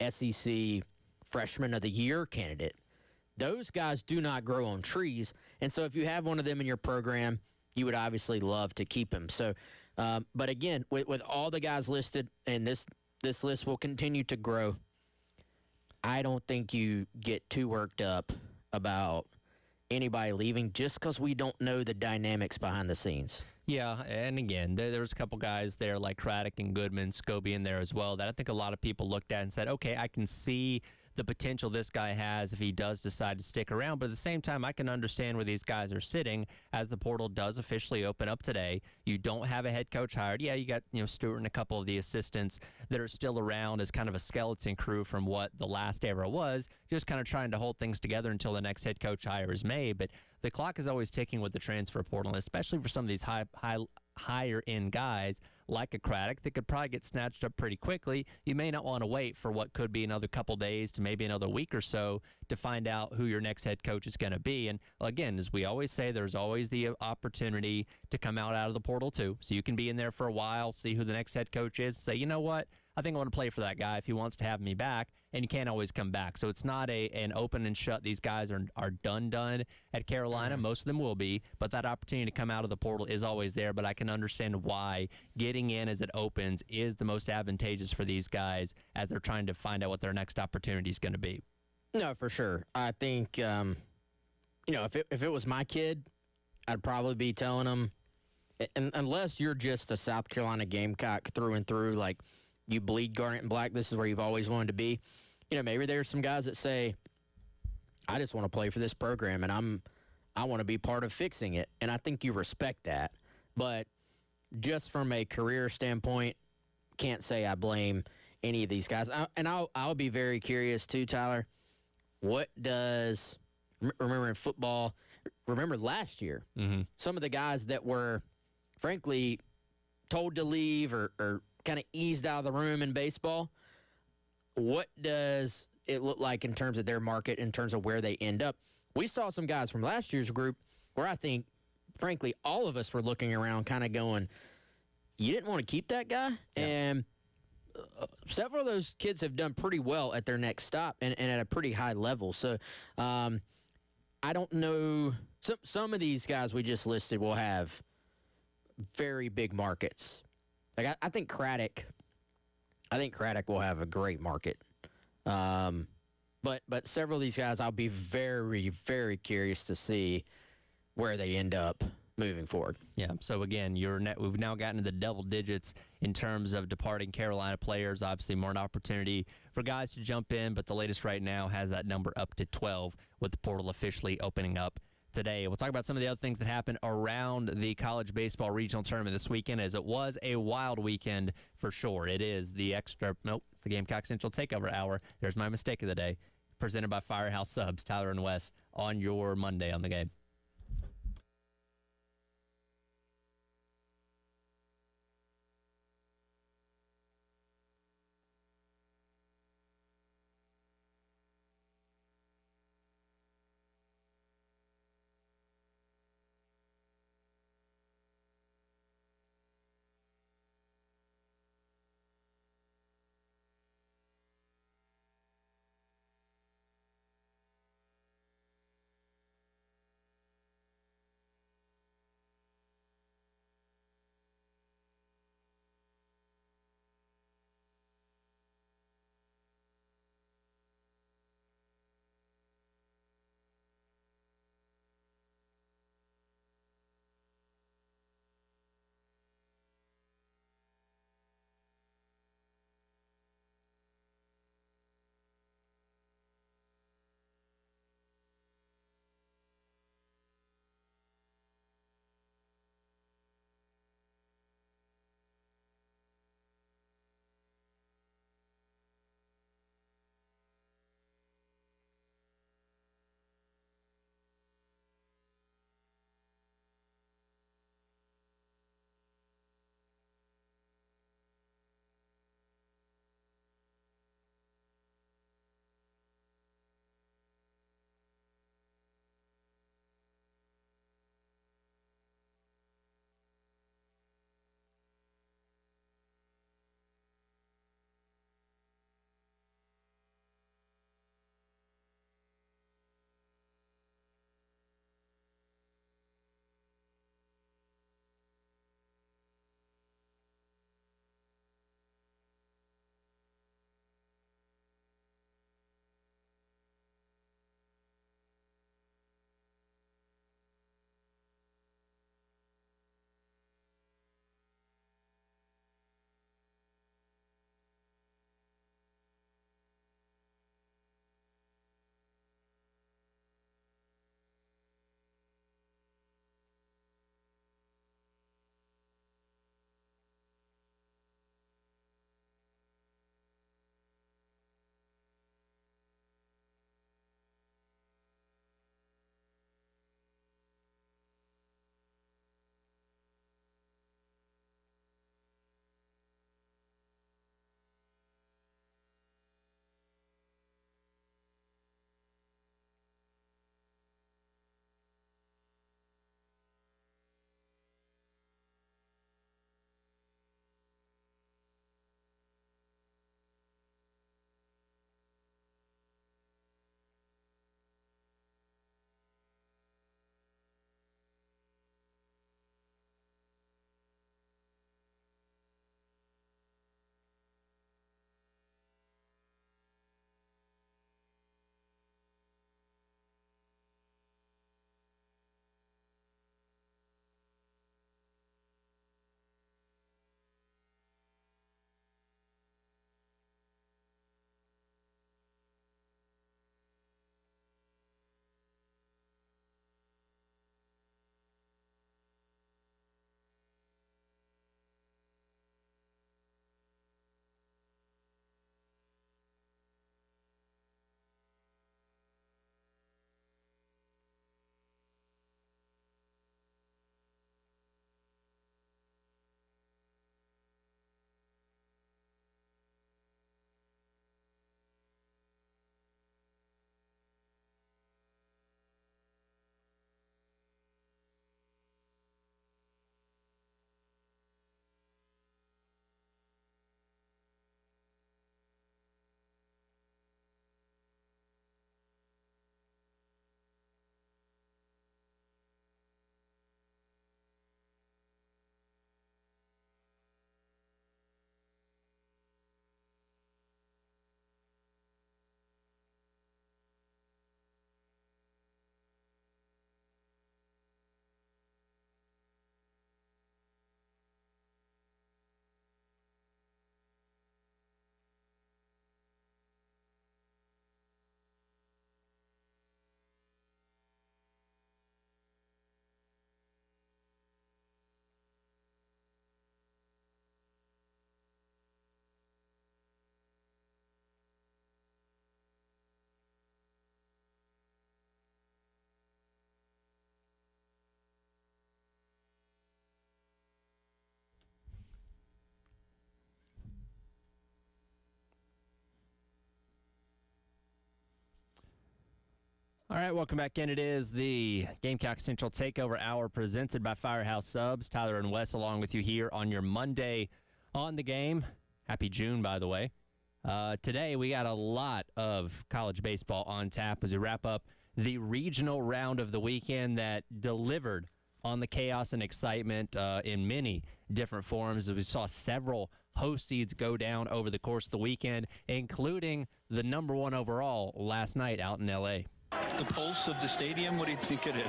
SEC Freshman of the Year candidate. Those guys do not grow on trees, and so if you have one of them in your program, you would obviously love to keep him. So, but again, with all the guys listed, and this list will continue to grow, I don't think you get too worked up about anybody leaving just because we don't know the dynamics behind the scenes. Yeah, and again, there was a couple guys there like Craddock and Goodman, Scobie in there as well that I think a lot of people looked at and said, okay, I can see the potential this guy has if he does decide to stick around. But at the same time, I can understand where these guys are sitting as the portal does officially open up today. You don't have a head coach hired. Yeah, you got Stewart and a couple of the assistants that are still around as kind of a skeleton crew from what the last era was, just kind of trying to hold things together until the next head coach hire is made. But the clock is always ticking with the transfer portal, and especially for some of these higher end guys like a Craddock that could probably get snatched up pretty quickly. You may not want to wait for what could be another couple days to maybe another week or so to find out who your next head coach is going to be. And again, as we always say, there's always the opportunity to come out of the portal too. So you can be in there for a while, see who the next head coach is, say, you know what, I think I want to play for that guy if he wants to have me back, and you can't always come back. So it's not an open and shut. These guys are done at Carolina. Most of them will be, but that opportunity to come out of the portal is always there. But I can understand why getting in as it opens is the most advantageous for these guys as they're trying to find out what their next opportunity is going to be. No, for sure. I think, if it was my kid, I'd probably be telling him, and unless you're just a South Carolina Gamecock through and through, like you bleed garnet and black, this is where you've always wanted to be. Maybe there's some guys that say, I just want to play for this program, and I want to be part of fixing it. And I think you respect that. But just from a career standpoint, can't say I blame any of these guys. I'll be very curious too, Tyler. What does, remember in football, remember last year, some of the guys that were, frankly, told to leave or kind of eased out of the room in baseball, what does it look like in terms of their market, in terms of where they end up? We saw some guys from last year's group where I think, frankly, all of us were looking around kind of going, you didn't want to keep that guy? Yeah. And several of those kids have done pretty well at their next stop and at a pretty high level. So I don't know. Some of these guys we just listed will have very big markets. Like I think Craddock will have a great market. But several of these guys, I'll be very, very curious to see where they end up moving forward. Yeah, so again, we've now gotten to the double digits in terms of departing Carolina players. Obviously, more an opportunity for guys to jump in, but the latest right now has that number up to 12 with the portal officially opening up today. We'll talk about some of the other things that happened around the college baseball regional tournament this weekend, as it was a wild weekend for sure. It is it's the Gamecock Central Takeover Hour. There's my mistake of the day. Presented by Firehouse Subs, Tyler and Wes, on your Monday on the Game. All right, welcome back in. It is the Gamecock Central Takeover Hour presented by Firehouse Subs. Tyler and Wes along with you here on your Monday on the game. Happy June, by the way. Today we got a lot of college baseball on tap as we wrap up the regional round of the weekend that delivered on the chaos and excitement in many different forms. We saw several host seeds go down over the course of the weekend, including the number 1 overall last night out in L.A. The pulse of the stadium, what do you think it is?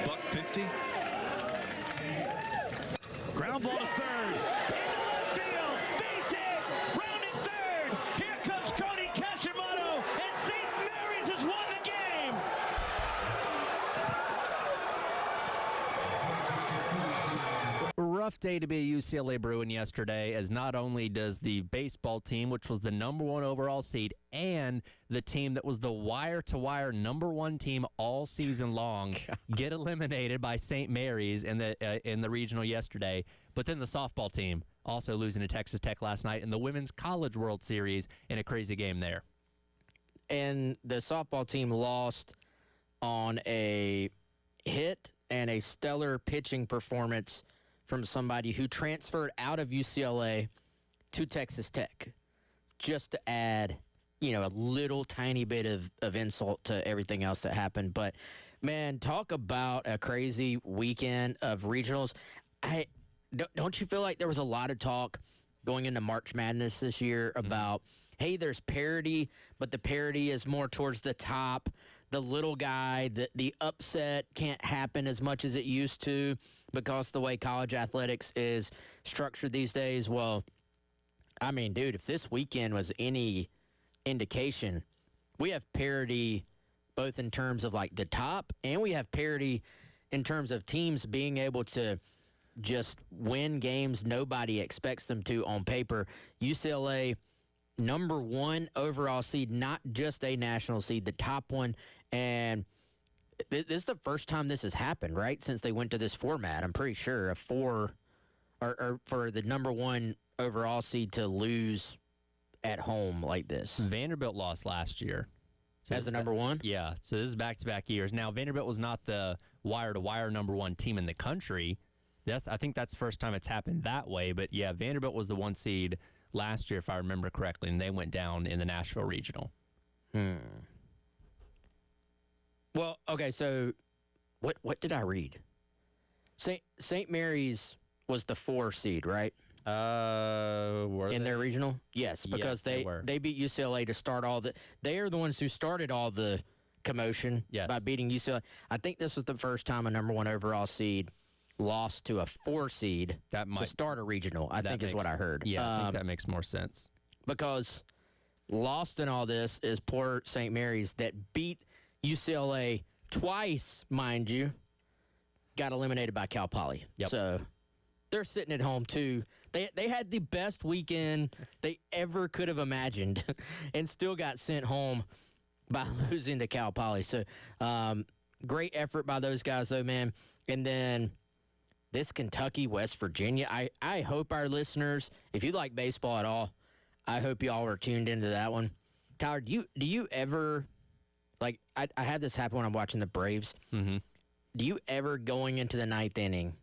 $1.50? Ground ball to third. Into left field. Base hit. Rounded third. Here comes Cody Kashimoto. And St. Mary's has won the game. Rough day to be a UCLA Bruin yesterday, as not only does the baseball team, which was the number 1 overall seed, and the team that was the wire-to-wire number 1 team all season long get eliminated by St. Mary's in the regional yesterday. But then the softball team also losing to Texas Tech last night in the Women's College World Series in a crazy game there. And the softball team lost on a hit and a stellar pitching performance from somebody who transferred out of UCLA to Texas Tech, just to add, a little tiny bit of insult to everything else that happened. But, man, talk about a crazy weekend of regionals. Don't you feel like there was a lot of talk going into March Madness this year about, hey, there's parity, but the parity is more towards the top. The little guy, the upset can't happen as much as it used to because the way college athletics is structured these days. Well, I mean, dude, if this weekend was any indication, we have parity both in terms of like the top, and we have parity in terms of teams being able to just win games nobody expects them to on paper. UCLA, number 1 overall seed, not just a national seed, the top one. And this is the first time this has happened, right? Since they went to this format, I'm pretty sure, a 4 or for the number 1 overall seed to lose at home like this. Vanderbilt lost last year. So as the number 1? Yeah, so this is back-to-back years. Now, Vanderbilt was not the wire-to-wire number 1 team in the country. I think that's the first time it's happened that way. But, yeah, Vanderbilt was the 1 seed last year, if I remember correctly, and they went down in the Nashville Regional. Well, okay, so what did I read? St. Mary's was the 4 seed, right? In their regional? Yes, because they beat UCLA to start all the – they are the ones who started all the commotion by beating UCLA. I think this was the first time a number 1 overall seed lost to a 4 seed to start a regional, I think is what I heard. Yeah, I think that makes more sense. Because lost in all this is poor St. Mary's that beat UCLA twice, mind you, got eliminated by Cal Poly. Yep. So they're sitting at home, too. They had the best weekend they ever could have imagined and still got sent home by losing to Cal Poly. So great effort by those guys, though, man. And then this Kentucky, West Virginia, I hope our listeners, if you like baseball at all, I hope you all were tuned into that one. Tyler, do you ever, like, I had this happen when I'm watching the Braves. Mm-hmm. Do you ever, going into the 9th inning,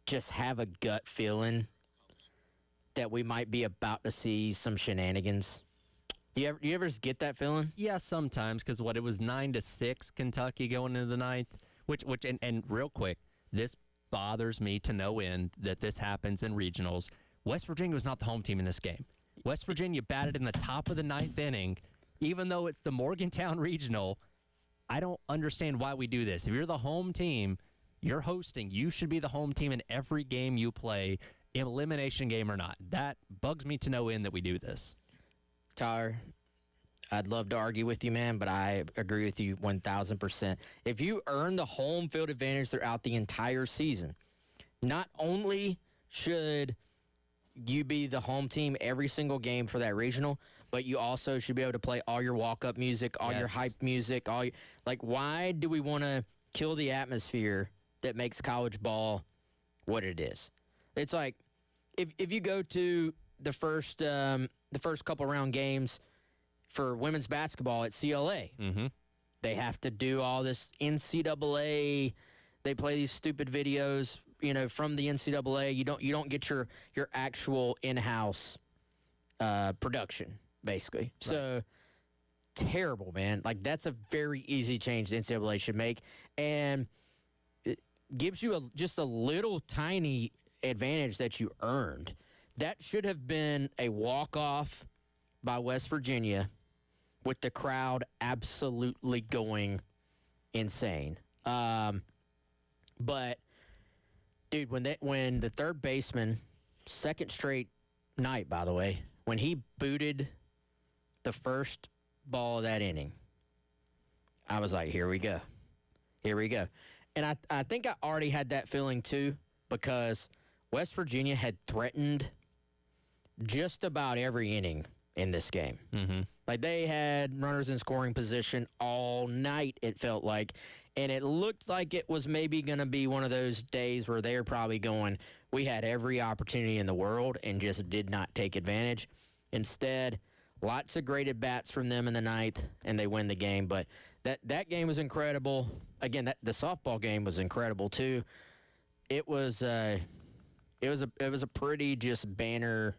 just have a gut feeling that we might be about to see some shenanigans? Do you ever just get that feeling? Yeah, sometimes, because it was 9-6 Kentucky going into the 9th, which and real quick, this bothers me to no end that this happens in regionals. West Virginia was not the home team in this game. West Virginia batted in the top of the 9th inning, even though it's the Morgantown Regional. I don't understand why we do this. If you're the home team, you're hosting, you should be the home team in every game you play, elimination game or not. That bugs me to no end that we do this. Tyler, I'd love to argue with you, man, but I agree with you 1,000%. If you earn the home field advantage throughout the entire season, not only should you be the home team every single game for that regional, but you also should be able to play all your walk-up music, all your hype music, why do we want to kill the atmosphere that makes college ball what it is? It's like if you go to the first couple round games for women's basketball at CLA, They have to do all this NCAA. They play these stupid videos, from the NCAA. You don't get your actual in-house production, basically. Right. So terrible, man. Like, that's a very easy change the NCAA should make, and it gives you just a little tiny advantage that you earned. That should have been a walk-off by West Virginia with the crowd absolutely going insane. But, dude, when the third baseman, second straight night, by the way, when he booted the first ball of that inning, I was like, here we go. Here we go. And I think I already had that feeling, too, because West Virginia had threatened just about every inning in this game. Mm-hmm. Like, they had runners in scoring position all night, it felt like. And it looked like it was maybe going to be one of those days where they're probably going, we had every opportunity in the world and just did not take advantage. Instead, lots of great at-bats from them in the ninth, and they win the game. But that game was incredible. Again, the softball game was incredible, too. It was a pretty just banner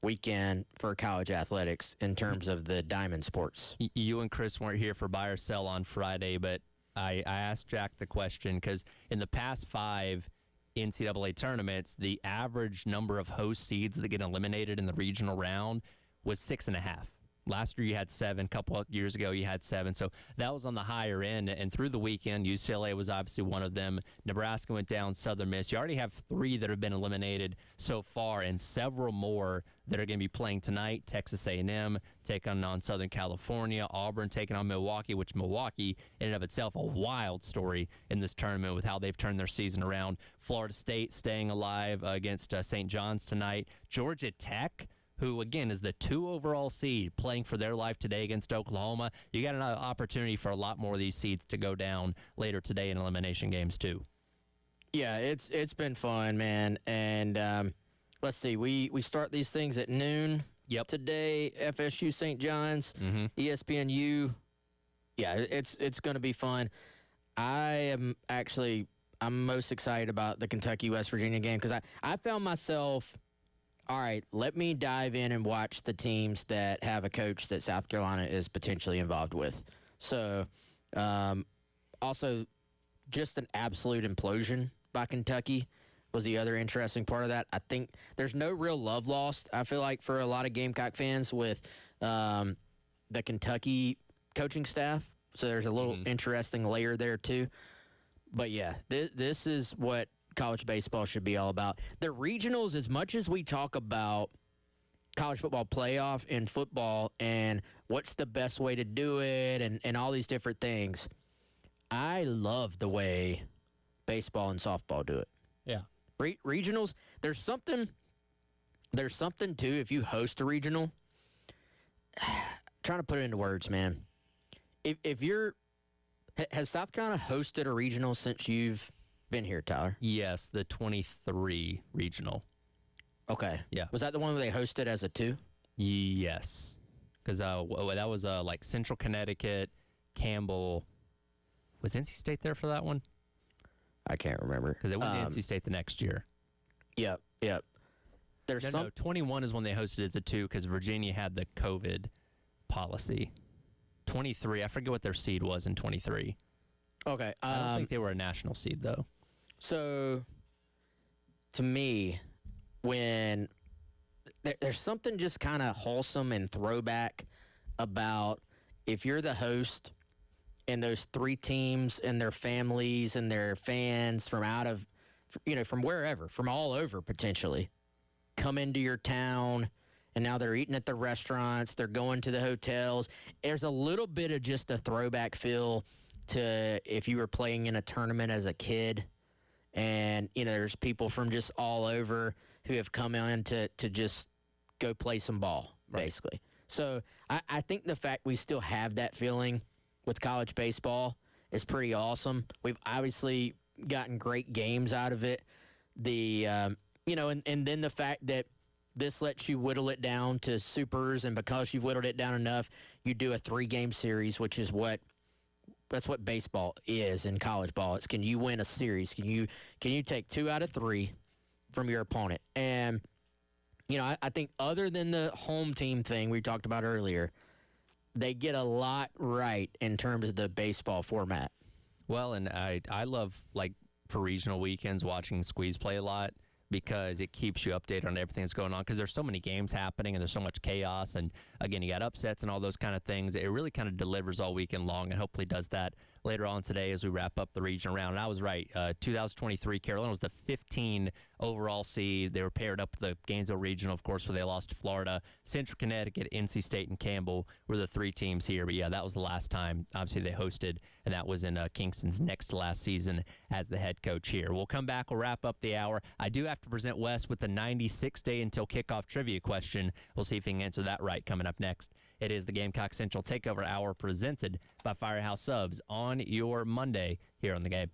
weekend for college athletics in terms of the diamond sports. You and Chris weren't here for buy or sell on Friday, but I asked Jack the question because in the past 5 NCAA tournaments, the average number of host seeds that get eliminated in the regional round was 6.5. Last year you had 7. A couple of years ago you had 7. So that was on the higher end. And through the weekend, UCLA was obviously one of them. Nebraska went down, Southern Miss. You already have 3 that have been eliminated so far and several more that are going to be playing tonight. Texas A&M taking on Southern California. Auburn taking on Milwaukee, which Milwaukee in and of itself a wild story in this tournament with how they've turned their season around. Florida State staying alive against St. John's tonight. Georgia Tech, who, again, is the 2 overall seed, playing for their life today against Oklahoma. You got an opportunity for a lot more of these seeds to go down later today in elimination games, too. Yeah, it's been fun, man. And let's see, we start these things at noon. Yep. Today, FSU St. John's, ESPNU. Yeah, it's going to be fun. I'm most excited about the Kentucky-West Virginia game because I found myself, all right, let me dive in and watch the teams that have a coach that South Carolina is potentially involved with. So, also, just an absolute implosion by Kentucky was the other interesting part of that. I think there's no real love lost, I feel like, for a lot of Gamecock fans with the Kentucky coaching staff. So there's a little interesting layer there, too. But, yeah, this is what college baseball should be all about. The regionals, as much as we talk about college football playoff and football and what's the best way to do it and all these different things, I love the way baseball and softball do it. Yeah. Regionals, there's something too, if you host a regional, trying to put it into words, man. Has South Carolina hosted a regional since you've been here, Tyler? Yes, the 23 regional. Okay. Yeah. Was that the one where they hosted as a 2? Yes. Because that was like Central Connecticut, Campbell. Was NC State there for that one? I can't remember. Because they went to NC State the next year. Yep. No, 21 is when they hosted as a 2 because Virginia had the COVID policy. 23, I forget what their seed was in 23. Okay. I don't think they were a national seed, though. So, to me, when there's something just kind of wholesome and throwback about if you're the host and those 3 teams and their families and their fans from from wherever, from all over potentially, come into your town, and now they're eating at the restaurants, they're going to the hotels. There's a little bit of just a throwback feel to if you were playing in a tournament as a kid, and there's people from just all over who have come in to just go play some ball, basically. So I think the fact we still have that feeling with college baseball is pretty awesome. We've obviously gotten great games out of it. And then the fact that this lets you whittle it down to supers, and because you've whittled it down enough, you do a 3-game series, which is what that's what baseball is in college ball. It's, can you win a series? Can you take 2 out of 3 from your opponent? And I think other than the home team thing we talked about earlier, they get a lot right in terms of the baseball format. Well, and I love, like, for regional weekends, watching Squeeze play a lot, because it keeps you updated on everything that's going on, because there's so many games happening and there's so much chaos, and again, you got upsets and all those kind of things. It really kind of delivers all weekend long, and hopefully does that later on today as we wrap up the region round. And I was right. 2023, Carolina was the 15 overall seed. They were paired up with the Gainesville Regional, of course, where they lost to Florida. Central Connecticut, NC State, and Campbell were the 3 teams here. But, yeah, that was the last time, obviously, they hosted, and that was in Kingston's next to last season as the head coach here. We'll come back. We'll wrap up the hour. I do have to present Wes with the 96-day until kickoff trivia question. We'll see if he can answer that right coming up next. It is the Gamecock Central Takeover Hour presented by Firehouse Subs on your Monday here on The Game.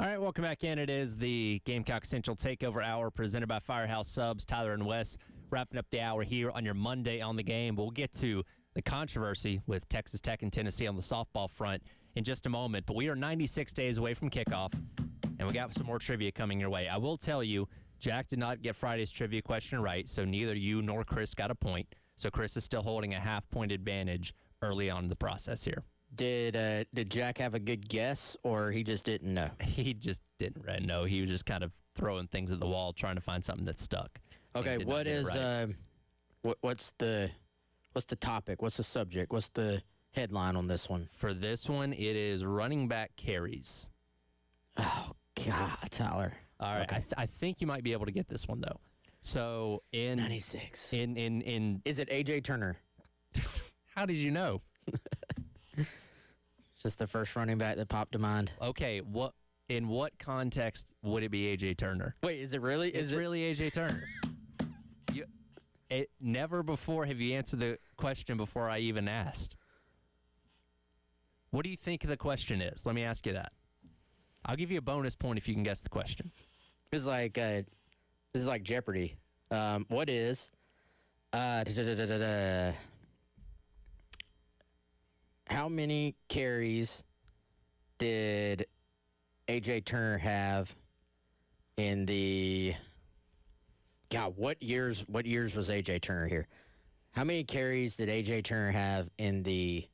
All right, welcome back in. It is the Gamecock Central Takeover Hour presented by Firehouse Subs. Tyler and Wes wrapping up the hour here on your Monday on the Game. We'll get to the controversy with Texas Tech and Tennessee on the softball front in just a moment. But we are 96 days away from kickoff, and we got some more trivia coming your way. I will tell you, Jack did not get Friday's trivia question right, so neither you nor Chris got a point. So Chris is still holding a half-point advantage early on in the process here. Did Jack have a good guess, or he just didn't know? He just didn't know. He was just kind of throwing things at the wall, trying to find something that stuck. Okay, what is what's the topic? What's the subject? What's the headline on this one? For this one, it is running back carries. Oh God, Tyler. All right, okay. I think you might be able to get this one though. So in 96, in is it AJ Turner? How did you know? Just the first running back that popped to mind. Okay, in what context would it be AJ Turner? Wait, is it really? It's really AJ Turner. Never before have you answered the question before I even asked. What do you think the question is? Let me ask you that. I'll give you a bonus point if you can guess the question. This is like Jeopardy. What is how many carries did AJ Turner have in the what years was AJ Turner here? How many carries did AJ Turner have in the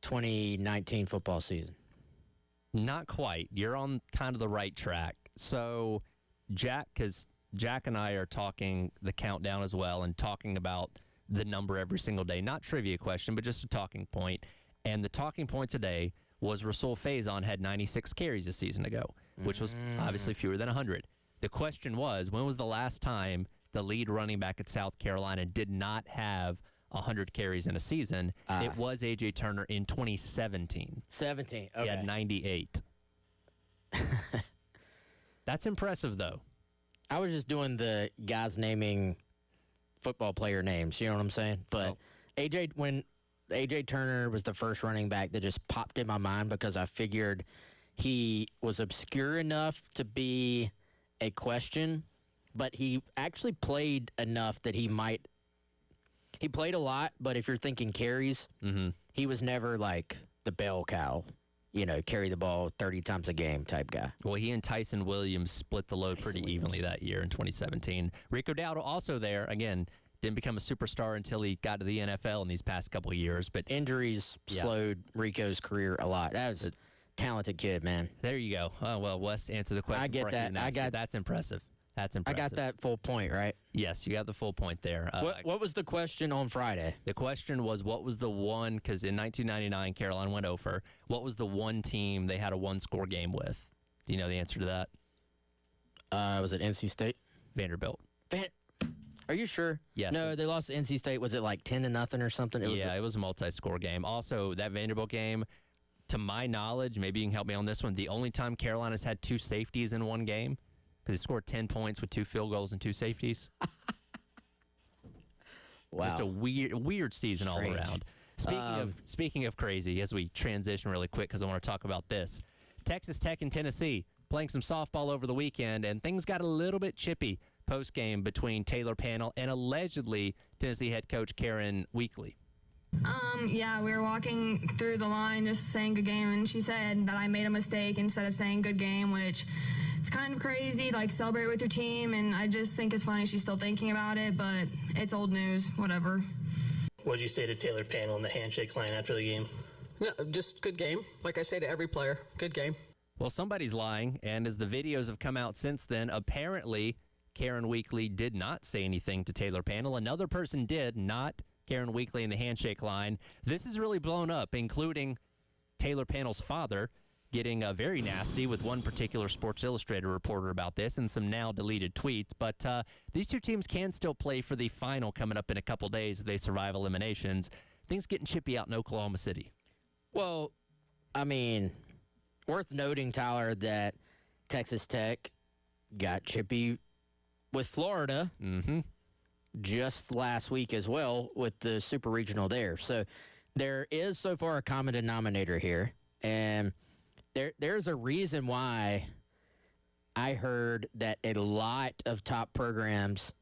2019 football season? Not quite. You're on kind of the right track. So because Jack and I are talking the countdown as well and talking about the number every single day. Not trivia question, but just a talking point. And the talking point today was Rasul Faison had 96 carries a season ago, which was obviously fewer than 100. The question was, when was the last time the lead running back at South Carolina did not have 100 carries in a season? It was A.J. Turner in 2017. 17, okay. He had 98. That's impressive, though. I was just doing the guys naming football player names, you know what I'm saying? But when A.J. Turner was the first running back that just popped in my mind because I figured he was obscure enough to be a question, but he actually played enough that he played a lot, but if you're thinking carries, he was never like the bell cow, carry the ball 30 times a game type guy. Well, he and Tyson Williams split the load pretty evenly that year in 2017. Rico Dowdle also there, again, didn't become a superstar until he got to the NFL in these past couple of years. But injuries slowed Rico's career a lot. That was a talented kid, man. There you go. Oh, well, Wes answered the question. I get that. That's impressive. That's impressive. I got that full point, right? Yes, you got the full point there. What was the question on Friday? The question was, what was the one, because in 1999, Carolina went over. What was the one team they had a one-score game with? Do you know the answer to that? Was it NC State? Vanderbilt. Are you sure? Yes. No, they lost to NC State. Was it like 10-0 or something? It was a multi-score game. Also, that Vanderbilt game, to my knowledge, maybe you can help me on this one, the only time Carolina's had two safeties in one game, because they scored 10 points with 2 field goals and 2 safeties. Wow. Just a weird season all around. Speaking of crazy, as we transition really quick, because I want to talk about this, Texas Tech and Tennessee playing some softball over the weekend, and things got a little bit chippy post-game between Taylor Panel and allegedly Tennessee head coach Karen Weekly. Yeah, we were walking through the line just saying good game, and she said that I made a mistake instead of saying good game, which it's kind of crazy, like celebrate with your team, and I just think it's funny she's still thinking about it, but it's old news, whatever. What did you say to Taylor Panel in the handshake line after the game? No, just good game. Like I say to every player, good game. Well, somebody's lying, and as the videos have come out since then, apparently Karen Weekly did not say anything to Taylor Panel. Another person did, not Karen Weekly in the handshake line. This is really blown up, including Taylor Panel's father getting very nasty with one particular Sports Illustrated reporter about this and some now deleted tweets. But these two teams can still play for the final coming up in a couple days if they survive eliminations. Things getting chippy out in Oklahoma City. Well, I mean, worth noting, Tyler, that Texas Tech got chippy with Florida just last week as well with the Super Regional there. So there is so far a common denominator here, and there's a reason why I heard that a lot of top programs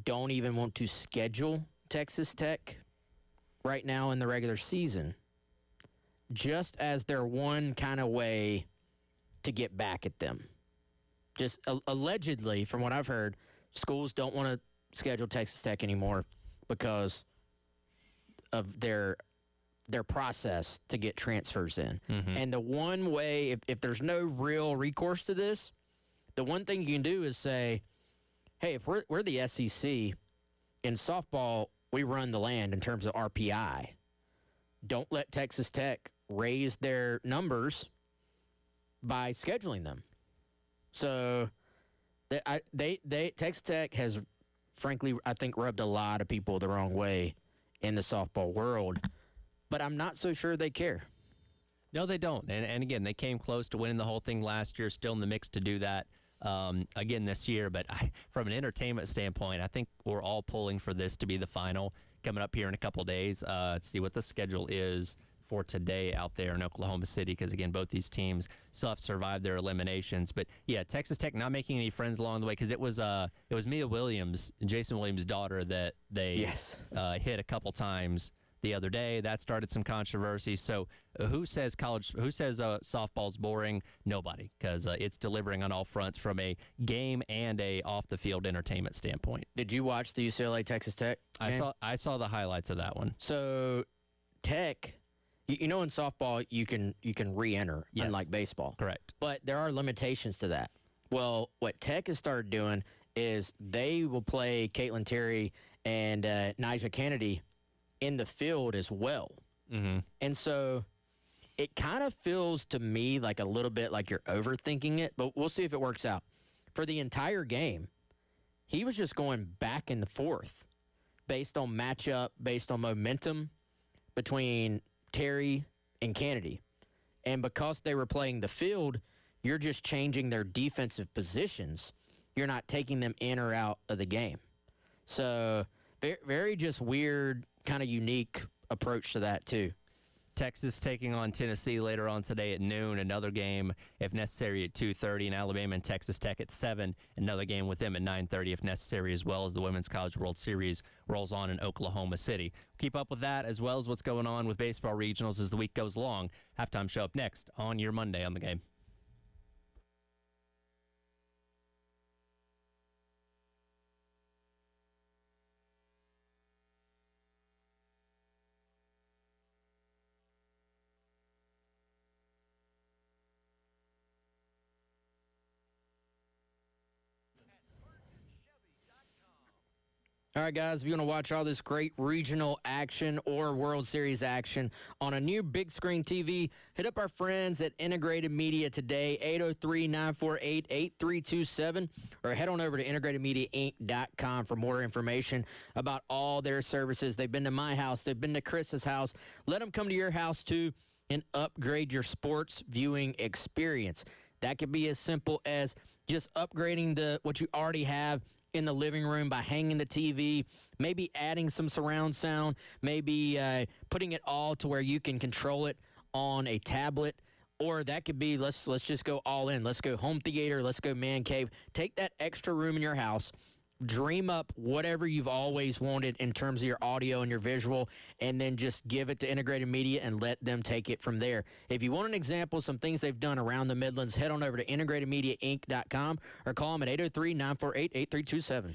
don't even want to schedule Texas Tech right now in the regular season, just as their one kind of way to get back at them. Just allegedly, from what I've heard, schools don't want to schedule Texas Tech anymore because of their process to get transfers in. And the one way, if there's no real recourse to this, the one thing you can do is say, hey, if we're the SEC, in softball, we run the land in terms of RPI. Don't let Texas Tech raise their numbers by scheduling them. So Texas Tech has, frankly, I think, rubbed a lot of people the wrong way in the softball world, but I'm not so sure they care. No, they don't. And again, they came close to winning the whole thing last year, still in the mix to do that again this year. But from an entertainment standpoint, I think we're all pulling for this to be the final coming up here in a couple of days. Let's see what the schedule is for today out there in Oklahoma City, because, again, both these teams still have survived their eliminations. But, yeah, Texas Tech not making any friends along the way, because it was Mia Williams, Jason Williams' daughter, that they hit a couple times the other day. That started some controversy. So who says softball's boring? Nobody, because it's delivering on all fronts from a game and a off-the-field entertainment standpoint. Did you watch the UCLA-Texas Tech game? I saw the highlights of that one. So Tech, you know, in softball you can re-enter, unlike baseball. Correct. But there are limitations to that. Well, what Tech has started doing is they will play Caitlin Terry and Nyjah Kennedy in the field as well. And so it kind of feels to me like a little bit like you're overthinking it, but we'll see if it works out. For the entire game, he was just going back and forth based on matchup, based on momentum between Terry and Kennedy. And because they were playing the field, you're just changing their defensive positions. You're not taking them in or out of the game. So very, very just weird, kind of unique approach to that too. Texas taking on Tennessee later on today at noon. Another game, if necessary, at 2:30. And Alabama and Texas Tech at 7. Another game with them at 9:30, if necessary, as well as the Women's College World Series rolls on in Oklahoma City. Keep up with that, as well as what's going on with baseball regionals as the week goes along. Halftime show up next on your Monday on the Game. All right, guys, if you want to watch all this great regional action or World Series action on a new big screen TV, hit up our friends at Integrated Media today, 803-948-8327, or head on over to integratedmediainc.com for more information about all their services. They've been to my house. They've been to Chris's house. Let them come to your house, too, and upgrade your sports viewing experience. That could be as simple as just upgrading what you already have in the living room by hanging the TV, maybe adding some surround sound, maybe putting it all to where you can control it on a tablet, or that could be, let's just go all in. Let's go home theater. Let's go man cave. Take that extra room in your house, dream up whatever you've always wanted in terms of your audio and your visual, and then just give it to Integrated Media and let them take it from there. If you want an example of some things they've done around the Midlands, head on over to integratedmediainc.com or call them at 803-948-8327.